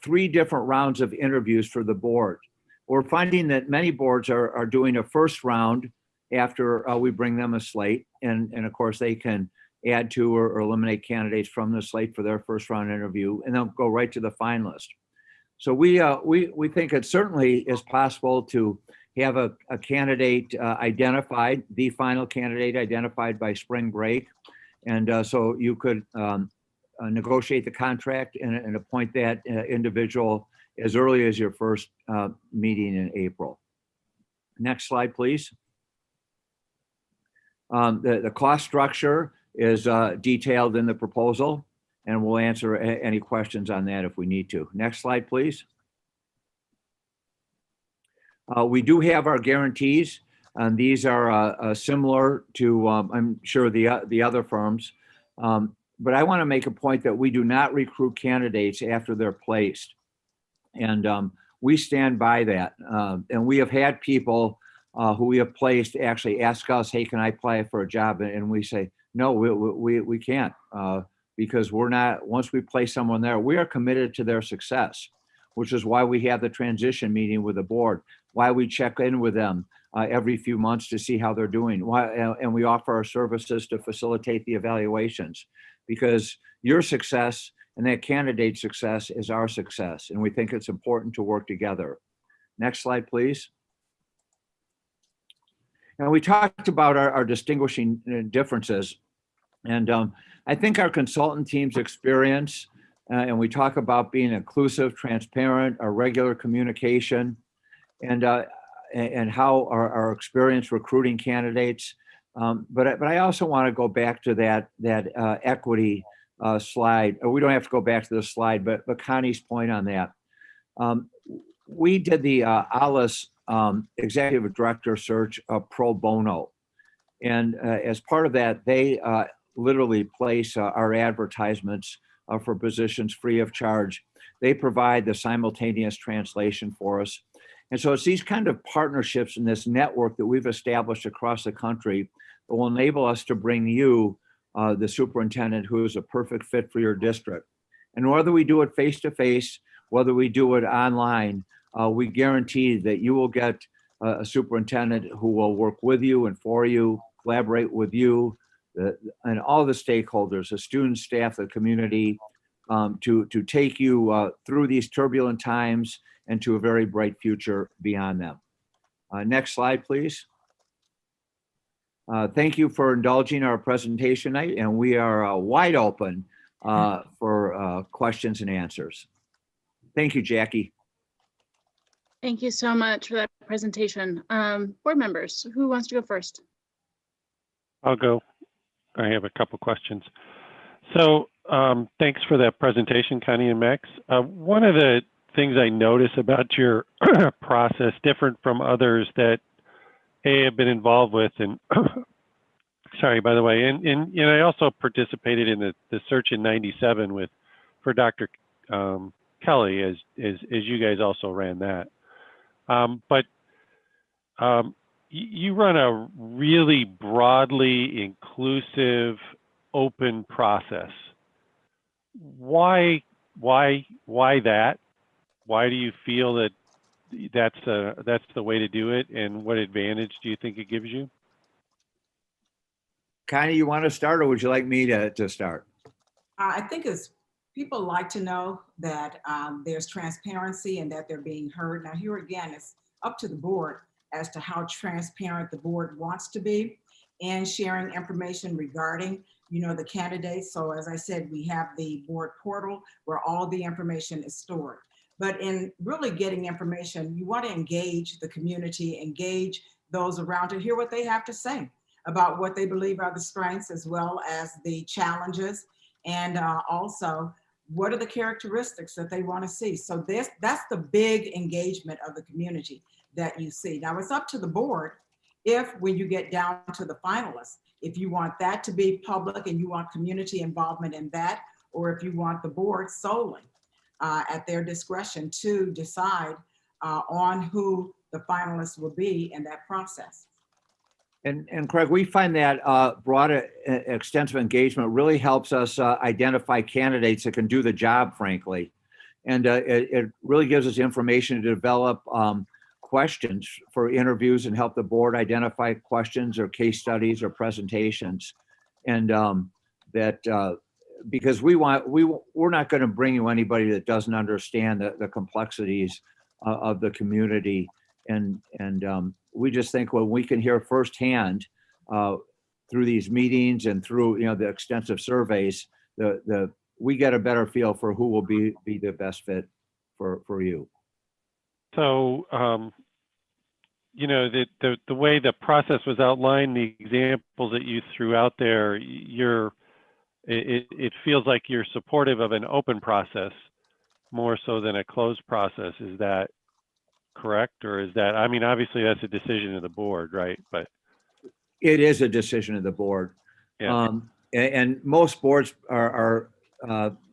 3 different rounds of interviews for the board. We're finding that many boards are doing a first round after we bring them a slate. And of course, they can add to or eliminate candidates from the slate for their first round interview, and they'll go right to the finalist. So we think it certainly is possible to have a candidate identified, the final candidate identified by spring break. And so you could negotiate the contract and appoint that individual as early as your first meeting in April. Next slide, please. The cost structure is detailed in the proposal, and we'll answer any questions on that if we need to. Next slide, please. We do have our guarantees, and these are similar to, I'm sure, the other firms. But I want to make a point that we do not recruit candidates after they're placed. And we stand by that. And we have had people who we have placed actually ask us, hey, can I apply for a job? And we say, no, we can't, because we're not, once we place someone there, we are committed to their success. which is why we have the transition meeting with the board, why we check in with them every few months to see how they're doing. And we offer our services to facilitate the evaluations, because your success and that candidate's success is our success. And we think it's important to work together. Next slide, please. And we talked about our distinguishing differences. And I think our consultant team's experience, and we talk about being inclusive, transparent, our regular communication, and how our experience recruiting candidates. But I also want to go back to that equity slide. We don't have to go back to the slide, but Connie's point on that. We did the Alice executive director search pro bono. And as part of that, they literally place our advertisements for positions free of charge. They provide the simultaneous translation for us. And so it's these kind of partnerships in this network that we've established across the country that will enable us to bring you the superintendent who is a perfect fit for your district. And whether we do it face-to-face, whether we do it online, we guarantee that you will get a superintendent who will work with you and for you, collaborate with you, and all the stakeholders, the students, staff, the community, to take you through these turbulent times and to a very bright future beyond them. Next slide, please. Thank you for indulging our presentation tonight, and we are wide open for questions and answers. Thank you, Jackie. Thank you so much for that presentation. Board members, who wants to go first? I'll go. I have a couple questions. So thanks for that presentation, Connie and Max. One of the things I notice about your process, different from others that I have been involved with, and sorry, by the way, and I also participated in the search in '97 for Dr. Kelly, as you guys also ran that. But you run a really broadly inclusive, open process. Why that? Why do you feel that that's the way to do it, and what advantage do you think it gives you? Connie, you want to start, or would you like me to start? I think it's people like to know that there's transparency and that they're being heard. Now here again, it's up to the board as to how transparent the board wants to be in sharing information regarding, the candidates. So as I said, we have the board portal where all the information is stored. But in really getting information, you want to engage the community, engage those around to hear what they have to say about what they believe are the strengths as well as the challenges, and also what are the characteristics that they want to see. So that's the big engagement of the community that you see. Now it's up to the board if, when you get down to the finalists, if you want that to be public and you want community involvement in that, or if you want the board solely at their discretion to decide on who the finalists will be in that process. And Craig, we find that broad, extensive engagement really helps us identify candidates that can do the job, frankly. And it really gives us information to develop questions for interviews and help the board identify questions or case studies or presentations. And because we're not going to bring you anybody that doesn't understand the complexities of the community. And we just think when we can hear firsthand through these meetings and through the extensive surveys, we get a better feel for who will be the best fit for you. So the way the process was outlined, the examples that you threw out there, it feels like you're supportive of an open process more so than a closed process. Is that correct? Or is that, I mean, obviously that's a decision of the board, right? But it is a decision of the board. Yeah. And most boards are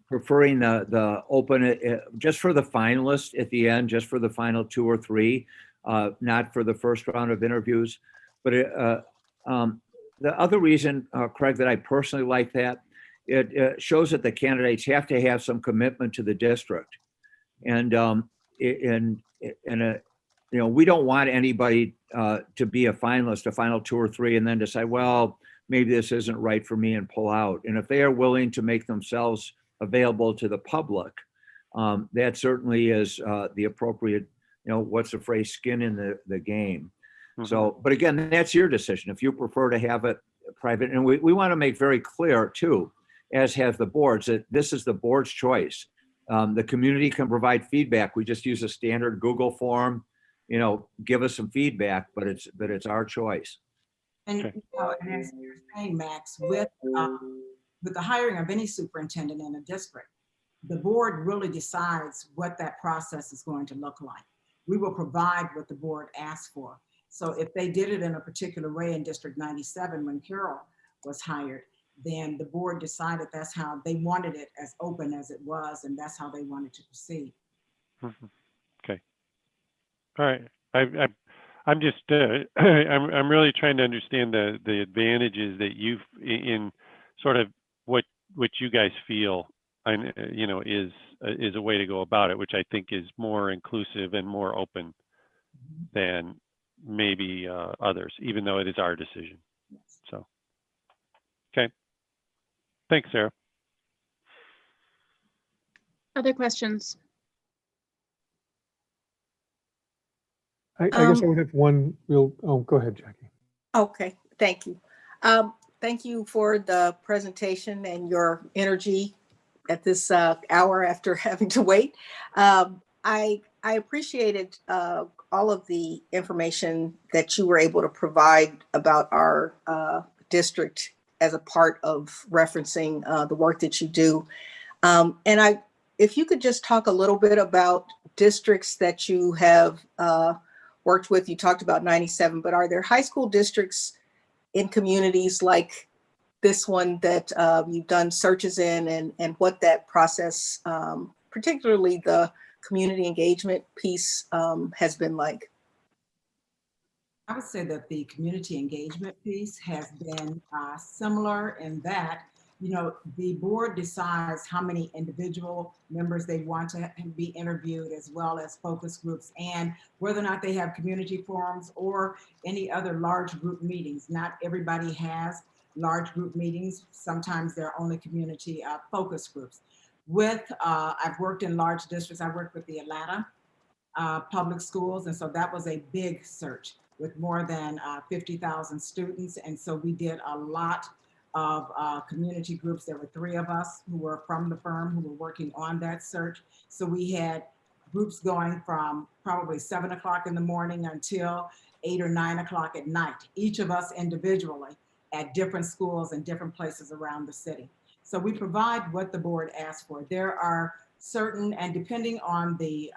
preferring the open just for the finalists at the end, just for the final 2 or 3, not for the first round of interviews. But the other reason, Craig, that I personally like that, it shows that the candidates have to have some commitment to the district. And we don't want anybody to be a finalist, a final 2 or 3, and then decide, well, maybe this isn't right for me and pull out. And if they are willing to make themselves available to the public, that certainly is the appropriate, what's the phrase, skin in the game. Mm-hmm. So, but again, that's your decision. If you prefer to have it private, and we want to make very clear too, as have the boards, that this is the board's choice. The community can provide feedback. We just use a standard Google form, give us some feedback, but it's our choice. And, and as you're saying, Max, with the hiring of any superintendent in a district, the board really decides what that process is going to look like. We will provide what the board asks for. So if they did it in a particular way in District 97 when Carol was hired, then the board decided that's how they wanted it, as open as it was, and that's how they wanted to proceed. Mm-hmm. Okay. All right. I'm just I'm really trying to understand the advantages that you've in sort of what you guys feel is a way to go about it, which I think is more inclusive and more open than maybe others, even though it is our decision. So, okay. Thanks, Sarah. Other questions? I guess I would have one real, go ahead, Jackie. Okay, thank you. Thank you for the presentation and your energy at this hour after having to wait. I appreciated all of the information that you were able to provide about our district as a part of referencing the work that you do. If you could just talk a little bit about districts that you have worked with. You talked about 97, but are there high school districts in communities like this one that you've done searches in, and what that process, particularly the community engagement piece, has been like? I would say that the community engagement piece has been similar in that, the board decides how many individual members they want to be interviewed, as well as focus groups, and whether or not they have community forums or any other large group meetings. Not everybody has large group meetings. Sometimes they're only community focus groups. I've worked in large districts. I worked with the Atlanta public schools, and so that was a big search with more than 50,000 students. And so we did a lot of community groups. There were 3 of us who were from the firm who were working on that search. So we had groups going from probably 7 o'clock in the morning until 8 or 9 o'clock at night, each of us individually at different schools and different places around the city. So we provide what the board asks for. There are certain, and depending on the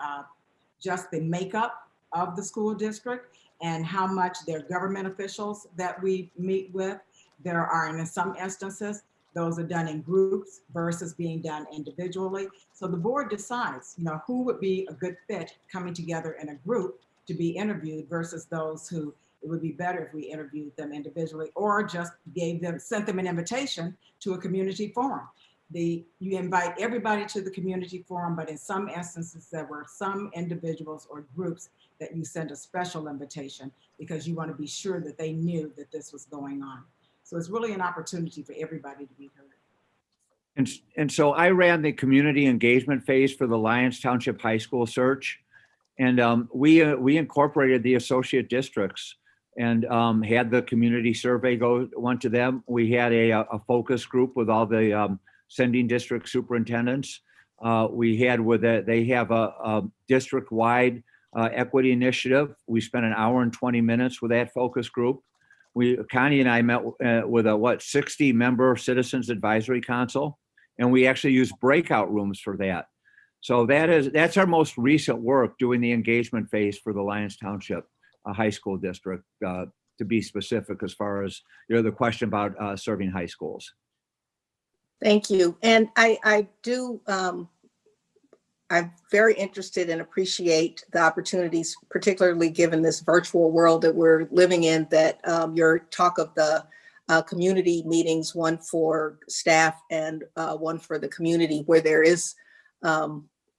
just the makeup of the school district and how much they're government officials that we meet with, there are, in some instances, those are done in groups versus being done individually. So the board decides, who would be a good fit coming together in a group to be interviewed versus those who it would be better if we interviewed them individually or just sent them an invitation to a community forum. You invite everybody to the community forum, but in some instances, there were some individuals or groups that you sent a special invitation because you want to be sure that they knew that this was going on. So it's really an opportunity for everybody to be heard. And so I ran the community engagement phase for the Lyons Township High School search. And we incorporated the associate districts and had the community survey went to them. We had a focus group with all the sending district superintendents. We had they have a district-wide equity initiative. We spent an hour and 20 minutes with that focus group. Connie and I met with a 60-member Citizens Advisory Council, and we actually used breakout rooms for that. So that's our most recent work, doing the engagement phase for the Lyons Township High School District, to be specific as far as the question about serving high schools. Thank you. And I'm very interested and appreciate the opportunities, particularly given this virtual world that we're living in, that your talk of the community meetings, one for staff and one for the community, where there is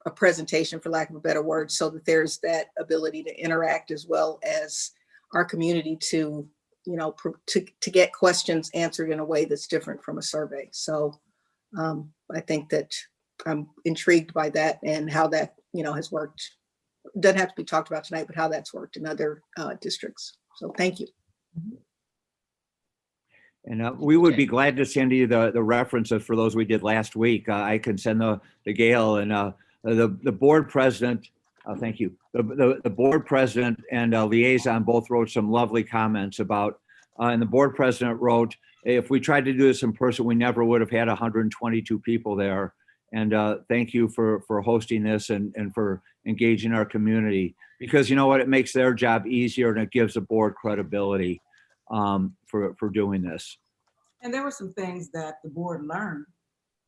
a presentation, for lack of a better word, so that there's that ability to interact as well as our community to, you know, to get questions answered in a way that's different from a survey. So I think that I'm intrigued by that and how that, you know, has worked. Doesn't have to be talked about tonight, but how that's worked in other districts. So thank you. And we would be glad to send you the references for those we did last week. I can send the Gail and the board president. Thank you. The board president and liaison both wrote some lovely comments about, and the board president wrote, if we tried to do this in person, we never would have had 122 people there. And thank you for hosting this and for engaging our community, because you know what, it makes their job easier and it gives the board credibility for doing this. And there were some things that the board learned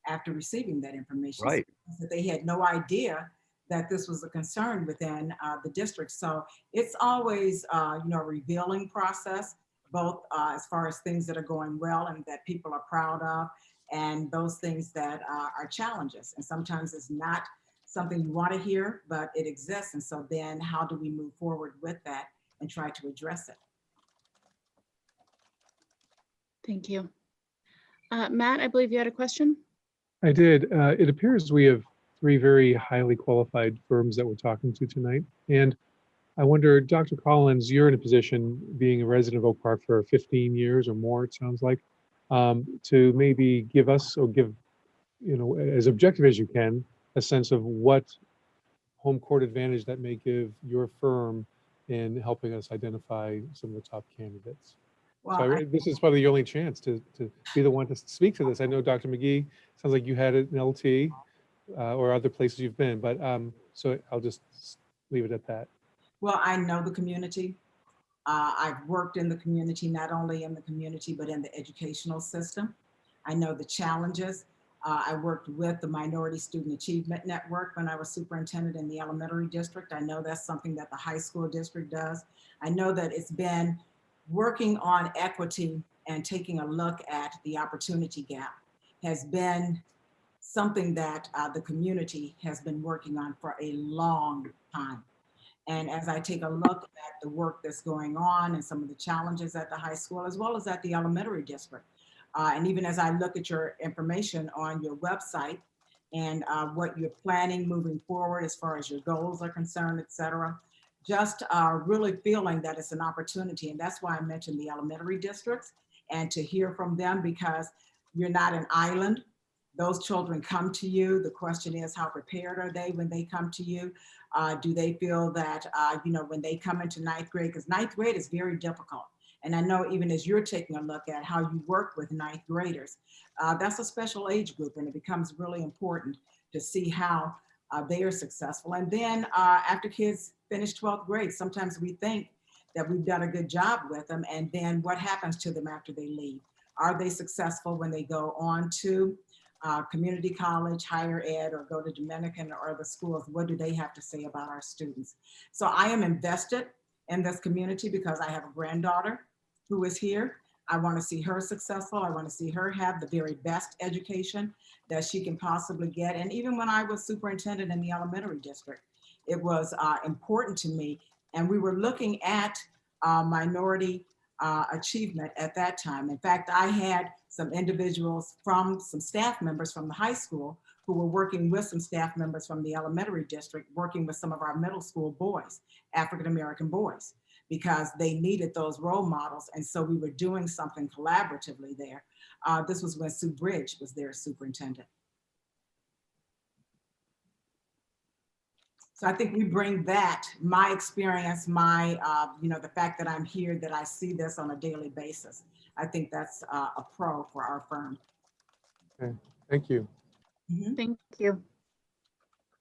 after receiving that information. Right. That they had no idea that this was a concern within the district. So it's always, you know, a revealing process, both as far as things that are going well and that people are proud of, and those things that are challenges. And sometimes it's not something you want to hear, but it exists. And so then how do we move forward with that and try to address it? Thank you. Matt, I believe you had a question. I did. It appears we have 3 very highly qualified firms that we're talking to tonight. And I wonder, Dr. Collins, you're in a position, being a resident of Oak Park for 15 years or more, it sounds like, to maybe give us, or give, you know, as objective as you can, a sense of what home court advantage that may give your firm in helping us identify some of the top candidates. Well, So this is probably your only chance to be the one to speak to this. I know, Dr. McGee, sounds like you had it in LT or other places you've been, but so I'll just leave it at that. Well, I know the community. I've worked in the community, not only in the community, but in the educational system. I know the challenges. I worked with the Minority Student Achievement Network when I was superintendent in the elementary district. I know that's something that the high school district does. I know that it's been working on equity and taking a look at the opportunity gap has been something that the community has been working on for a long time. And as I take a look at the work that's going on and some of the challenges at the high school, as well as at the elementary district, and even as I look at your information on your website and what you're planning moving forward as far as your goals are concerned, et cetera, just really feeling that it's an opportunity. And that's why I mentioned the elementary districts, and to hear from them, because you're not an island. Those children come to you. The question is, how prepared are they when they come to you? Do they feel that, you know, when they come into 9th grade, because 9th grade is very difficult. And I know even as you're taking a look at how you work with 9th graders, that's a special age group, and it becomes really important to see how they are successful. And then after kids finish 12th grade, sometimes we think that we've done a good job with them, and then what happens to them after they leave? Are they successful when they go on to community college, higher ed, or go to Dominican or the schools? What do they have to say about our students? So I am invested in this community because I have a granddaughter who is here. I want to see her successful. I want to see her have the very best education that she can possibly get. And even when I was superintendent in the elementary district, it was important to me. And we were looking at minority achievement at that time. In fact, I had some individuals from some staff members from the high school who were working with some staff members from the elementary district, working with some of our middle school boys, African-American boys, because they needed those role models. And so we were doing something collaboratively there. This was when Sue Bridge was their superintendent. So I think we bring that, my experience, my, you know, the fact that I'm here, that I see this on a daily basis. I think that's a pro for our firm. Okay, thank you. Thank you.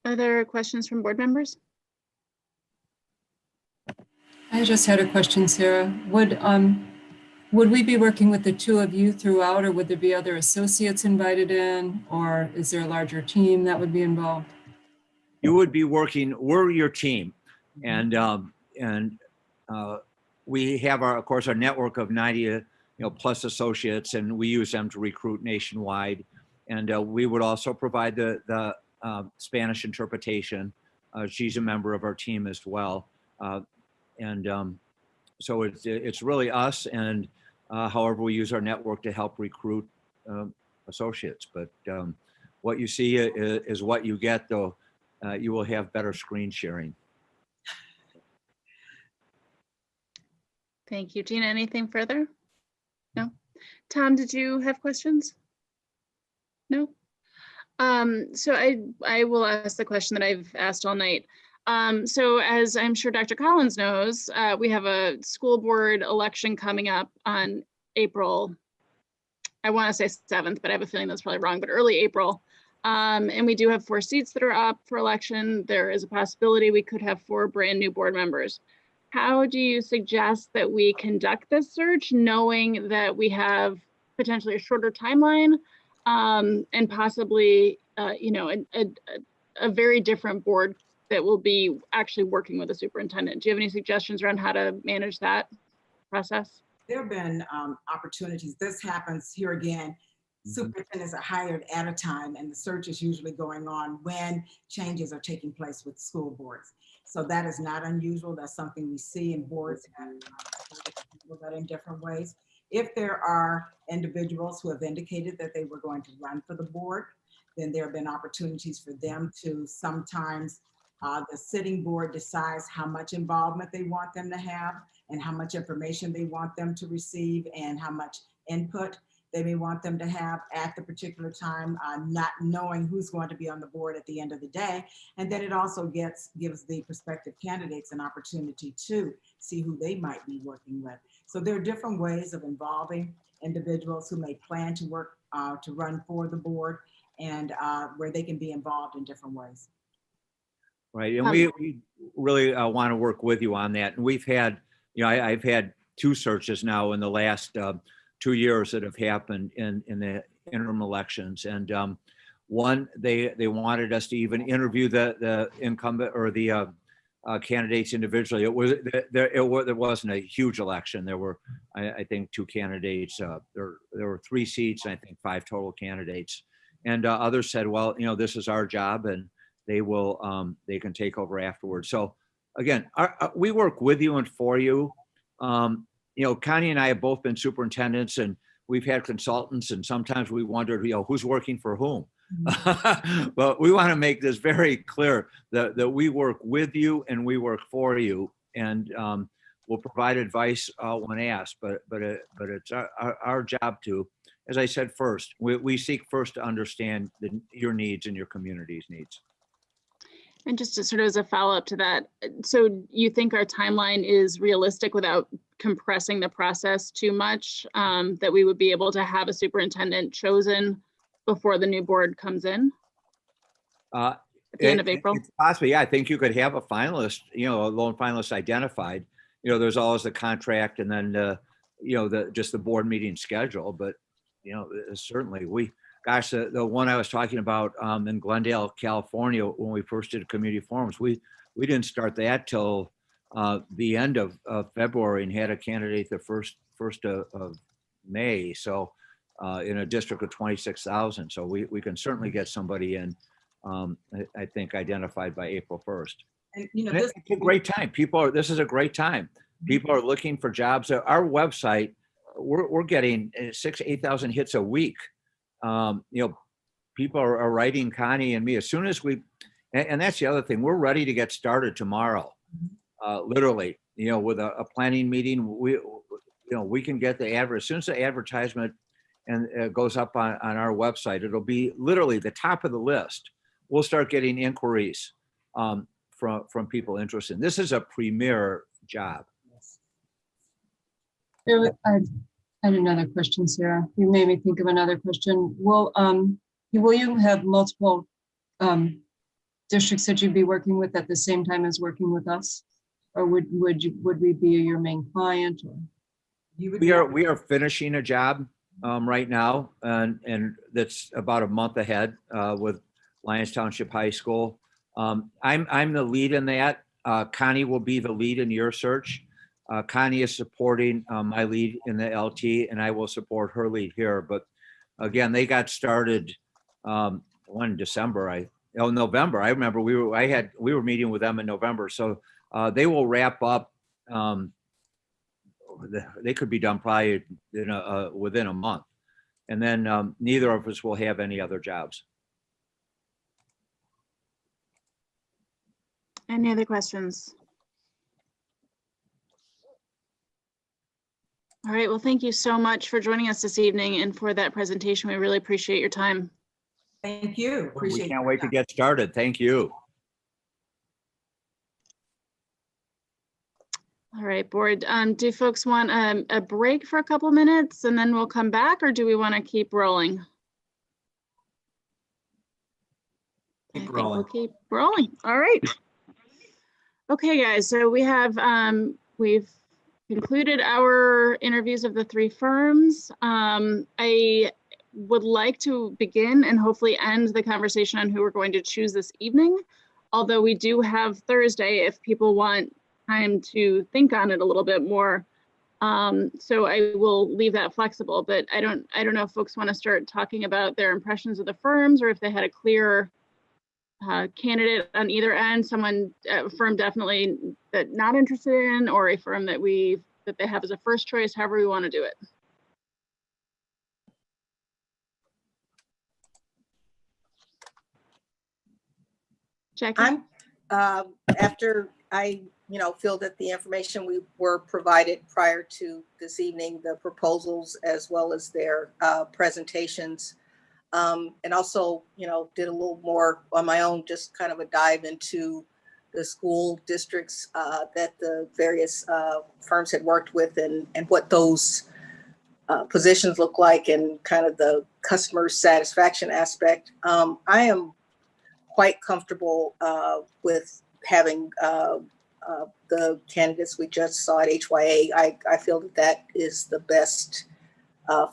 Other questions from board members? I just had a question, Sarah. Would we be working with the 2 of you throughout, or would there be other associates invited in, or is there a larger team that would be involved? You would be working, we're your team. And we have our, of course, our network of 90 plus associates, and we use them to recruit nationwide. And we would also provide the Spanish interpretation. She's a member of our team as well. So it's really us and however we use our network to help recruit associates. But what you see is what you get, though. You will have better screen sharing. Thank you. Gina, anything further? No? Tom, did you have questions? No? So I will ask the question that I've asked all night. So as I'm sure Dr. Collins knows, we have a school board election coming up on April, I want to say 7th, but I have a feeling that's probably wrong, but early April. And we do have 4 seats that are up for election. There is a possibility we could have 4 brand new board members. How do you suggest that we conduct this search, knowing that we have potentially a shorter timeline and possibly, you know, a very different board that will be actually working with the superintendent? Do you have any suggestions around how to manage that process? There have been opportunities. This happens here again. Superintendents are hired at a time, and the search is usually going on when changes are taking place with school boards. So that is not unusual. That's something we see in boards and that in different ways. If there are individuals who have indicated that they were going to run for the board, then there have been opportunities for them to sometimes the sitting board decides how much involvement they want them to have and how much information they want them to receive and how much input they may want them to have at the particular time, not knowing who's going to be on the board at the end of the day. And then it also gives the prospective candidates an opportunity to see who they might be working with. So there are different ways of involving individuals who may plan to work to run for the board and where they can be involved in different ways. Right, and we really want to work with you on that. And we've had, you know, I've had 2 searches now in the last 2 years that have happened in the interim elections. And one, they wanted us to even interview the incumbent or the candidates individually. There wasn't a huge election. There were, I think, 2 candidates. There were 3 seats, and I think 5 total candidates. And others said, well, you know, this is our job, and they will, they can take over afterwards. So again, we work with you and for you. You know, Connie and I have both been superintendents, and we've had consultants, and sometimes we wondered, you know, who's working for whom. But we want to make this very clear that we work with you and we work for you, and we'll provide advice when asked. But it's our job to, as I said first, we seek first to understand your needs and your community's needs. And just to sort of as a follow-up to that, so you think our timeline is realistic without compressing the process too much, that we would be able to have a superintendent chosen before the new board comes in at the end of April? Possibly, yeah. I think you could have a finalist, you know, a lone finalist identified. You know, there's always the contract and then, you know, just the board meeting schedule. But, you know, certainly gosh, the one I was talking about in Glendale, California, when we first did community forums, we didn't start that till the end of February and had a candidate the first of May. So in a district of 26,000. So we can certainly get somebody in, I think, identified by April 1st. And, you know, it's a great time. This is a great time. People are looking for jobs. Our website, we're getting 8,000 hits a week. You know, people are writing Connie and me as soon as and that's the other thing, we're ready to get started tomorrow, literally, you know, with a planning meeting. We can get the as soon as the advertisement and goes up on our website, it'll be literally the top of the list. We'll start getting inquiries from people interested. This is a premier job. I had another question, Sarah. You made me think of another question. Will you have multiple districts that you'd be working with at the same time as working with us, or would we be your main client? Or? We are finishing a job right now, and that's about a month ahead with Lyons Township High School. I'm the lead in that. Connie will be the lead in your search. Connie is supporting my lead in the LT, and I will support her lead here. But again, they got started in December, Oh, November. I remember we were meeting with them in November. So they will wrap up. They could be done probably within a month. And then neither of us will have any other jobs. Any other questions? All right, well, thank you so much for joining us this evening and for that presentation. We really appreciate your time. Thank you. We can't wait to get started. Thank you. All right, board. Do folks want a break for a couple minutes and then we'll come back, or do we want to keep rolling? Keep I rolling. think we'll keep rolling. All right. Okay, guys. So we have we've concluded our interviews of the three firms. I would like to begin and hopefully end the conversation on who we're going to choose this evening. Although we do have Thursday if people want time to think on it a little bit more. So I will leave that flexible, but I don't know if folks want to start talking about their impressions of the firms or if they had a clear candidate on either end, a firm definitely that not interested in, or a firm that they have as a first choice, however we want to do it. Jackie? After I, feel that the information we were provided prior to this evening, the proposals as well as their presentations, and also, did a little more on my own, just kind of a dive into the school districts that the various firms had worked with and what those positions look like and kind of the customer satisfaction aspect. I am quite comfortable with having the candidates we just saw at HYA. I feel that is the best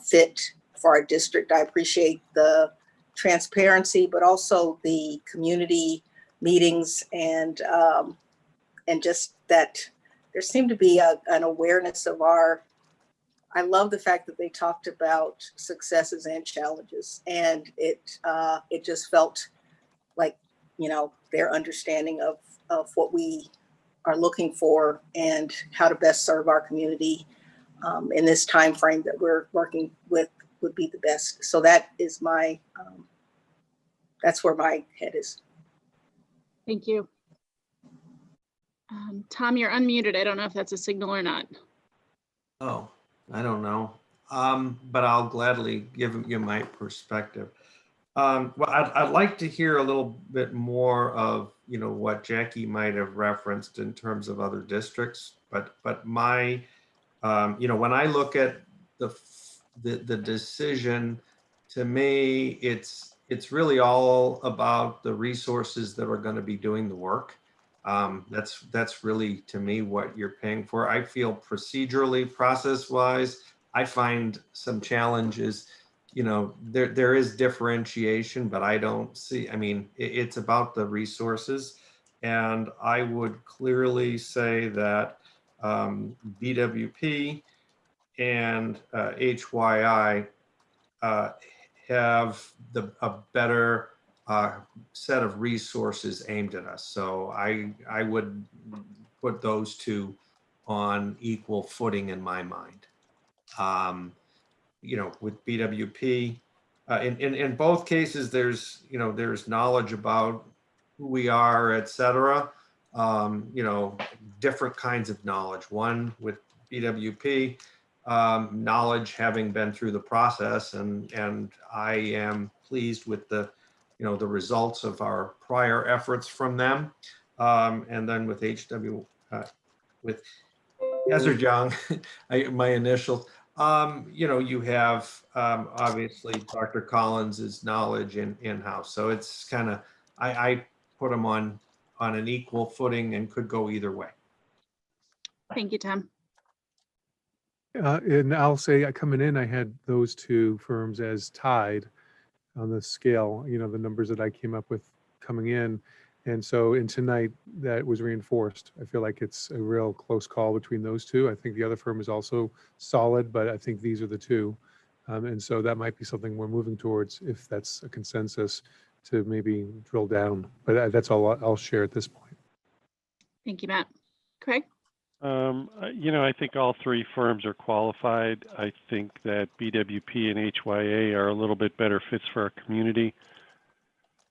fit for our district. I appreciate the transparency, but also the community meetings and just that there seemed to be an awareness of I love the fact that they talked about successes and challenges, and it just felt like, their understanding of what we are looking for and how to best serve our community in this time frame that we're working with would be the best. So that is that's where my head is. Thank you. Tom, you're unmuted. I don't know if that's a signal or not. Oh, I don't know. But I'll gladly give you my perspective. Well, I'd like to hear a little bit more of, what Jackie might have referenced in terms of other districts. But my, when I look at the decision, to me, it's really all about the resources that are going to be doing the work. That's really, to me, what you're paying for. I feel procedurally, process-wise, I find some challenges. There is differentiation, but I don't see, it's about the resources. And I would clearly say that BWP and HYI have a better set of resources aimed at us. So I would put those two on equal footing in my mind. With BWP, in both cases, there's knowledge about who we are, et cetera. Different kinds of knowledge. One with BWP, knowledge having been through the process, and I am pleased with the results of our prior efforts from them. And then with with Hazard Young, my initials. You have obviously Dr. Collins's knowledge in-house. So it's kind of, I put them on an equal footing and could go either way. Thank you, Tom. And I'll say, coming in, I had those two firms as tied on the scale, the numbers that I came up with coming in. And so in tonight, that was reinforced. I feel like it's a real close call between those two. I think the other firm is also solid, but I think these are the two. And so that might be something we're moving towards if that's a consensus. to maybe drill down. But that's all I'll share at this point. Thank you, Matt. Craig? I think all three firms are qualified. I think that BWP and HYA are a little bit better fits for our community.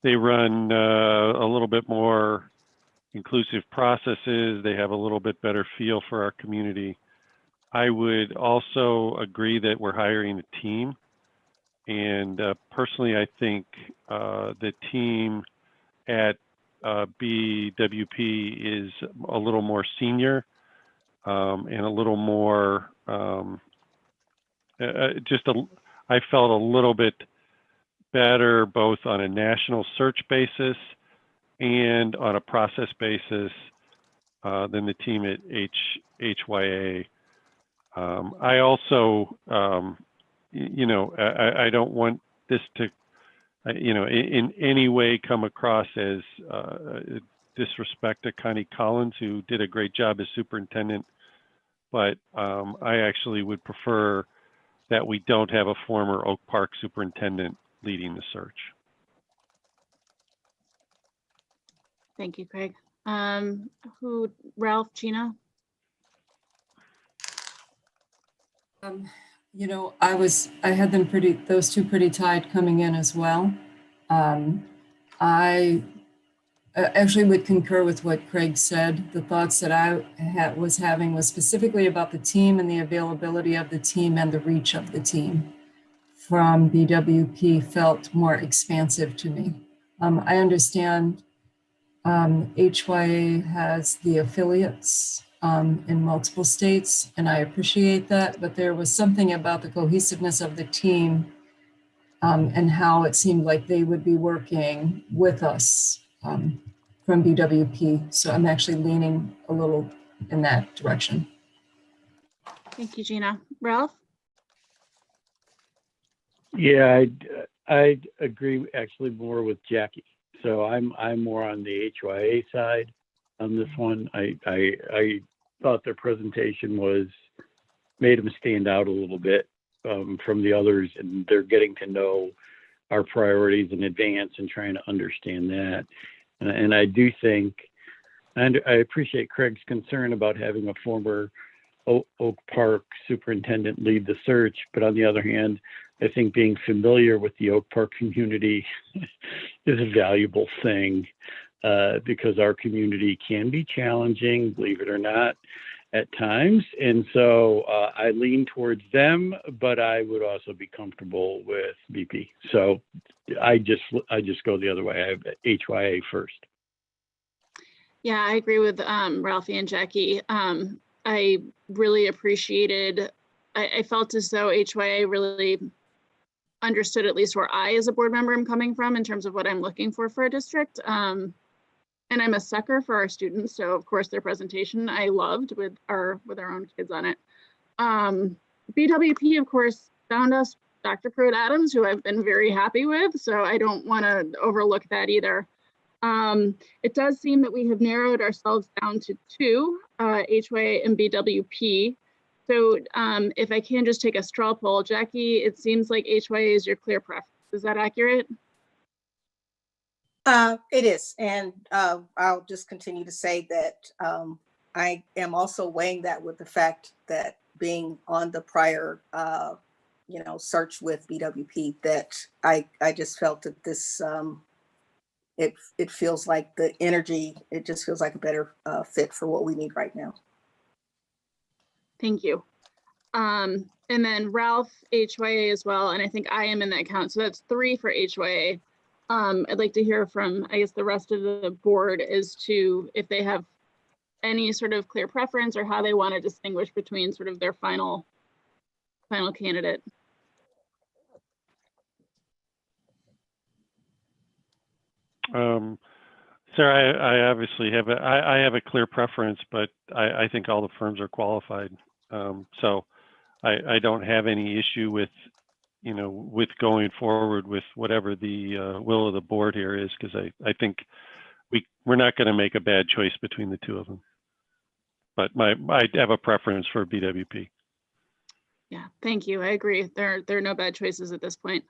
They run a little bit more inclusive processes. They have a little bit better feel for our community. I would also agree that we're hiring a team. And personally, I think the team at BWP is a little more senior and a little more, I felt a little bit better both on a national search basis and on a process basis than the team at HYA. I also, I don't want this to, in any way come across as disrespect to Connie Collins, who did a great job as superintendent, but I actually would prefer that we don't have a former Oak Park superintendent leading the search. Thank you, Craig. Ralph, Gina? I had those two pretty tied coming in as well. I actually would concur with what Craig said. The thoughts that I was having was specifically about the team and the availability of the team and the reach of the team from BWP felt more expansive to me. I understand HYA has the affiliates in multiple states, and I appreciate that, but there was something about the cohesiveness of the team and how it seemed like they would be working with us from BWP. So I'm actually leaning a little in that direction. Thank you, Gina. Ralph? Yeah, I'd agree actually more with Jackie. So I'm more on the HYA side on this one. I thought their presentation made them stand out a little bit from the others, and they're getting to know our priorities in advance and trying to understand that. And I do think, and I appreciate Craig's concern about having a former Oak Park superintendent lead the search, but on the other hand, I think being familiar with the Oak Park community is a valuable thing because our community can be challenging, believe it or not, at times. And so I lean towards them, but I would also be comfortable with BP. So I just go the other way. I have HYA first. Yeah, I agree with Ralphie and Jackie. I really appreciated, I felt as though HYA really understood at least where I as a board member am coming from in terms of what I'm looking for a district. And I'm a sucker for our students. So of course their presentation I loved with our own kids on it. BWP of course found us Dr. Pruitt Adams, who I've been very happy with. So I don't want to overlook that either. It does seem that we have narrowed ourselves down to two, HYA and BWP. So if I can just take a straw poll, Jackie, it seems like HYA is your clear preference. Is that accurate? It is. And I'll just continue to say that I am also weighing that with the fact that being on the prior, search with BWP, that I just felt that this, it feels like the energy, it just feels like a better fit for what we need right now. Thank you. And then Ralph, HYA as well, and I think I am in that count. So that's 3 for HYA. I'd like to hear from, I guess, the rest of the board as to if they have any sort of clear preference or how they want to distinguish between sort of their final candidate. Sarah, I obviously have I have a clear preference, but I think all the firms are qualified. So I don't have any issue with, with going forward with whatever the will of the board here is, because I think we're not going to make a bad choice between the two of them. But I have a preference for BWP. Yeah, thank you. I agree. There are no bad choices at this point.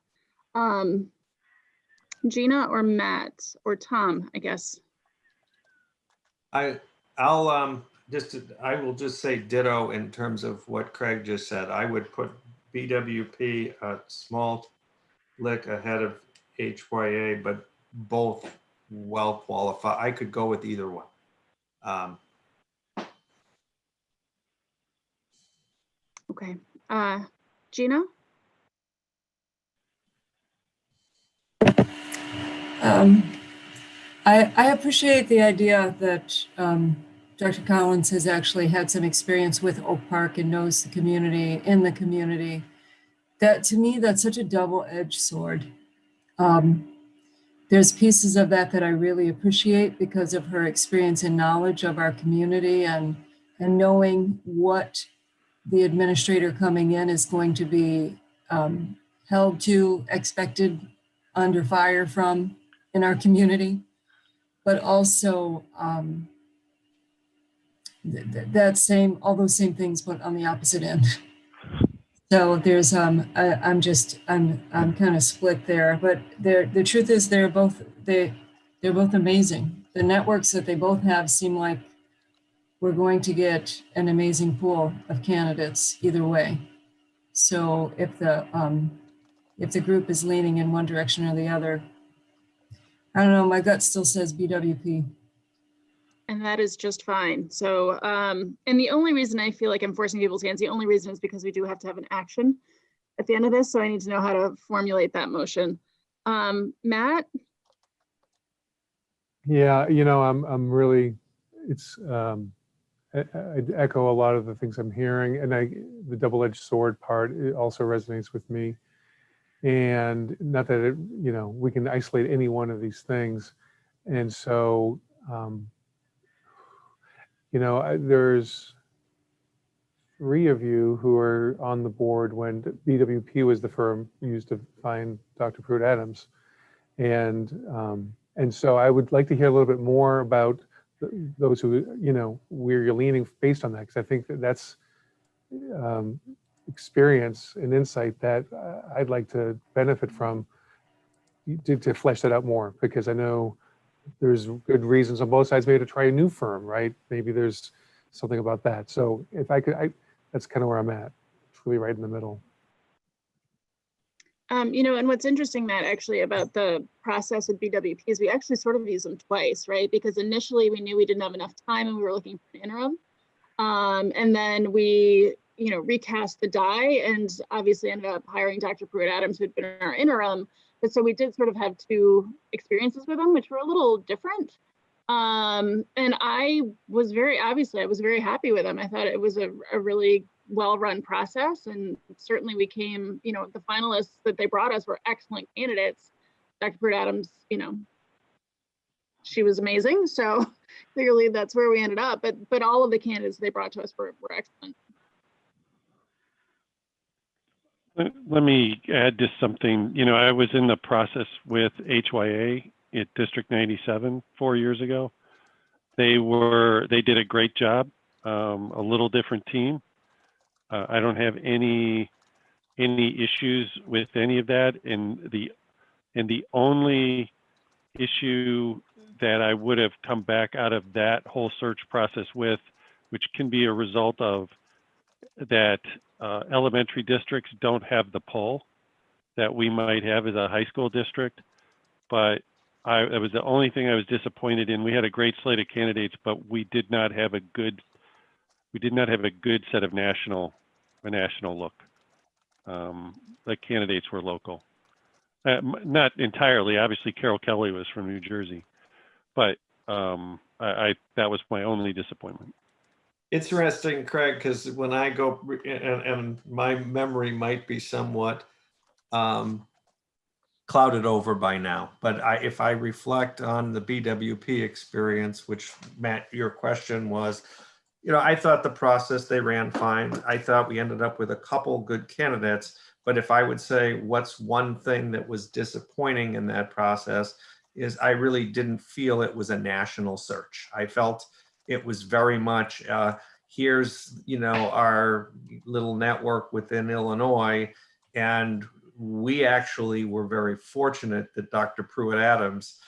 Gina or Matt or Tom, I guess. I will just say ditto in terms of what Craig just said. I would put BWP a small lick ahead of HYA, but both well qualified. I could go with either one. Okay. Gina? I appreciate the idea that Dr. Collins has actually had some experience with Oak Park and knows the community, in the community. That, to me, that's such a double-edged sword. There's pieces of that that I really appreciate because of her experience and knowledge of our community and knowing what the administrator coming in is going to be held to, expected, under fire from in our community. But also all those same things, but on the opposite end. So there's I'm kind of split there, but the truth is they're both amazing. The networks that they both have seem like we're going to get an amazing pool of candidates either way. So if the group is leaning in one direction or the other, I don't know, my gut still says BWP. And that is just fine. So, and the only reason I feel like I'm forcing people's hands, the only reason is because we do have to have an action at the end of this. So I need to know how to formulate that motion. Matt? Yeah, you know, I'm really, it's, I echo a lot of the things I'm hearing, and the double-edged sword part, it also resonates with me. And not that it, you know, we can isolate any one of these things. And so, you know, there's 3 of you who are on the board when BWP was the firm used to find Dr. Pruitt-Adams. And so I would like to hear a little bit more about those who, you know, where you're leaning based on that, because I think that's experience and insight that I'd like to benefit from to flesh that out more, because I know there's good reasons on both sides maybe to try a new firm, right? Maybe there's something about that. So if I could, that's kind of where I'm at, truly right in the middle. You know, and what's interesting, Matt, actually about the process with BWP is we actually sort of used them twice, right? Because initially we knew we didn't have enough time and we were looking for an interim. And then we, you know, recast the die and obviously ended up hiring Dr. Pruitt-Adams, who had been our interim. But so we did sort of have 2 experiences with them, which were a little different. And I was very happy with them. I thought it was a really well-run process, and certainly we came, you know, the finalists that they brought us were excellent candidates. Dr. Pruitt-Adams, you know, she was amazing, so clearly that's where we ended up, but all of the candidates they brought to us were excellent. Let me add just something. You know, I was in the process with HYA at District 97 4 years ago. They did a great job, a little different team. I don't have any issues with any of that. And the only issue that I would have come back out of that whole search process with, which can be a result of that elementary districts don't have the pull that we might have as a high school district. But it was the only thing I was disappointed in. We had a great slate of candidates, but we did not have a good set of national look. The candidates were local. Not entirely, obviously Carol Kelly was from New Jersey, but that was my only disappointment. It's interesting, Craig, because when I go, and my memory might be somewhat clouded over by now, but if I reflect on the BWP experience, which Matt, your question was, you know, I thought the process they ran fine. I thought we ended up with a couple good candidates, but if I would say what's one thing that was disappointing in that process is I really didn't feel it was a national search. I felt it was very much, here's, you know, our little network within Illinois, and we actually were very fortunate that Dr. Pruitt-Adams,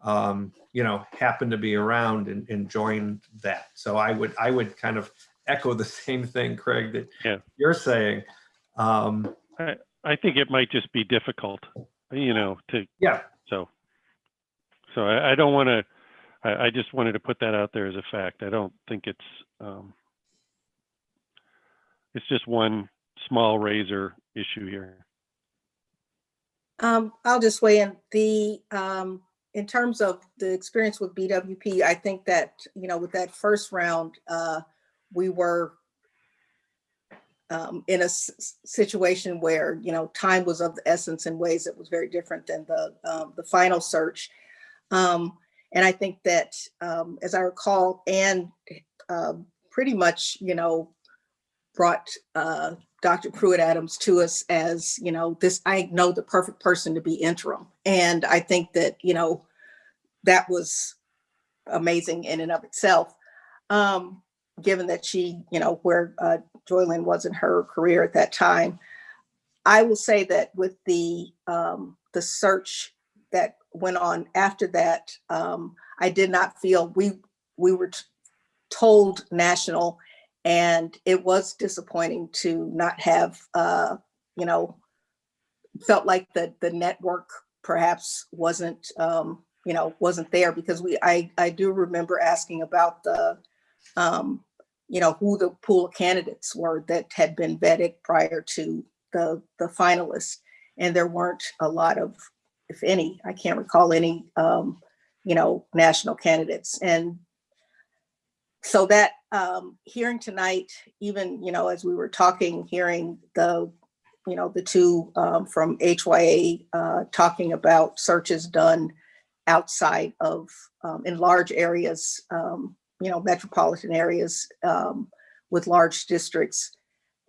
happened to be around and joined that. So I would kind of echo the same thing, Craig, that you're saying. I think it might just be difficult, So I don't want to. I just wanted to put that out there as a fact. I don't think it's just one small razor issue here. I'll just weigh in. In terms of the experience with BWP, I think that, with that first round, we were in a situation where, time was of the essence in ways that was very different than the final search. And I think that, as I recall, Anne pretty much, brought Dr. Pruitt-Adams to us as, I know the perfect person to be interim. And I think that, that was amazing in and of itself, given that she, where Joylyn was in her career at that time. I will say that with the search that went on after that, I did not feel we were told national, and it was disappointing to not have, felt like the network perhaps wasn't, wasn't there, because I do remember asking about the, who the pool of candidates were that had been vetted prior to the finalists. And there weren't a lot of, if any, I can't recall any, national candidates. And so that hearing tonight, even, as we were talking, hearing the two from HYA talking about searches done outside of, in large areas, metropolitan areas with large districts.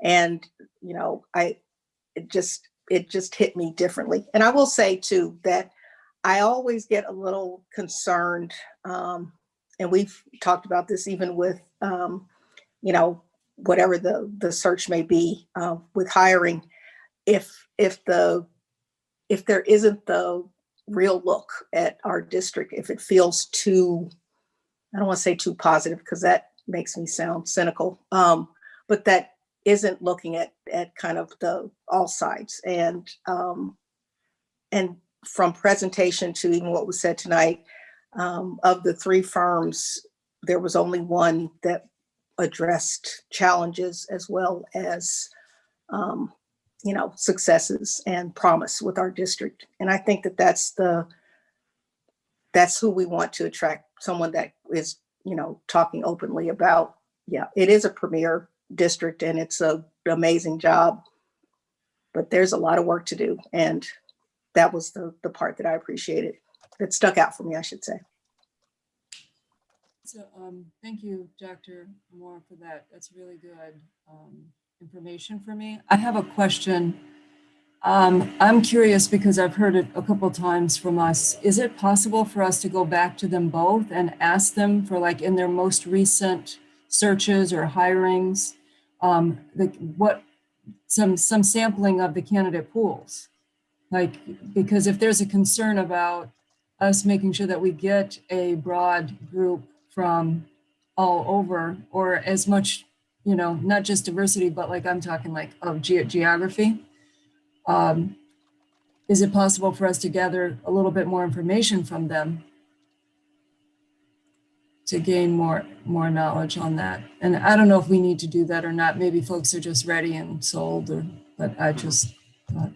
And, it just hit me differently. And I will say too, that I always get a little concerned, and we've talked about this even with, whatever the search may be with hiring, if there isn't the real look at our district, if it feels too, I don't want to say too positive, because that makes me sound cynical, but that isn't looking at kind of the all sides. And from presentation to even what was said tonight, of the three firms, there was only one that addressed challenges as well as, successes and promise with our district. And I think that that's who we want to attract, someone that is, talking openly about, it is a premier district and it's an amazing job, but there's a lot of work to do. And that was the part that I appreciated, that stuck out for me, I should say. So thank you, Dr. Moore, for that. That's really good information for me. I have a question. I'm curious because I've heard it a couple times from us. Is it possible for us to go back to them both and ask them for, like, in their most recent searches or hirings, some sampling of the candidate pools? Like, because if there's a concern about us making sure that we get a broad group from all over, or as much, not just diversity, but like I'm talking like of geography. Is it possible for us to gather a little bit more information from them to gain more knowledge on that? And I don't know if we need to do that or not. Maybe folks are just ready and sold, but I just thought.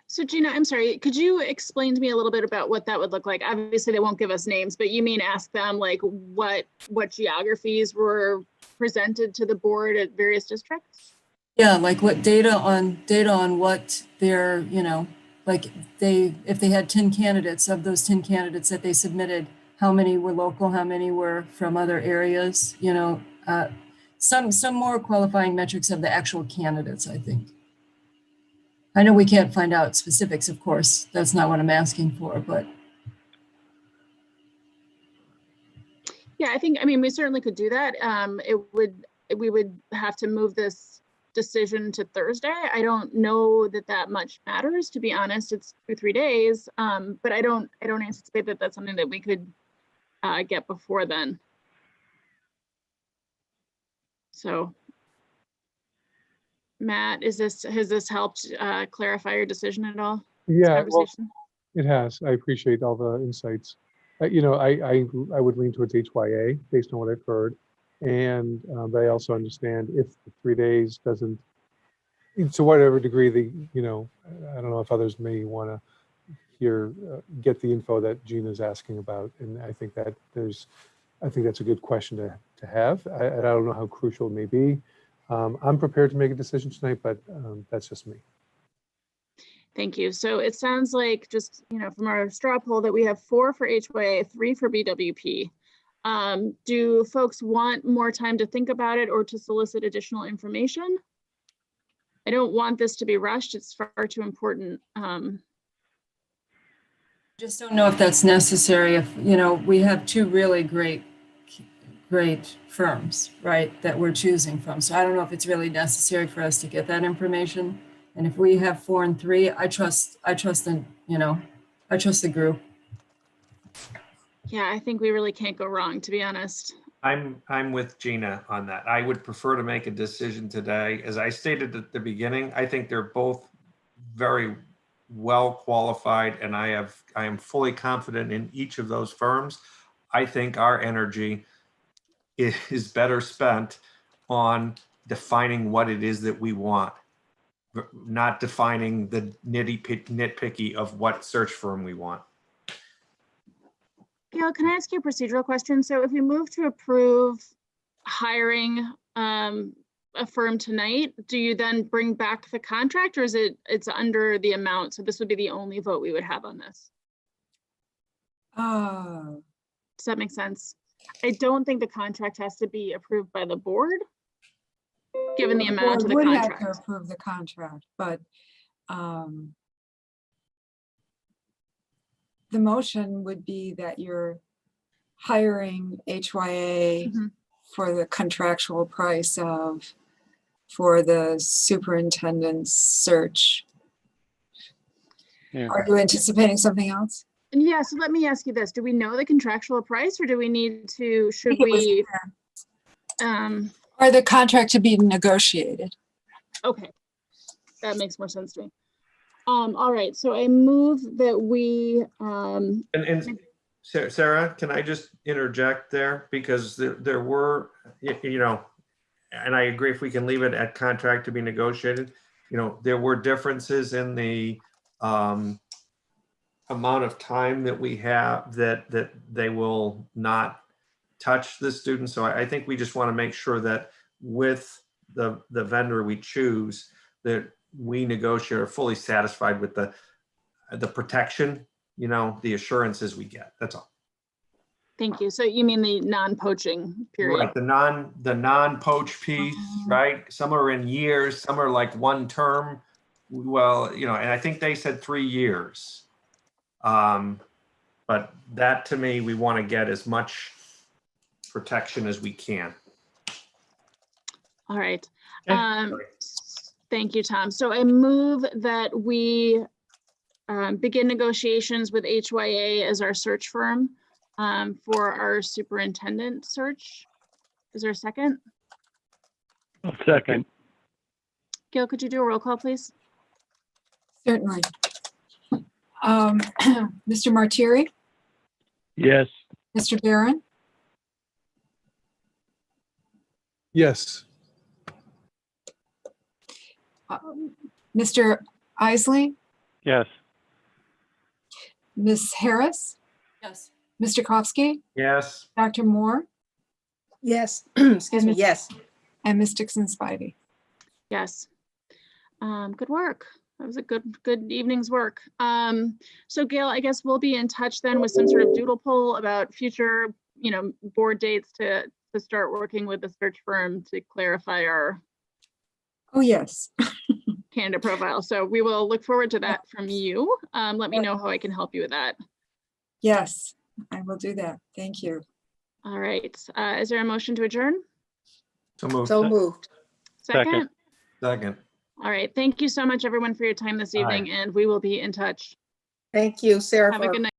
So Gina, I'm sorry, could you explain to me a little bit about what that would look like? Obviously they won't give us names, but you mean ask them like what geographies were presented to the board at various districts? Yeah, like what data on what their, like if they had 10 candidates, of those 10 candidates that they submitted, how many were local, how many were from other areas, some more qualifying metrics of the actual candidates, I think. I know we can't find out specifics, of course. That's not what I'm asking for, but. Yeah, I mean, we certainly could do that. We would have to move this decision to Thursday. I don't know that that much matters, to be honest. It's 2-3 days, but I don't anticipate that that's something that we could get before then. So, Matt, has this helped clarify your decision at all? Yeah, well, it has. I appreciate all the insights. You know, I would lean towards HYA based on what I've heard. And but I also understand if the 3 days doesn't, to whatever degree you know, I don't know if others may want to hear, get the info that Gina's asking about. And I think that I think that's a good question to have. I don't know how crucial it may be. I'm prepared to make a decision tonight, but that's just me. Thank you. So it sounds like, just, you know, from our straw poll, that we have 4 for HYA, 3 for BWP. Do folks want more time to think about it or to solicit additional information? I don't want this to be rushed. It's far too important. Just don't know if that's necessary. If, you know, we have 2 really great firms, right, that we're choosing from. So I don't know if it's really necessary for us to get that information. And if we have 4 and 3, I trust the, you know, I trust the group. Yeah, I think we really can't go wrong, to be honest. I'm with Gina on that. I would prefer to make a decision today. As I stated at the beginning, I think they're both very well qualified, and I am fully confident in each of those firms. I think our energy is better spent on defining what it is that we want, not defining the nitpicky of what search firm we want. Gail, can I ask you a procedural question? So if we move to approve hiring a firm tonight, do you then bring back the contract, or is it's under the amount? So this would be the only vote we would have on this. Does that make sense? I don't think the contract has to be approved by the board, given the amount of the contract. Have to approve the contract, but the motion would be that you're hiring HYA for the contractual price for the superintendent's search. Yeah. Are you anticipating something else? Yeah, so let me ask you this. Do we know the contractual price, or do we need to, should we? Or the contract to be negotiated? Okay, that makes more sense to me. All right, so I move that we. And Sarah, can I just interject there? Because there were, you know, and I agree, if we can leave it at contract to be negotiated, you know, there were differences in the amount of time that we have that they will not touch the student. So I think we just want to make sure that with the vendor we choose, that we negotiate, are fully satisfied with the protection, you know, the assurances we get. That's all. Thank you. So you mean the non-poaching period? Right, the non-poach piece, right? Some are in years, some are like 1 term. Well, you know, and I think they said 3 years. But that, to me, we want to get as much protection as we can. All right. Thank you, Tom. So I move that we begin negotiations with HYA as our search firm for our superintendent search. Is there a second? A second. Gail, could you do a roll call, please? Certainly. Mr. Martiri? Yes. Mr. Barron? Yes. Mr. Isley? Yes. Ms. Harris? Yes. Mr. Kofsky? Yes. Dr. Moore? Yes, excuse me, yes. And Ms. Dixon Spivey? Yes. Good work. That was a good evening's work. So Gail, I guess we'll be in touch then with some sort of doodle poll about future, you know, board dates to start working with the search firm to clarify our yes, candidate profile. So we will look forward to that from you. Let me know how I can help you with that. Yes, I will do that. Thank you. All right. Is there a motion to adjourn? So moved. So moved. Second? Second. All right. Thank you so much, everyone, for your time this evening, and we will be in touch. Thank you, Sarah. Have a good night.